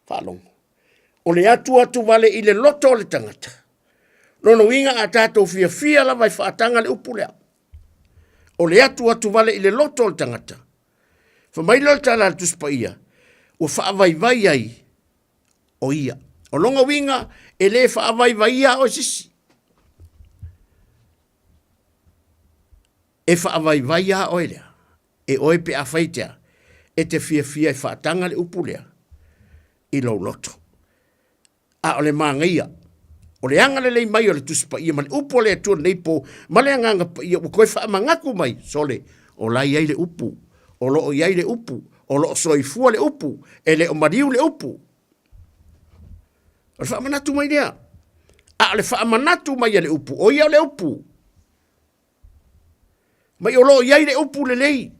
Whaalongo. O le atu vale i le loto o le tangata. Nono inga a tātou fia la vai whaatanga le upu lea. O le atu vale i le loto o le tangata. Whamailo le tāla tuspa ia. O whaavaivai ai o ia. O longa winga e le whaavaivai ia o sisi. E whaavaivai ia o elea. E oe pe a whaitea. E te fia e whaatanga le upulea. I lau loto. A o le māngaia. O le anga le lei mai o le tuspa ia. Ma le upu o le atua nei po. Ma le anga ia. O koe whaamangaku mai. Sole. O lai ai le upu. O loo iai le upu. O loo soifua le upu. E le o mariu le upu. O le whaamanatu mai lea. A le whaamanatu mai le upu. O ia le upu. Mai o loo iai le upu le lei.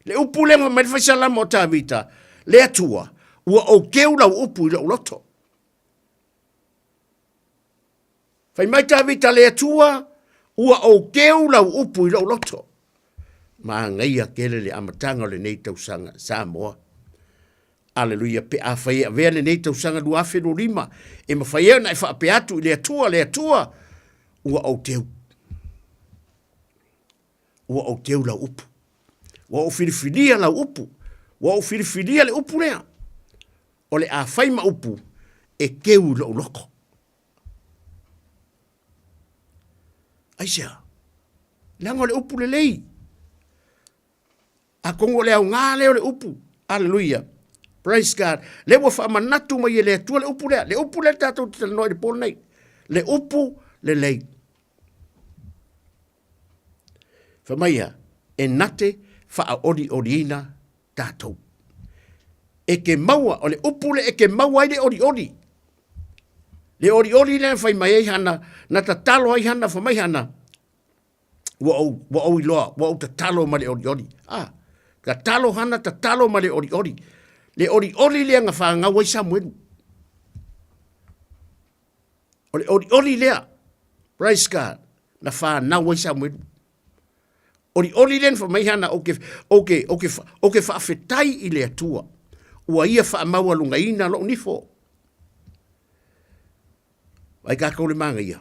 Le upu le mai whaisala mo tā vita. Le atua. Ua o keu lau upu i lau loto. Whai mai tā vita le atua. Ua o keu lau upu i lau loto. Ma ngai kele le amatanga le nei tausanga Samoa. Aleluia pe a whai a vea le nei tausanga lua wheno rima. E ma whai na e wha pe atu le atua. Ua o teu. Ua o teu lau upu. Ua o whiriwhiria lau upu. Ua o whiriwhiria le upu lea. O le a whai ma upu e keu lau loko. Aisea. Lango le upu le lei. A kongo le au ngā leo le upu. Aleluia. Praise God. Le wa wha manatu mai le atua le upu lea. Le upu le tātou te noi le pōna nei. Le upu le lei. Whamaia. E nate wha a ori ina tātou. E ke maua. O le upu le e ke maua i le ori. Le ori le whai mai ei hana. Na ta talo ai hana whamai hana. Wa au iloa. Wa au ta talo ma le ori. Ka talo hana ta talo ma le ori. Le ori lea nga wha ngawai Samuelu. O le ori lea. Praise God. Na wha ngawai Samuelu. Ori lea wha mai hana oke wha awhetai i le atua. Ua ia wha maua lunga ina lo nifo. Wai kako le manga ia.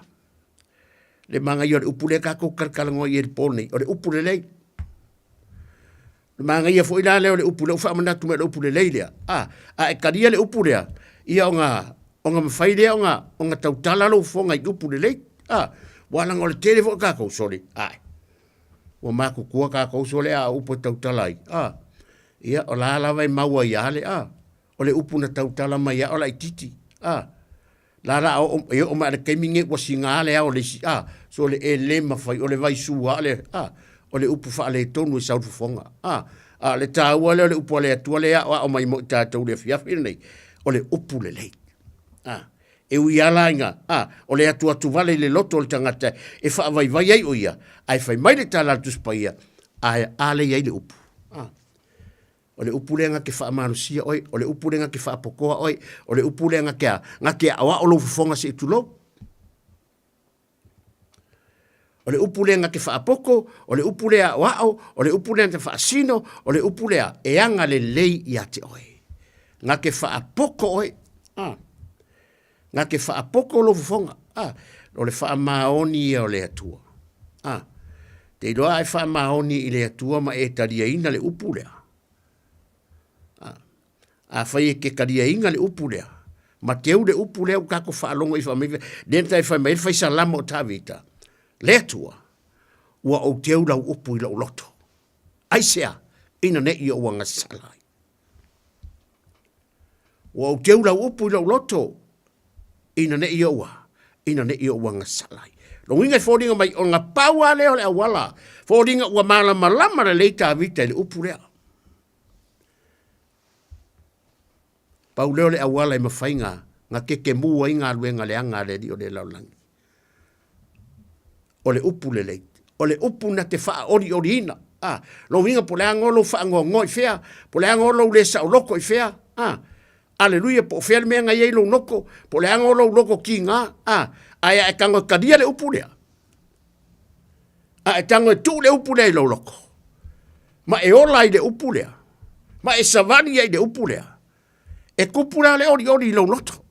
Le manga ia le upu lea kako karkalangoa i e pōnei. O le upu le lei. Manga ia fo ila leo le upu le ufa manatu me le upu le leilea. A e karia le upu lea. Ia onga mawhai lea onga tautala lo fonga i upu le lei. Wala ngole tele fo kako sori. Wa mako kua kako sori a upu tautala i. Ia o la lava i maua i ale. O le upu na tautala mai ia o la i titi. La o ma le keiminge wa singa ale o le si. So le e le mawhai o le vai sua ale. O le upu wha le tonu e sautu fonga. Le tāua le upu le atua le o mai mo tātou le fiafi nei. O le upu le lei. E ui ala inga. O le atua tu vale le loto le tangata. E wha vai ai o ia. Ai whai mai le tāla tuspa ia. A le iai le upu. O le upu le nga ke wha amanusia oi. O le upu le nga ke wha apokoa oi. O le upu le nga ke awa o lo fonga se tulo. O le upu lea nga ke whaapoko, o le upu lea wao, o le upu lea te whaasino, o le upu lea e anga le lei i ate oe. Nga ke whaapoko oe. Nga ke whaapoko lo fufonga. O le whaamaoni o le atua. Te iloa e whaamaoni i le atua ma e taria ina le upu lea. A whai e ke karia inga le upu lea. Ma teu le upu lea kako whaalongo i whamaiwe. Denta e whai mai whai salama o tāwita. Le atua, ua o teu lau upu i lau loto. Aisea, ina ne i o wanga salai. Wa o te ula upu ila loto. Ina ne ia ua. Ina ne ia ua ngasalai. Lo winga fōringa mai o ngā paua leo le awala. Fōringa ua mala malama le leita vita le upu lea. Pau leo le awala i mawhainga. Ngā keke mua i ngā luenga le anga le di o le laulangi. O le upu le leita. O le upu na te wha ori ori ina. Lo winga po le angolo wha ngoi fea. Po le angolo le sa o loko i fea. Aleluia, po fea mea ngai eilo noko, po le anga lo loko ki ngā, ai e tango kadia le upu lea. E tango e tu le upu lea ilo loko. Ma e ola i le upu lea. Ma e savani i le upu lea. E kupura le ori ori ilo loto.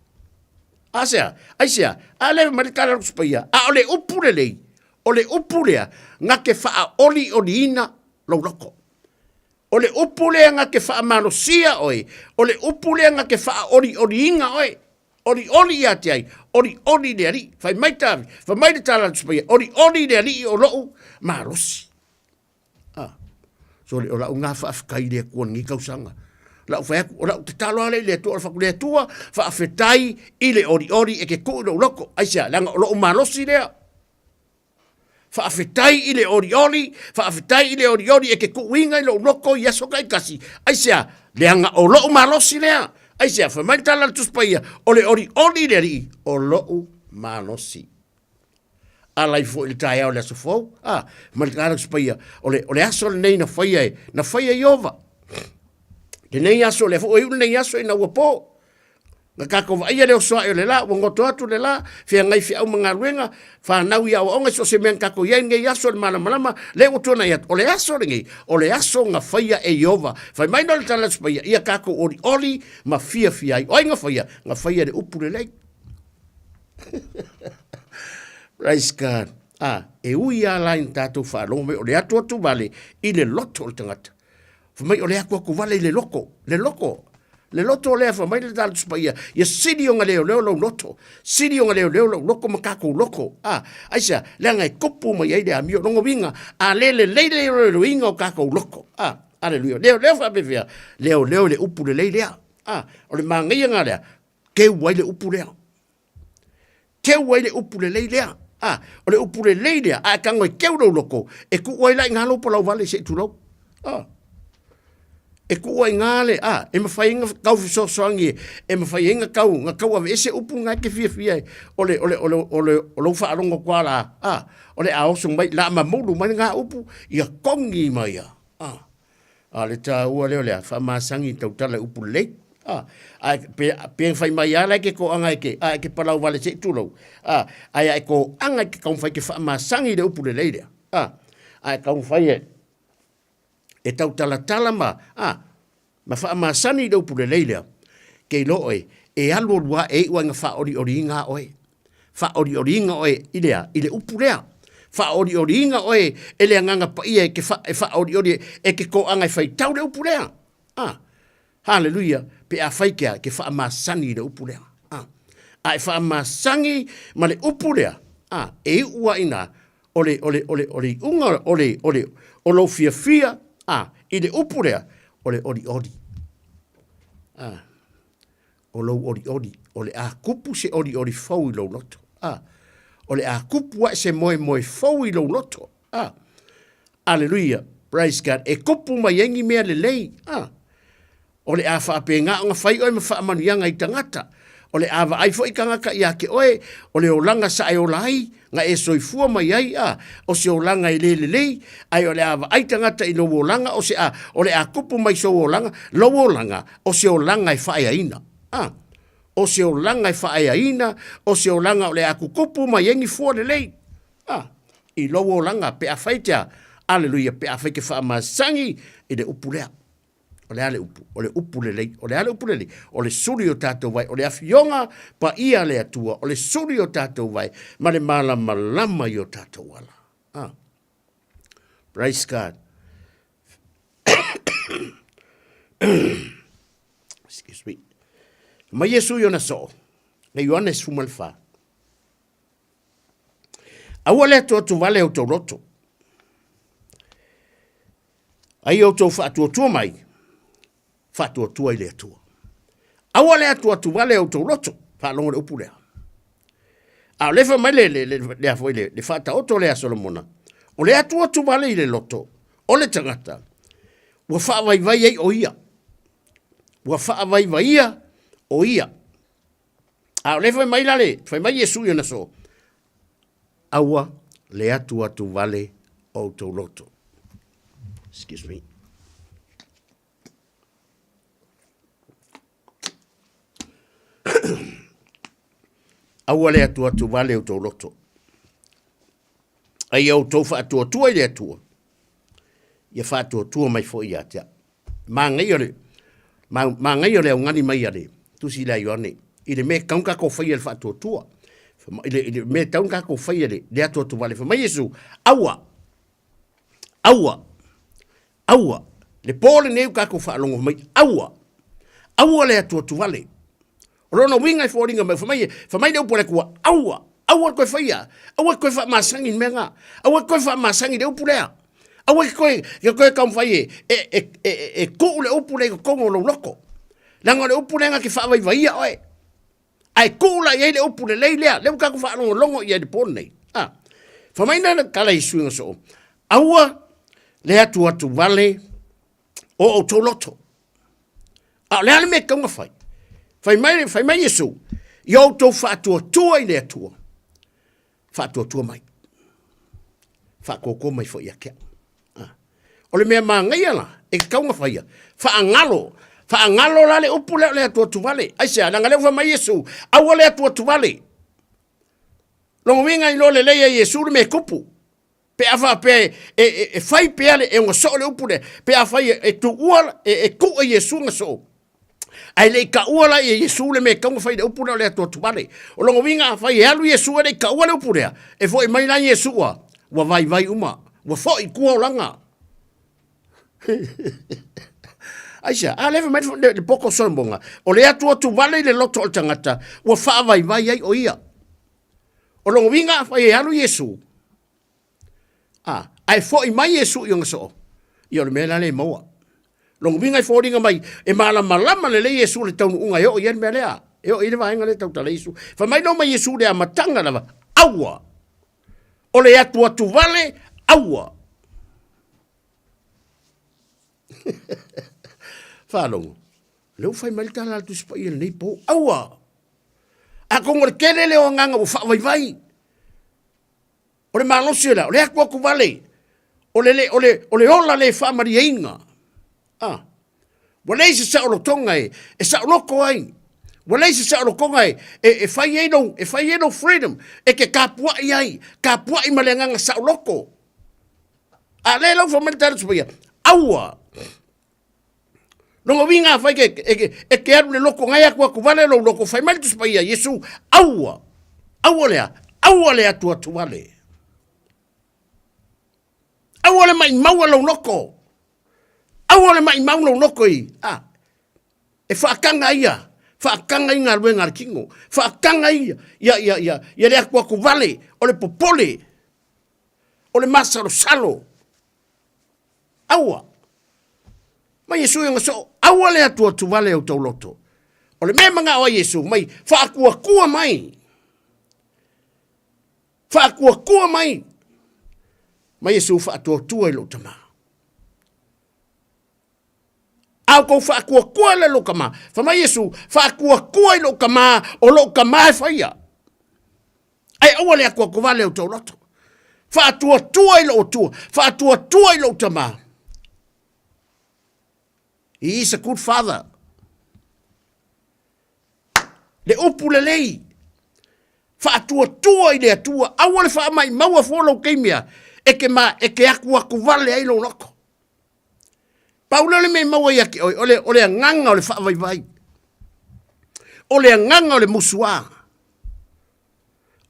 Asea, aisea, ale malikara kuspaia, o le upu le lei, o le upu lea, ngake faa ori ori ina lo loko. O le upu lea nga ke wha manosia oi. O le upu lea nga ke wha ori inga oi. Ori ia te ai. Ori le ari. Whai mai tavi. Whai mai le tala tuspaya. Ori le ari o lou marosi. So le o lau ngā whaafikai lea kua ngi kausanga. Lau whaiaku. O lau te talo ale lea tua. Whaku lea tua. Whaafetai i le ori e ke kuu lo loko. Aisea. Langa o lou marosi lea. Whaafetai i le ori, whaafetai i le ori e ke kuinga i lo loko i aso kai kasi. Aisea, leanga o loo malosi lea. Aisea, whamai tala tuspaia, o le ori le ri, o loo malosi. Alai fo il tai au le aso fau. Whamai tala tuspaia, o le aso le nei na whaia i ova. Le nei aso le fo, e nei aso i na wapo. Nga kako wa ia leo soa e le la, wangoto atu le la, fia ngai fia au mga ruenga, whanau ia o onga so se mean kako ia ngai aso le malama, le o tona ia, o le aso le ngai, o le aso nga whaia e iova, whai mai no le tala spaia, ia kako ori, ma fia ai, oi nga whaia le upu le lei. Praise God. E ui a lain tātou whaalonga, o le atu atu vale, i le loto o le tangata. Whamai o le aku aku vale le loko. Le loto lea fa mai le tala tuspaia. Ia siri o nga leo lo loto. Siri o nga leo lo loko makako loko. Aisa, lea ngai kopu mai ai le amio. Longo winga, a lele lo inga o kako loko. Aleluia. Leo fa bevea. Leo le upu le lea. O le mangai nga lea. Keu wai le upu lea. Keu wai le upu le lea. O le upu le lea. A kango e keu lo loko. E ku wai la ngalo po lau vale se tu lau. E kua i ngāle, e mawhainga kau fisosoangi, e mawhainga kau, ngā kau ave ese upu ngā ke fia, o le whaarongo kua la, o le aosong mai, la ma mulu mai ngā upu, ia kongi mai a. Le tā ua leo lea, whamāsangi tau tala upu le, pe whai mai ala ke ko anga ke, ke palau wale se tūlau, ai ko anga ke kau whai ke whamāsangi le upu le lea, ai kau whai e tau tala ma wha masani dau pule leilea, kei loe, e alo lua e ua nga wha ori inga oe. Wha ori inga oe, i le upu lea. Wha ori inga oe, e lea nganga pa ia e ke wha ori, e ke ko anga whai tau le upu lea. Hallelujah, pe a whai kia ke wha masani le upu lea. E wha masangi ma le upu lea, e ua ina, ole unga, o lo fia, i le upu rea, o le ori. O lo ori, o le a kupu se ori fau i lo loto. O le a kupu wa se moe fau i lo loto. Aleluia, praise God. E kupu mai engi mea le lei. O le a whaape ngā o ngā whai oi ma whaamanuianga i tangata. O le awa ai fo i kangaka i ake oe, o le o langa sa e o lai, nga e soifua mai ai, o se o langa i lei, ai o le awa ai tangata i lowo langa, o le a kupu mai so o langa, lowo langa, o se o langa i whae aina. O se o langa i whae aina, o se o langa o le a kupu mai engi fua le lei. I lowo langa, pe a whaitea, aleluia, pe a whaike wha masangi, i le upu lea. O le ale upu, o le upu le lei, o le ale upu le lei, o le suri o tātou vai, o le awhionga pa ia le atua, o le suri o tātou vai, ma le malama i o tātou wala. Praise God. Excuse me. Ma Yesu i ona so, le Ioanes fumalfa. Aua le atua tu vale o tau roto. Ai o tau wha atua tua mai, whatua tua i le atua. Aua le atu vale o tau loto. Whaalongo le upu lea. A lefa mai le foi le whata oto lea Solomona. O le atu vale i le loto. O le tangata. Ua whaavai ei o ia. Ua whaavai ia o ia. A lefa mai lale. Whai mai Yesu i na so. Aua le atu vale o tau loto. Excuse me. Aua le atu vale o tau loto. Ai au tau wha i le atua. Ia wha atua mai fo i atea. Mā ngai o le au ngani mai ale. Tusi la ioane. I le me kaunga ko whai le wha atua. I le me kaunga ko whai le atu vale. Wha mai Yesu. Aua. Le pole neu kako wha alongo mai. Aua le atu vale. Rona winga fo ringa mai fa mai deu pole kua aua ko faia aua ko fa masangi menga aua ko fa masangi deu pole aua ko kam fai e ko le upule ko ngo lo loko langa le upule nga ki fa vai oi ai ko la ye le upule le le ka ko fa longo ye de pone fa mai na kala isu so aua le atu vale o toloto le ale me ka fai Fai mai Yesu. Yo to tua i le atua. Tua mai. Koko mai fo ia kia. O le mea ngai ala. E kaunga whaia. Angalo la le upu le atua tuvale. Aisea, nanga leu mai Yesu. Aua le atua tuvale. Longo winga i lo le leia Yesu le me kupu. Pe afa pe fai pe ale e ngo so le upu le. Pe afa e tu ua e ku Yesu nga so. Ai le ka ua la e Yesu le me kaunga fai de upura le atua tupale. O longo winga fai e alu Yesu le ka ua le upura. E fo e mai la Yesu wa vai uma. Wa fo i kua olanga. Aisha, a lewe mai le poko sonbonga. O le atua tupale le loto o tangata. Wa faa vai ai o ia. O longo winga fai e alu Yesu. Ai fo i mai Yesu i onga so. I o le mea le maua. Long winga i fōringa mai, e malama le Yesu le taunu unga eo i en mea lea. Eo i le vaenga le tau tala Yesu. Fa mai no mai Yesu le a matanga lava, aua. O le atu vale, aua. Whanongo. Leu fai mai tala atu sipa i nei po, aua. A kongo le kere leo nganga o whawai. O le malosi la, o le aku vale. O le ola le whamari inga. Walei se sa o tonga e sa loko ai. Walei se sa o konga e fai e no freedom e ke kapua ai malenganga sa loko. A le lo fo mental supia. Aua. No winga fai ke aru le loko ngai aku vale lo loko fai mal supia Yesu. Aua. Aua le atu vale. Aua le mai maua lo loko. Aua mai maulo noko i. E whaakanga ia. Whaakanga inga ruenga kingo. Whaakanga ia. Ia le aku vale. O le popole. O le masaro salo. Aua. Mai Yesu inga so. Aua le atu vale au tau loto. O le memanga o Yesu. Mai whaakua mai. Whaakua mai. Mai Yesu whaatua i lo tama. Au ko whaakua le lo kama. Whamai Yesu, whaakua i lo kama, o lo kama e whaia. Ai aua le akua vale o tau loto. Whaatua i lo tua. Whaatua i lo tama. He is a good father. Le upu le lei. Whaatua i le atua. Aua le wha mai maua wholo keimia. E ke akua vale ai lo loko. Paula le me maua ia ki ole nganga ole whaavai. Ole nganga ole musua.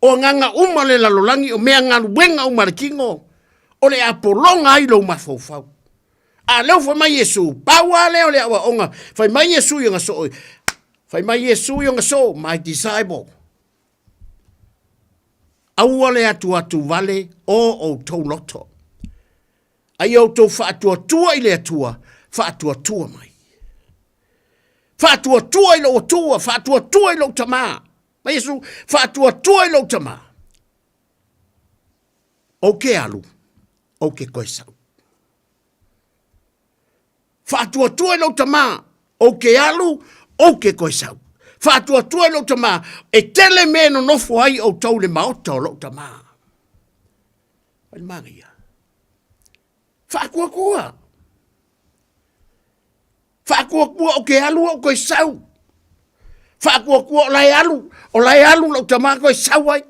O nganga umale la lolangi o mea ngalu wenga umare kingo. Ole apolonga ai lo mafofau. A leo fa mai Yesu. Paua leo le awa onga. Fai mai Yesu yunga so. Fai mai Yesu yunga so. My disciple. Aua le atu vale o tau loto. Ai au tau whaatua i le atua. Whaatua mai. Whātua tua i lo tua, whātua tua i lo tamā. Ma Yesu, whātua tua i lo tamā. O ke alu, o ke koe sau. Whātua tua i lo tamā, o ke alu, o ke koe sau. Whātua tua i lo tamā, e tele me no nofo ai o tau le maota o lo tamā. Wale manga ia. Whākua kua. Whākua kua o ke alu o koe sau. Whākua kua o lai alu lo tamā koe sau ai.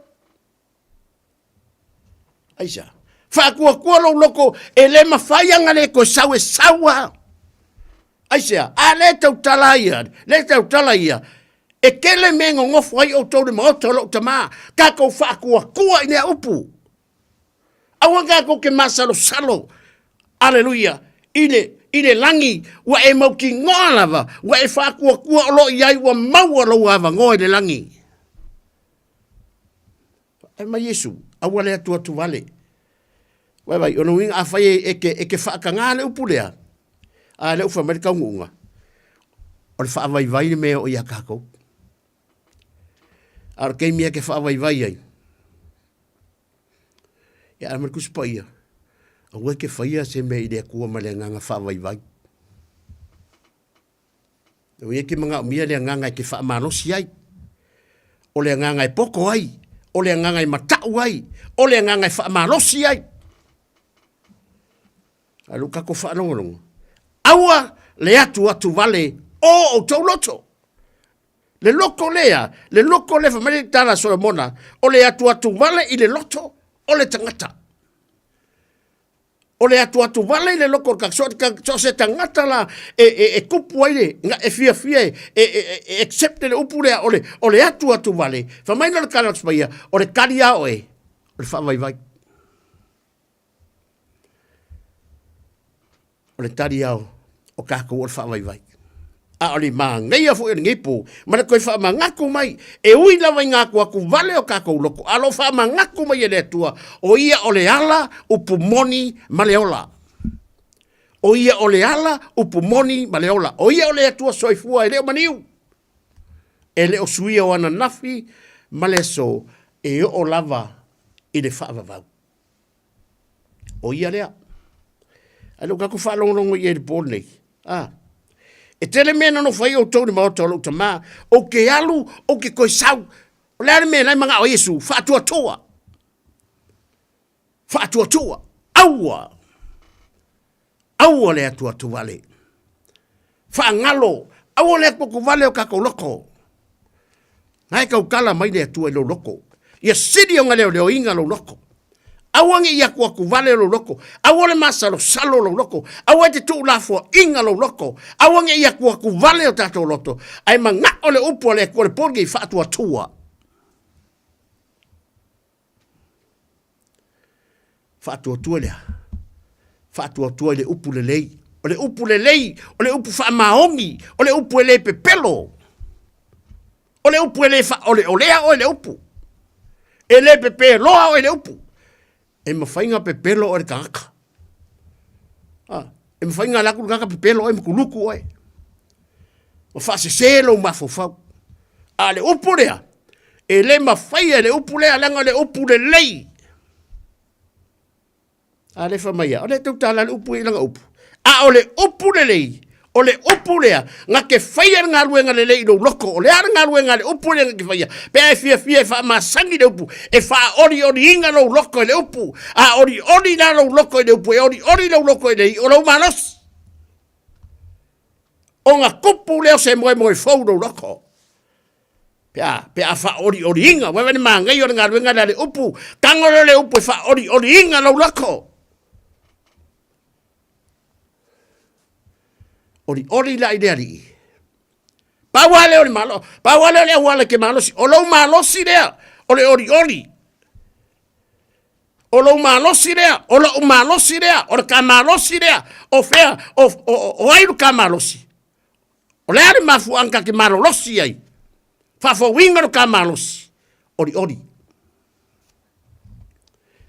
Aisa. Whākua kua lo loko e le mawhaianga le koe sau e saua. Aisa. A le tau tala ia. E kele mengo ngofu ai o tau le maota lo tamā. Kako whākua kua i nea upu. Awanga ko ke masalo salo. Aleluia. Ile langi wa e mau ki ngoa lava. Wa e whākua kua o lo iai wa maua lo ava ngoa i le langi. E ma Yesu. Awale atu atu vale. Wai, ono winga a whai e ke whaakanga le upu lea. A le ufa merika unga. O le whaavai vai mea o ia kākou. Ar kei mea ke whaavai vai ai. Ia ar merkus pa ia. A ue ke whaia se mea i lea kua ma lea nganga whaavai vai. O ia ke mga o mia lea nganga i ke whaamanosi ai. O lea nganga i poko ai. O lea nganga i matau ai. O lea nganga i whaamanosi ai. Alu kako whaanongonongo. Aua le atu vale o tau loto. Le loko le famari tala Solomona, o le atu vale i le loto, o le tangata. O le atu vale i le loko so se tangata la e kupu aile, e fia e accepte le upu lea o le atu vale. Famaina le kala spaya, o le karia oe, o le whaavai vai. O le tari au, o kākou o le whaavai vai. A o le maa ngai a fo e ngipu, mana koe wha mangaku mai, e ui lawa i ngaku aku vale o kākou loko, alo wha mangaku mai e le atua, o ia o le ala upu moni maleola. O ia o le ala upu moni maleola. O ia o le atua soifua e leo maniu. E leo suia o ana nafi, maleso e o lava i le whaavavau. O ia lea. Alo kako whalongongo i e le pōl nei. E tele mena no whai o tau ni maota o lau tamā. O ke alu, o ke koe sau. O le are mea nai manga o Yesu. Whaatua toa. Whaatua toa. Aua. Aua le atua tu vale. Whaangalo. Aua le atua vale o kako loko. Nai kau kala mai le atua i lo loko. Ia siri o ngaleo leo inga lo loko. Awangi ia ku vale lo loko. Awole masalo salo lo loko. Awate tu la fo inga lo loko. Awangi ia ku vale o tato loto. Ai manga ole upo le ko le porgi fa tua. Fa tua le. Fa tua le upu le lei. Ole upu le lei, ole upu fa maongi, ole upu le pepelo. Ole upu le fa ole ole upu. Ele pepe loa ole upu. E mawhainga pepelo o le kaka. E mawhainga laku kaka pepelo e mkuluku oe. Mawhase selo mafofau. A le upu lea. E le mawhaia le upu lea langa le upu le lei. A le whamaia. O le tautala le upu i langa upu. A o le upu le lei. O le upu lea. Nga ke whaia ngā ruenga le lei no loko. O le ara ngā ruenga le upu lea ke whaia. Pea e fia e wha masangi le upu. E wha ori inga no loko le upu. A ori na no loko le upu. E ori no loko le o lau manos. O ngā kupu leo se moe fau no loko. Pea wha ori inga. Wewe ni maa ngai o ngā ruenga le upu. Tangoro le upu e wha ori inga no loko. Ori la ideali. Pawale o malo. Pawale le wale ke malosi. O lo malosi lea. O le ori. O lo malosi lea. O lo malosi lea. O le ka malosi lea. O fea. O airu ka malosi. O le ari mafu anka ke malolosi ai. Fafo winga ka malosi. Ori.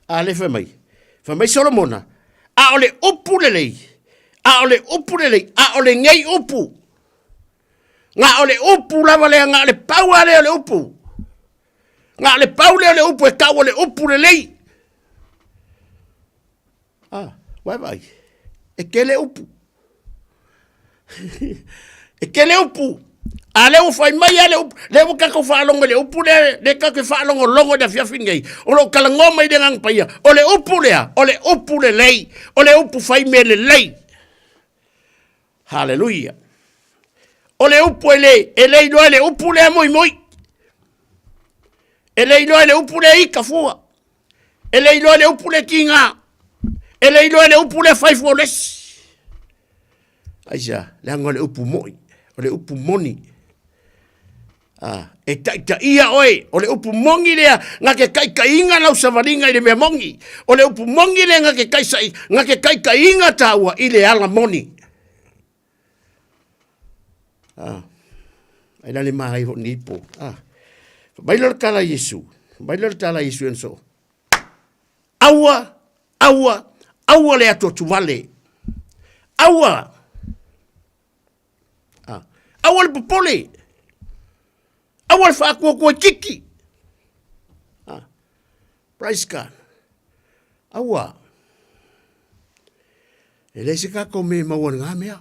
A le famai. Famai Solomona. A ole upu le lei. A ole upu lelei, a ole ngei upu. Ngā ole upu lava lea, ngā le pau ale ole upu. Ngā le pau le ole upu e kau ole upu le lei. Vai. E kele upu. E kele upu. A leo fai mai a leo, leo kako whaalongo le upu le kako whaalongo longo da fiafingei. O lo kalangoma i de ngang paia. O le upu lea, o le upu le lei. O le upu fai me le lei. Hallelujah. O le upu e lei noa le upu lea moi moi. E lei noa le upu le ika fua. E lei noa le upu le kinga. E lei noa le upu le fai fuoles. Aisa, le hanga le upu moi. O le upu moni. E ta ia oe, o le upu mongi lea, ngā ke kai inga lau savaringa i le mea mongi. O le upu mongi lea ngā ke kai inga taua i le ala moni. Ai nale mahai ho nipo. Bailor tala Yesu. Bailor tala Yesu en so. Aua le ato tuvale. Aua le popole. Awal fa ko kiki. Praise God. Awa. Ele se ka ko me mawon nga mea.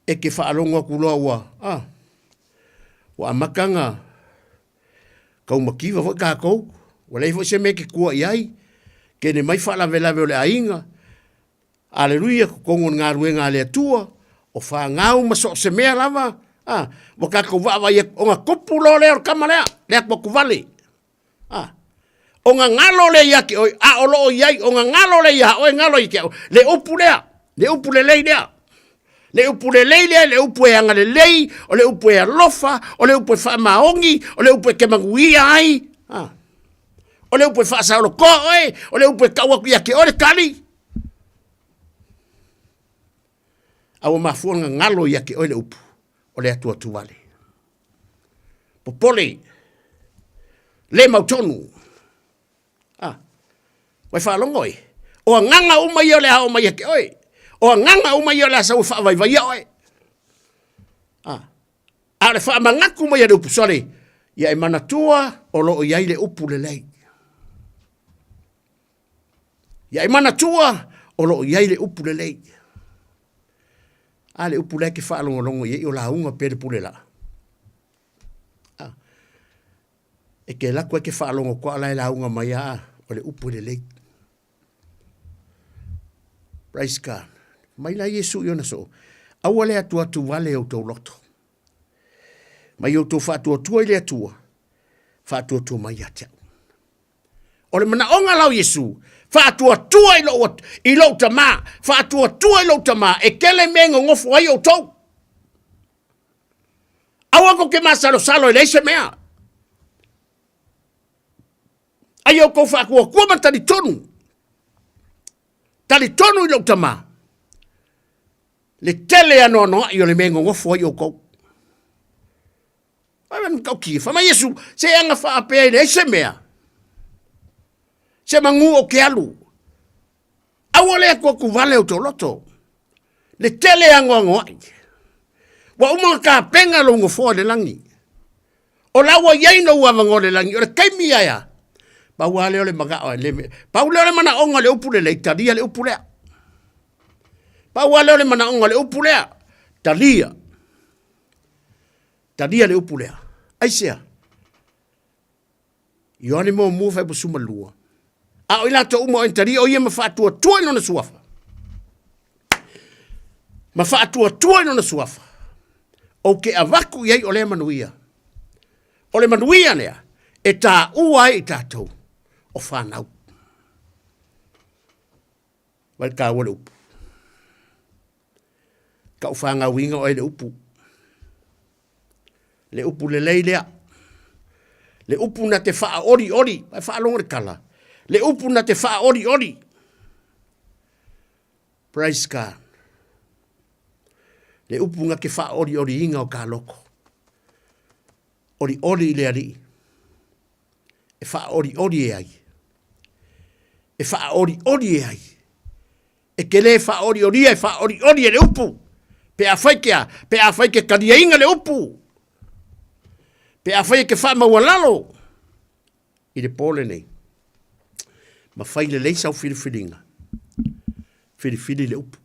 E ke fa alonga ku lo wa. Wa makanga. Kau makiwa fo ka ko. Wala fo se me ke ku ai. Ke ne mai fa la vela le ainga. Aleluia ko ngon nga ruenga le tua. O fa ngau maso se mea lava. Mo ka ko va o nga kopu lo le kamalea. Le ko ku vale. O nga ngalo le ya ki o lo yai o nga ngalo le ya o ngalo i ke le upu le. Le upu le le le. Le upu le le le upu e anga le lei, o le upu e alofa, o le upu e fa maongi, o le upu e ke manguia ai. O le upu e fa sa lo ko o le upu e kawa ku ya ke o le kali. Awa mafuanga ngalo ya ke oile upu. O le atua tuwale. Popole. Le mautonu. Wai whaalongoi. O nganga uma i ole hao mai ke oi. O nganga uma i ole sa ufa vai vai oi. Ale wha mangaku mai ade upu sore. Ia e manatua o lo o iaile upu le lei. Ia e manatua o lo o iaile upu le lei. Ale upu le ke whaalongo longo i o la unga pere pule la. E ke lakwa ke whaalongo kwa lai la unga mai o le upu le lei. Praise God. Mai la Yesu i ona so. Awale atua tu wale o tau loto. Mai o tau whaatua tua i le atua. Whaatua tua mai atia. O le mana onga lau Yesu. Whaatua tua i lo tama. Whaatua tua i lo tama. E kele mengo ngofo ai o tau. Awa ko ke masalo salo i leise mea. Ai o ko whaakua kua ma tali tonu. Tali tonu i lo tama. Le tele ano i o le mengo ngofo ai o kou. Awan kau ki. Whama Yesu se anga whaapea i leise mea. Se mangu o ke alu. Awale ako ku vale o toloto. Le tele ango ai. Wa umanga ka penga lo ngofo le langi. O lawa yaino wa ngole langi. O le kaimi ya. Pa wale ole maga o le. Pa wale ole mana onga le upule le tadia le upule. Pa wale ole mana onga le upule. Tadia. Tadia le upule. Aisea. Yoani mo mu fa bu sumalua. A ila to umo entari o ye mafatua tua no na suafa. Mafatua tua no na suafa. O ke avaku ye ole manuia. Ole manuia nea. E ta ua e tatou. O whanau. Wai ka wale upu. Ka ufanga winga o le upu. Le upu le leilea. Le upu na te wha ori. Wai wha longa kala. Le upu na te wha ori. Praise God. Le upu nga ke wha ori inga o ka loko. Ori le ari. E wha ori e ai. E wha ori e ai. E ke le wha ori e wha ori e le upu. Pe a fai ke karia inga le upu. Pe a fai ke wha mawalalo. I le pole nei. Ma fai le leisa o whiriwhiringa. Whiriwhiri le upu.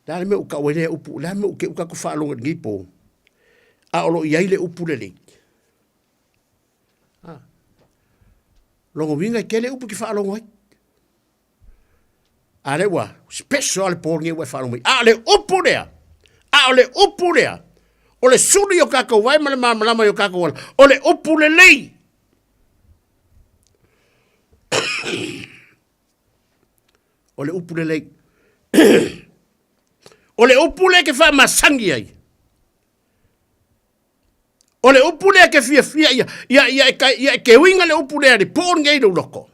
Lale me uka wele upu. Lale me uke uka ko whaalonga ngipo. A olo iai le upu le le. Longo winga ke le upu ki whaalonga ai. A le wa. Special pole nge ue whaalonga. A le upu lea. A le upu lea. O le suri o kako wai ma le mamalama o kako wala. O le upu le lei. O le upu le lei. O le upu le ke wha masangi ai. O le upu le ke fia ia ke winga le upu le a le pōn ngei do loko.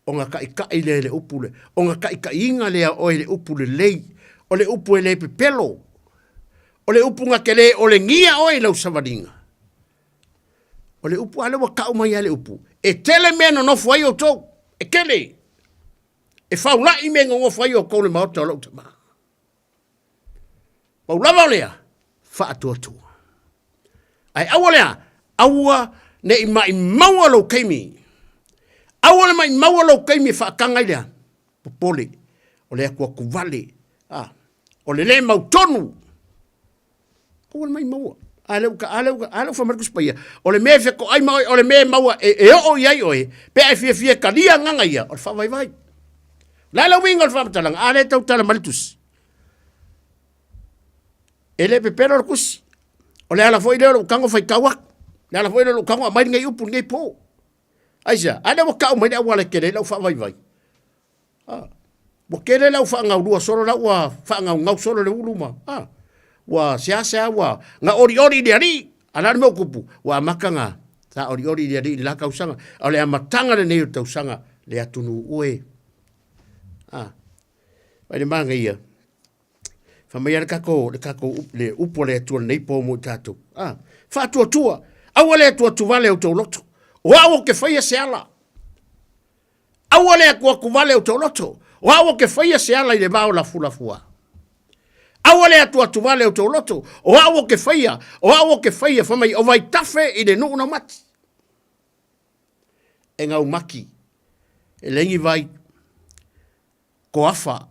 O nga ka le upu le. O nga ka inga le a o le upu le lei. O le upu e le pepelo. O le upu nga ke le o le ngia o e lau savaringa. O le upu ale wa kau mai ale upu. E tele mea no fuai o tau. E kele. E whau la i mea ngō fuai o kou le maota o lau tama. Pau lava o lea. Wha atua tua. Ai awa lea. Awa ne i mai maua lau keimi. Awa le mai maua lau keimi wha akangai lea. Popole. O lea kua kuvale. O le le mau tonu. O le mai maua. Ale fa markus paia. O le me fe ko ai mai o le me maua e o iai oi. Pe ai fie kalia nganga ia. O fa vai. La la winga fa talang. Ale tau tala malitus. Ele pe pero kus. O le ala foi le kango fai kawa. Le ala foi le kango mai ngai upu ngai po. Aisa, ale wa ka mai wala kele la fa vai. Mo kele la fa ngau lua solo la wa fa ngau solo le uluma. Wa sia wa nga ori dia ri ala me okupu wa makanga ta ori dia ri la kausanga ole amatanga le nei tausanga le atunu ue vai le manga ia fa mai le kako le upo le tu nei po mo tatu fa tua awale tu vale o to loto wa o ke fa se ala awale ko vale o to loto wa o ke fa se ala le ba o la fua awale atu vale o to loto o awo ke faia fa mai o vai tafe i de no mati e ngau maki e lengi vai ko afa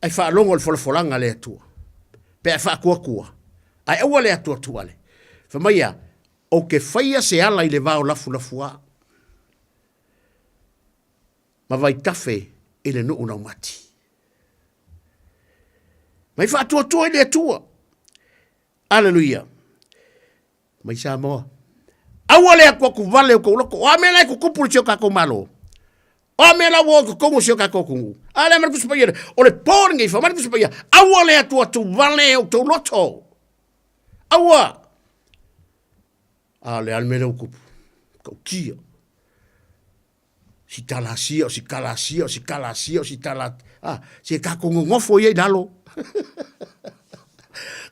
ai fa longo le folanga le atu pe fa kua ai awale atu vale fa mai o ke faia se ala i le va o la fua ma vai tafe i de no mati mai fa tua le tua. Aleluia. Mai Samoa. Awale ko vale ko loko. O me la ko kupul tio ka ko malo. O me la wo ko mo tio ka ko kungu. Ale mar kuspa o le porngi fa mar kuspa ia. Awale tu vale o to loto. Awa. Ale al me lo kupu. Ko kia. Si talasia, si tala. Si ka ko ngofo ye dalo.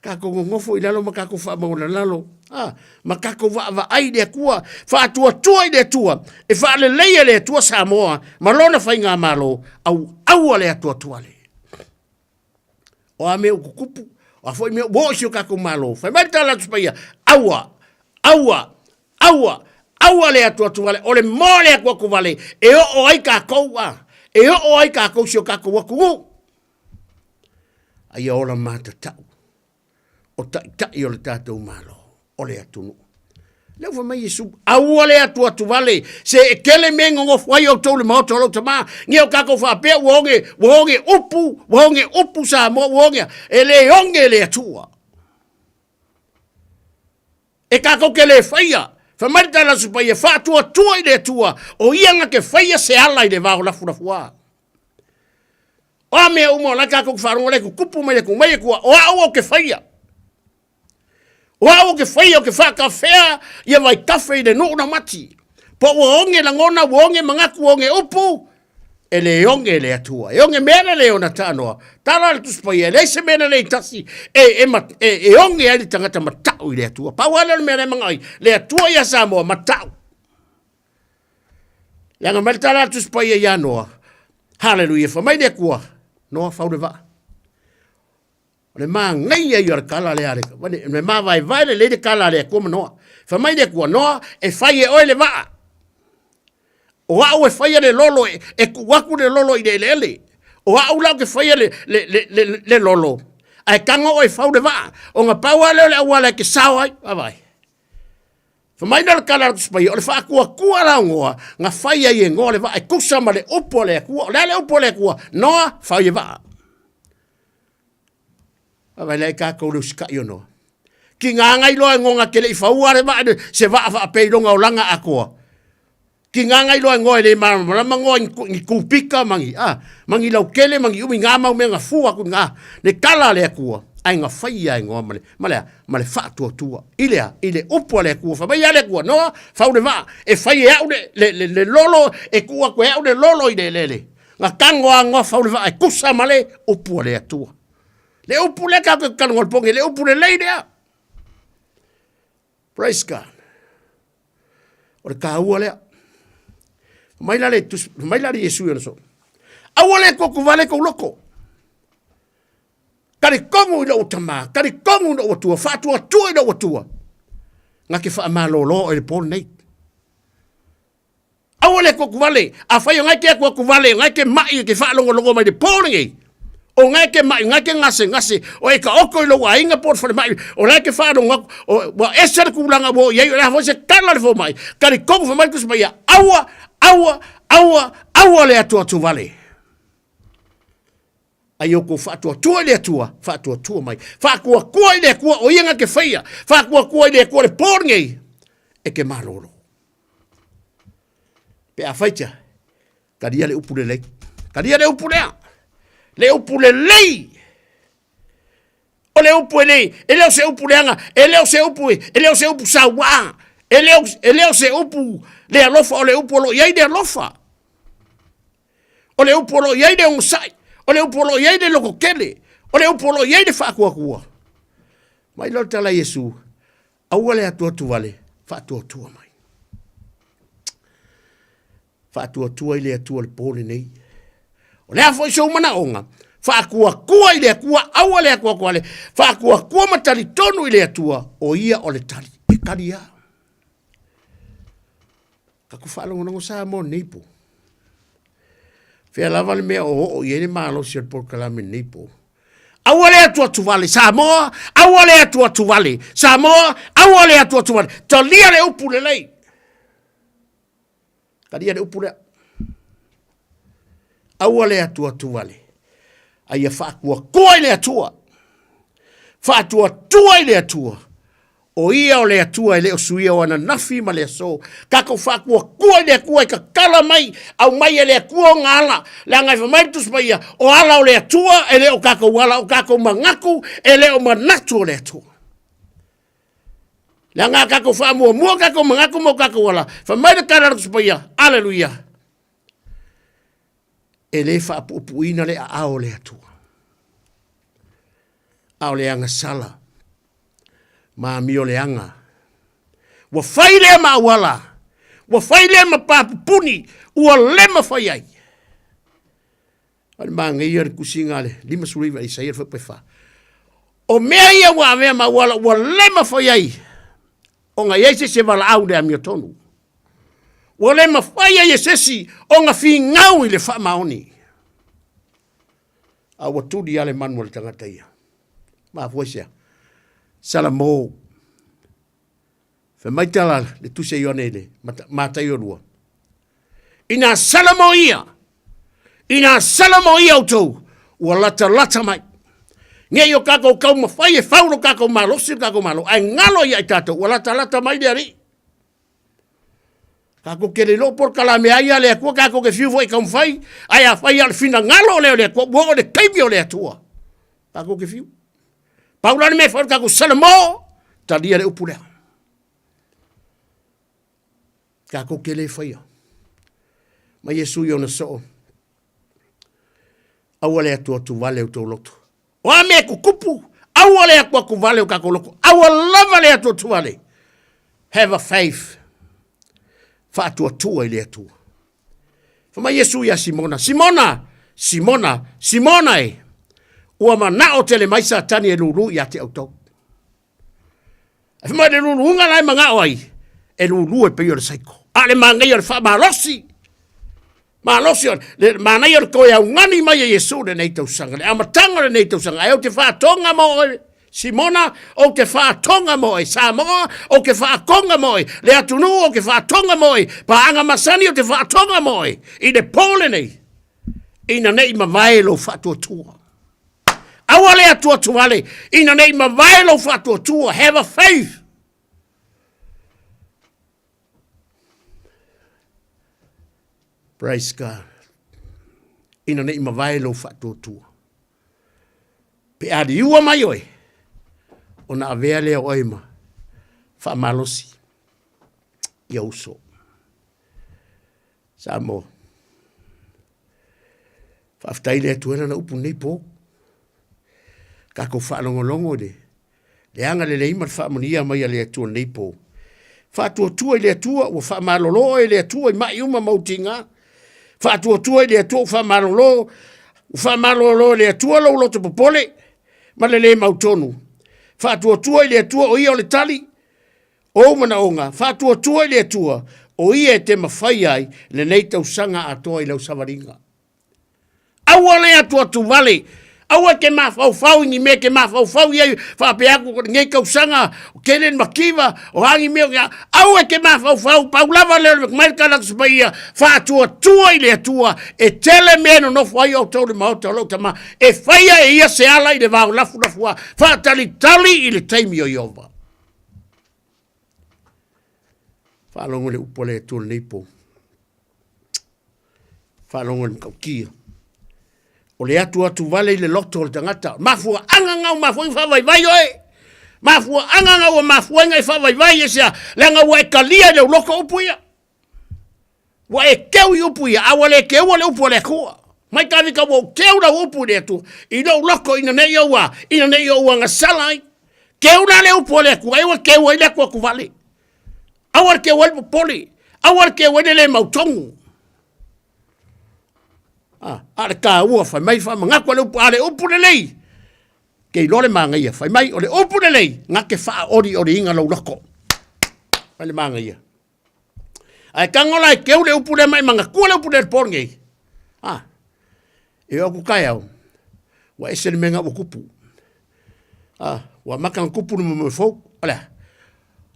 Kako ngofo ilalo makako fa mo lalo makako va ai de kua fa tua de tua e fa le tua Samoa malona fa inga malo au le tua le o ame o kupu o foi me bo sio kako malo fa mai tala tspia aua le tua le o le mole ko vale e o ai kako sio kako wa ku ai ola mata tau. O tai o le tātou malo. O le atunu. Leu fa mai Yesu. Aua le atu vale. Se e kele mengo ngof wai o tau le maoto lau tama. Nge o kako whapea wonge upu sa mo wonge. E le onge le atua. E kako ke le whaia. Fa marita la supai e whaatua tua i le atua. O ianga ke whaia se ala i le vāo lafu lafua. O mea umo la kako wharongo le kupu mai kua. O au ke whaia. O au ke whaia o ke whakawhea. Ia vai kafe i le nuna mati. Po onge langona, onge mangaku, onge upu. E le onge le atua. E onge mena le ona tānoa. Tala le tuspai e leise mena le tasi. E onge ali tangata matau i le atua. Pauana le mena mangai. Le atua ia Samoa matau. Langa mai tala le tuspai e ianoa. Hallelujah. Fa mai le kua. Noa fau le va. O le maa ngai ai o le kala le are. Me maa vai le kala le kua manoa. Fa mai le kua noa e fai e oe le va. O au e fai le lolo e kuwaku le lolo i le ele. O au lau ke fai le lolo. Ai kanga o e fau le va. O nga paua le awala ke sawai. Avai. Fa mai le kala tu spai. O le fa kua la ngoa. Nga fai ai e ngoa le va. E kusa ma le upo le kua. Le upo le kua. Noa fai e va. Avai le kako le usika i ono. Ki ngā ngai loa ngonga ke le i faua le va. Se va a peilonga o langa a koa. Ki ngā ngai loa ngoa le marama ngoa ni kupika mangi. Mangi lau kele, mangi umi ngā mau mea ngā fua ku ngā. Le kala le kua. Ai ngā whai ai ngoa male whaatua tua. Ile upo le kua. Whamai a le kua. Noa, whau le va. E whai e au le lolo. E kua koe au le lolo i le lele. Ngā kangoa ngoa whau le va. E kusa male upo le atua. Le upu le kako kanongol ponge. Le upu le lei lea. Praise God. O le kāua lea. Mai la le Yesu yana so. Awale ko vale ko loko. Kari kongu ina utama, kari kongu ina watua, fatua tua ina watua. Ngake fa malolo e pol nei. Awale ko vale, afayo ngake ko vale, ngake mai ke fa longo mai de pol nei. O ngake mai, ngake ngase, o e ka oko ilo wa inga por fa mai, o ngake fa longo, o wa eser ku langa bo, ye la fo se kala le fo mai. Kari kongu fa mai ku mai aua le atua tu vale. Ayoko fatua le atua, fatua mai. Fakua kua le kua o inga ke feia. Fakua le kua le porngei. E ke marolo. Pe a faitia. Kadia le upu le lei. Kadia le upu lea. Le upu le lei. O le upu e lei. E leo se upu leanga. E leo se upu sawa. E leo se upu le alofa o le upu lo iai de alofa. O le upu lo iai de onsai. O le upu lo iai de loko kele. O le upu lo iai de whaakua kua. Mai lo tala Yesu. Aua le atua tu vale. Whaatua tua mai. Whaatua tua i le atua le pōne nei. O le afo iso umana onga. Whaakua kua i le akua. Aua le akua kua le. Whaakua kua matali tonu i le atua. O ia o le tali. E kari a. Kaku whaalongonongo sa mo nipo. Fea lava le mea o iene malo si al porkalame nipo. Awale atua tu vale. Samoa, awale atua tu vale. Samoa, awale atua tu vale. Talia le upu le lei. Talia le upu le. Awale atua tu vale. Aia whaakua kua le atua. Whaatua tua le atua. O ia o le atua le o suia o ana nafi ma le so. Kako whakua kua le kua i ka kala mai au mai le kua o ngala. Le ngai whamaitus mai ia o ala o le atua e le o kako wala o kako mangaku e le o manatu o le atua. Le ngai kako whamua mua kako mangaku mo kako wala. Whamaida karatus mai ia. Aleluia. E le whaapupuina le a ao le atua. Ao le anga sala. Ma mio le anga. Wa fai le ma wala. Wa fai le ma papupuni. Ua le ma fai ai. Al ma ngai ar kusinga le. Lima suriva i sair fa pefa. O mea ia wa mea ma wala. Ua le ma fai ai. O nga yeise se wala au le amio tonu. Ua le ma fai ai e sesi. O nga fi ngau i le fa maoni. A watudi ale manuel tangata ia. Ma fuesea. Salamo. Fe mai tala le tuse ione le. Mata iorua. Ina salamo ia. Ina salamo ia utou. Ua lata mai. Nge yo kako kau mawhai e whauro kako malo. Si kako malo. Ai ngalo ia i tato. Ua lata mai le ari. Kako ke le lo por kalame aia le akua. Kako ke fiu foi kau mwhai. Ai a whai al fina ngalo leo le akua. Ua o le kaimio le atua. Kako ke fiu. Paulani me fora kako salamo, talia le upulea. Kako ke le whaia. Ma Yesu iona so. Awale atua tu vale o tau loto. O ame kukupu. Awale atua ku vale o kako loko. Awalava le atua tu vale. Have a faith. Fa atua tua i le atua. Fama Yesu ia Simona. Simona e. Ua mana o tele mai sa tani e lulu ia te autou. E fama de lulu unga lai manga oai. E lulu e peio le saiko. A le mangai o le wha malosi. Malosi o le manai o le koe au ngani mai e Yesu le nei tau sanga. Le amatanga le nei tau sanga. E o te wha tonga mo e Simona o te wha tonga mo e Samoa o ke wha konga mo e le atunu o ke wha tonga mo e pa anga masani o te wha tonga mo e i le pole nei. Ina nei mawai lo wha tua tua. Awale atua tuale. Ina nei mawai lo wha tua tua. Have a faith. Praise God. Ina nei mawai lo wha tua tua. Pe adi ua mai oe. O na avea lea oima. Wha malosi. Ia uso. Samoa. Wha aftai lea tuena na upu nei po. Kako wha longo de. Le anga le leima wha monia mai a lea tua nei po. Wha tua i lea tua. Ua wha malolo i lea tua. I mai uma mautinga. Wha tua i lea tua. Wha malolo. Wha malolo lea tua lo loto popole. Ma le le mautonu. Wha tua i lea tua o ia o le tali. O mana onga. Wha tua i lea tua. O ia e te mawhai ai. Le nei tau sanga atoa i lau savaringa. Aua le atua tu vale. Aua ke mawhau ingi me ke mawhau iai. Wha pe aku ngei kau sanga. O kenen makiva. O hangi meo kia. Aua ke mawhau. Paulava leo maika lak spaia. Wha tua i lea tua. E tele meno no whai au tau le maota lau tama. E whaia e ia se ala i le vau lafu lafua. Wha tali i le taimi o Iova. Wha longo le upo le tua neipo. Wha longo le mkaukia. O le atu vale i le loto o le tangata. Mafua angangau mafua i whawaiwai oe. Mafua angangau o mafua ngai whawaiwai e sea. Lenga ua e kalia le uloko upu ia. Ua e keu i upu ia. Awa le keu le upu le kua. Mai tawika ua keu la upu le atu. I lo uloko ina nei oua. Ina nei oua ngasalai. Keu la le upu le kua. Ewa keu i le kua kuvale. Awar keu i le popoli. Awar keu i le mautongu. Ale ka ua fai mai fa ngako le upu ale upu le lei ke lole manga ia fai mai ole upu le lei ngake fa ori inga lo loko ale manga ia ai kangola ke ule upu le mai manga ku le upu le pornge e o ku kai au wa esel menga o kupu wa makan kupu no mo fo ala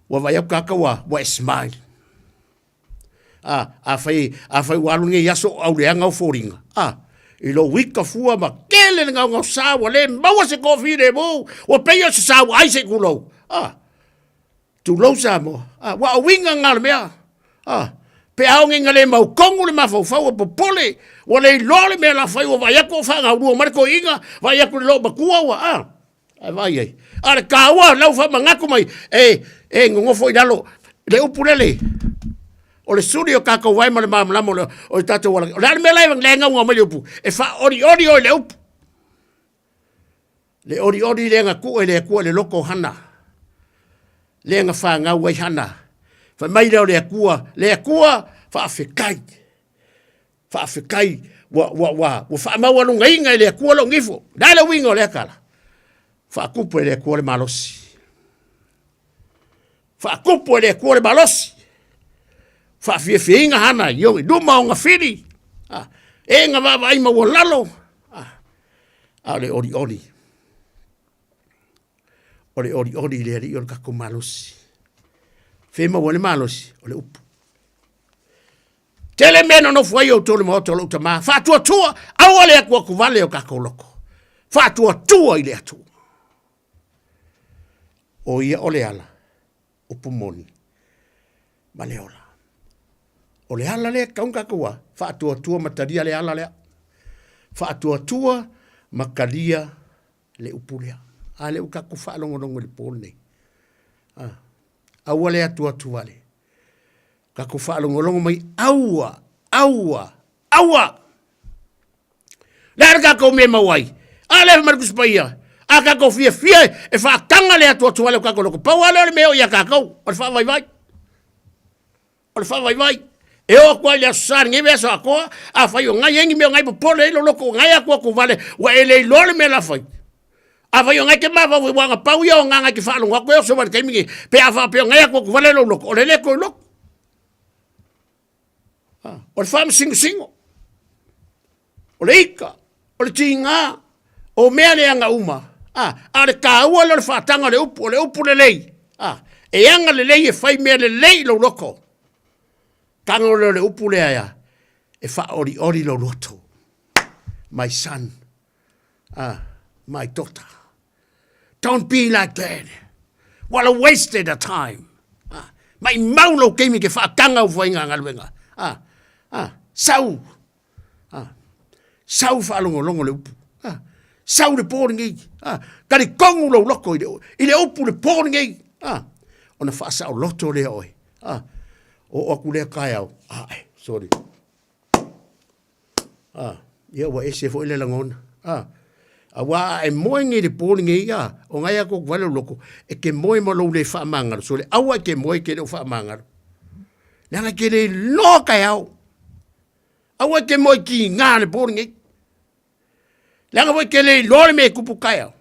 wa vai ka wa smile a fai walunge yaso au le anga foringa i lo wika fua ma kele ngau sawa le maua se kofi le mo o peio se sawa ai se kulo tu lo samo wa winga ngal mea pe au nginga le mau kongu le mafau fau po pole o le lole me la fai o vai ko fa ngau ru marko inga vai ko lo bakua wa ai vai ai ale kawa lau fa mangako mai ngongo foi dalo le upulele o le suri o kako wai ma le mamlamo o tato wala o le me lai le ngau ma le upu e fa ori o le upu le ori le nga ku le loko hana le nga fa nga wai hana fa mai le kua fa afekai wa fa ma wa lunga inga le kua lo ngifo dale wingo le kala fa kupu le kua le malosi fa kupu le kua le malosi fa fiinga hana yo do ma nga fili e nga va vai ma wolalo ale ori le ri o ka ko malosi fe ma wole malosi ole up tele meno no foi o tole mo tolo tama fa tua awale ko ku vale o ka ko loko fa tua ile atu o ia ole ala upumoni maleola o le ala le kaunga kua, wha atua mataria le ala lea. Wha atua makalia le upulea. A le uka ku wha longo le pole nei. Aua le atua le. Ka ku wha longo mai aua. Le arga ko me mawai. A le markus paia. A ka ko fia e wha kanga le atua le kako loko. Pau ale me o ia kakau. O le wha vai. E o kwa ia sari nge vesa ko a fai o ngai engi me ngai pole lo loko ngai a ko vale wa ele lole me la fai. A fai o ngai ke ma va wa pau yo ngai ke fa lo ko so va ke mi pe a fa pe ngai a ko vale lo loko o le ko loko. O le fam singo. O le ika, o le tinga, o mea le anga uma. A le ka ua le whaatanga le upu le lei. E anga le lei e whai mea le lei lo loko. Kanga le upu le aia, e wha ori lo loto. My son, my daughter. Don't be like that. What a wasted of time. Mai maulo keimi ke whaatanga u whainga ngaluenga. Sau. Sau whaalongolongo le upu. Sau le pōringi. Kari kongu lo loko i le upu le pōringi. Ona whaasa o loto le oi. O aku lea kai au. Sorry. Ia wa ese fo ile langona. A wa e moengi le pōringi ia. O ngai ako wale loko. E ke moe mo lo le whaamangaro. So le awa ke moe ke le whaamangaro. Nanga ke le lo kai au. Awa ke moe ki ngā le pōringi. Langa voi ke le lore me kupu kaya.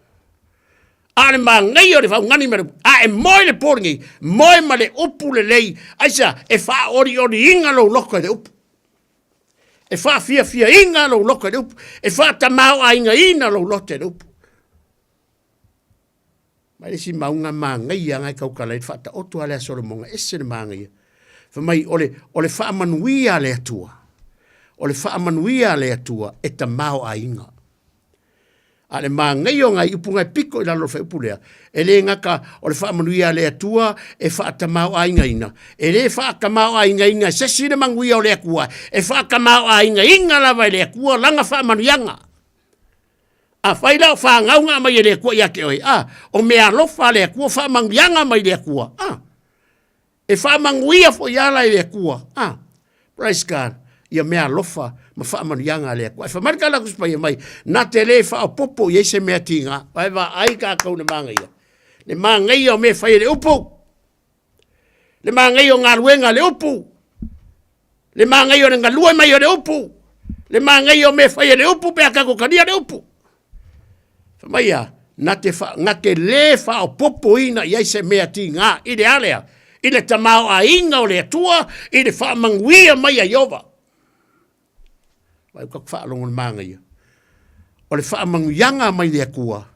Ale ma ngai o le whau ngani mara. E moe le pōringi. Moe ma le upu le lei. Aisa e wha ori inga lo loko le upu. E wha fia inga lo loko le upu. E wha tamau a inga ina lo lote le upu. Mai le si maunga ma ngai a ngai kaukala i wha ta otu alea solomonga. Ese le ma ngai. Whamai ole wha manuia le atua. Ole wha manuia le atua e tamau a inga. Ale ma ngai o ngai upu ngai piko i lalo wha upulea. E le ngaka o le wha manuia le atua e wha tamau a inga ina. E le wha kamau a inga inga se sire manguia o le akua. E wha kamau a inga lava le akua langa wha manuianga. A whaila o wha ngaunga mai le akua ia ke oi. O mea lofa le akua wha manuianga mai le akua. E wha manguia fo iala le akua. Praise God. Ia mea lofa ma wha manuianga le akua. E wha marika la kuspa ia mai. Na te le wha o popo i eise mea tinga. Vai wa ai ka kau ne manga ia. Le manga ia o me whai le upu. Le manga ia o ngā ruenga le upu. Le manga ia o ngā lua mai o le upu. Le manga ia o me whai le upu pe a kako kania le upu. Whamaia, na te le wha o popo ina i eise mea tinga. I le alea. I le tamau a inga o le atua. I le wha manguia mai a Iova. Vai kak whaalongo le manga ia. O le whaamanguyanga mai le akua.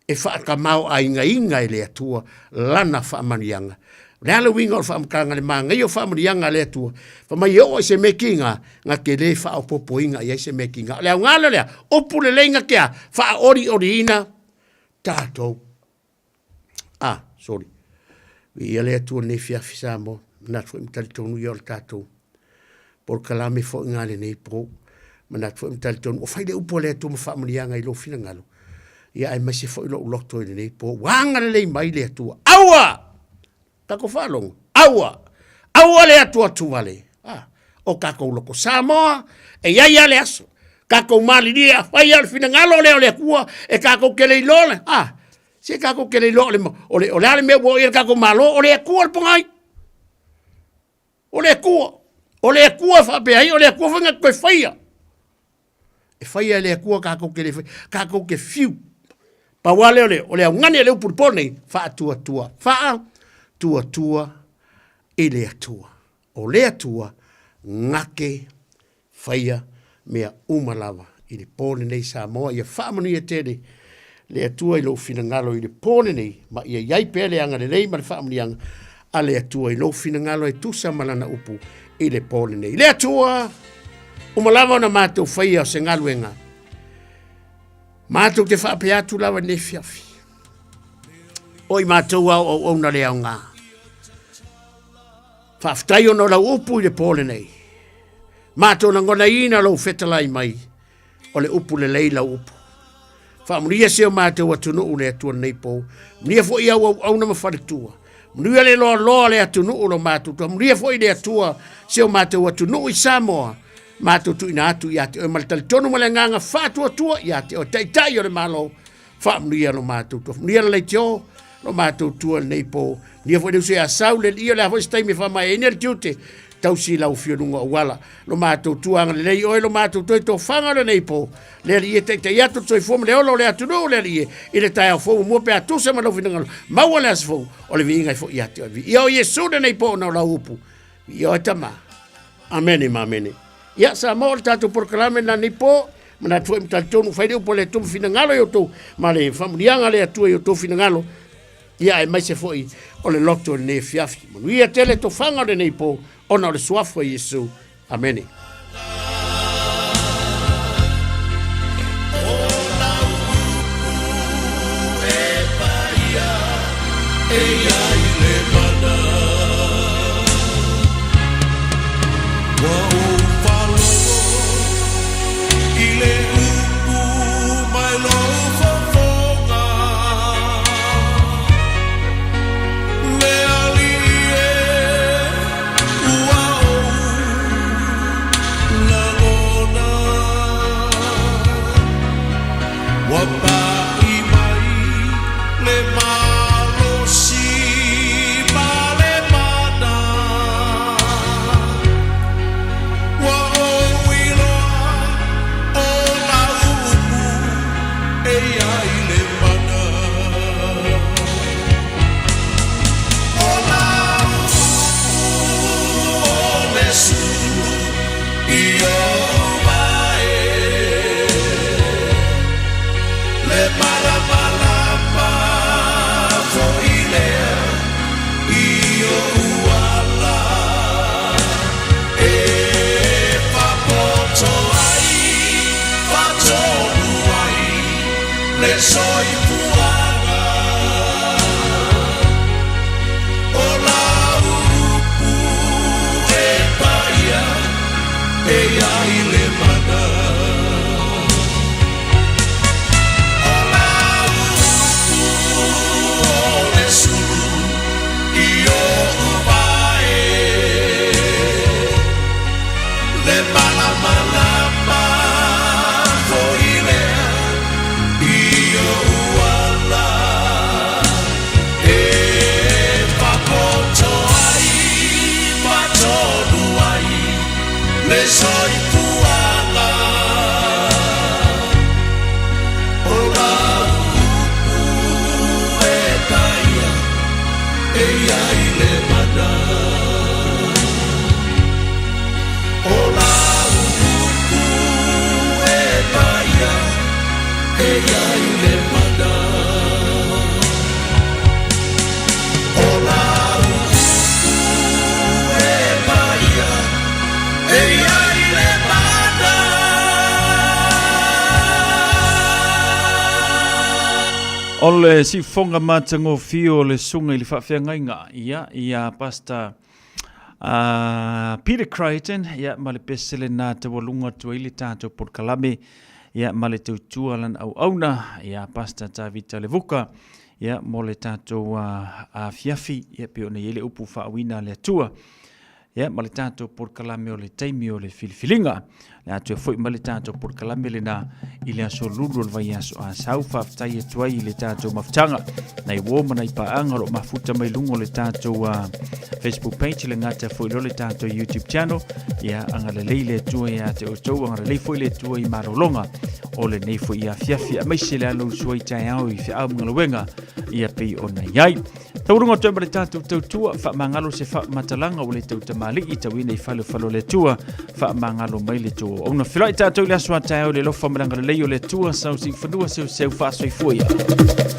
E whaakamau a inga i le atua. Lana whaamanguyanga. Le ala winga o whaamkanga le manga ia o whaamanguyanga le atua. Whamai o se mekinga. Nga ke le whaapopo inga ia se mekinga. Le au ngala lea. Opu le lenga kia. Wha ori ina. Tātou. Sorry. Ia le atua ne fiafi Samoa. Natu imtali tonu ia o le tātou. Por kalame fo ngale nei po. Manat fo mtal ton o faile upo le to fa mlianga i lo fina ngalo ia ai mase fo lo loto i nei po wanga le mai le tu awa ta ko falong awa le tu vale o ka ko lo ko Samoa e ia le aso ka ko mali dia fai al fina ngalo le kua e ka ko ke le lo se ka ko ke le lo o le me bo ir ka ko malo o le kua pongai o le kua fa pe ai o le kua fanga ko faia e whaia le akua kako ke fiu. Pa wale o le ngani le upur nei, wha tua, e le atua. O le atua, ngake, whaia, mea umalawa. I le pōne nei Samoa, ia whaamanu ia tere, le atua i lo fina ngalo i le pōne nei, ma ia iai pele anga le nei, ma le whaamanu anga, a le atua i lo fina ngalo i tusa malana upu, i le pōne nei. Le atua, umalawa na mātou whaia o se ngaluenga. Mātou te whape atu lawa ne fiafi. Oi mātou au na lea o ngā. Whaftai o no lau upu i le pōle nei. Mātou na ngona ina lau whetalai mai. O le upu le lei lau upu. Whamuria seo mātou atunu u le atua nei pō. Muria fo i au na mawharitua. Muria le loa le atunu u lo mātou. Muria fo i le atua seo mātou atunu i Samoa. Mātou tu ina atu i ate o maltali tonu male nganga whātua tua i ate o taitai o le malo whaamnuia no mātou tua. Mnuia le teo no mātou tua nei pō. Nia fo deu se a sau le ia le hafo stai me whamai e nere tiute tausi lau fionunga wala lo mātou tuanga le nei oi lo mātou toi tō whanga le nei po le rie te iatu toi fōm le olo le atu no le rie i le tai au fōu mua pe atu se malau finanga maua le as fōu o le vinga i fōu i atu avi i o Yesu le nei po na la upu i o tama amene ma amene ia sa mo le tātou porkalame na ni po mana tu mta tonu faide po le tu finangalo yo to ma le famulianga le atu yo to finangalo ia e mai se foi o le loto ne fiafi mo ia tele to fanga le nei po ona le suafo Yesu amene O le si fonga matango fio le sunga ili whawhiangainga ia pasta Peter Crichton ia ma le pesele nā te walunga tua ili tātou porkalame ia ma le tautua lan au auna ia pasta Tavita Levuka ia mo le tātou fiafi ia pio na ile upu whaawina le atua ia ma le tātou porkalame o le taimi o le filifilinga le atu foi ma le tātou porkalame le nā i le aso lulu le vai aso a sau whaftai e tuai i le tātou maftanga na i woma na i paanga ro mafuta mai lungo le tātou Facebook page le ngata foi lo le tātou YouTube channel ia anga le leile tua ia te o tau anga le foi le tua i marolonga o le nei foi ia fiafi a maise le alo suai tai au i fia au mga luenga ia pei o na iai taurunga toi ma le tātou tautua wha mangalo se wha matalanga o le tauta mali i tawina i whalo le tua wha mangalo mai le tua o na whilai tātou le asua tai au le lofa maranga le leio le tua sau si whanua seu wha soi fuia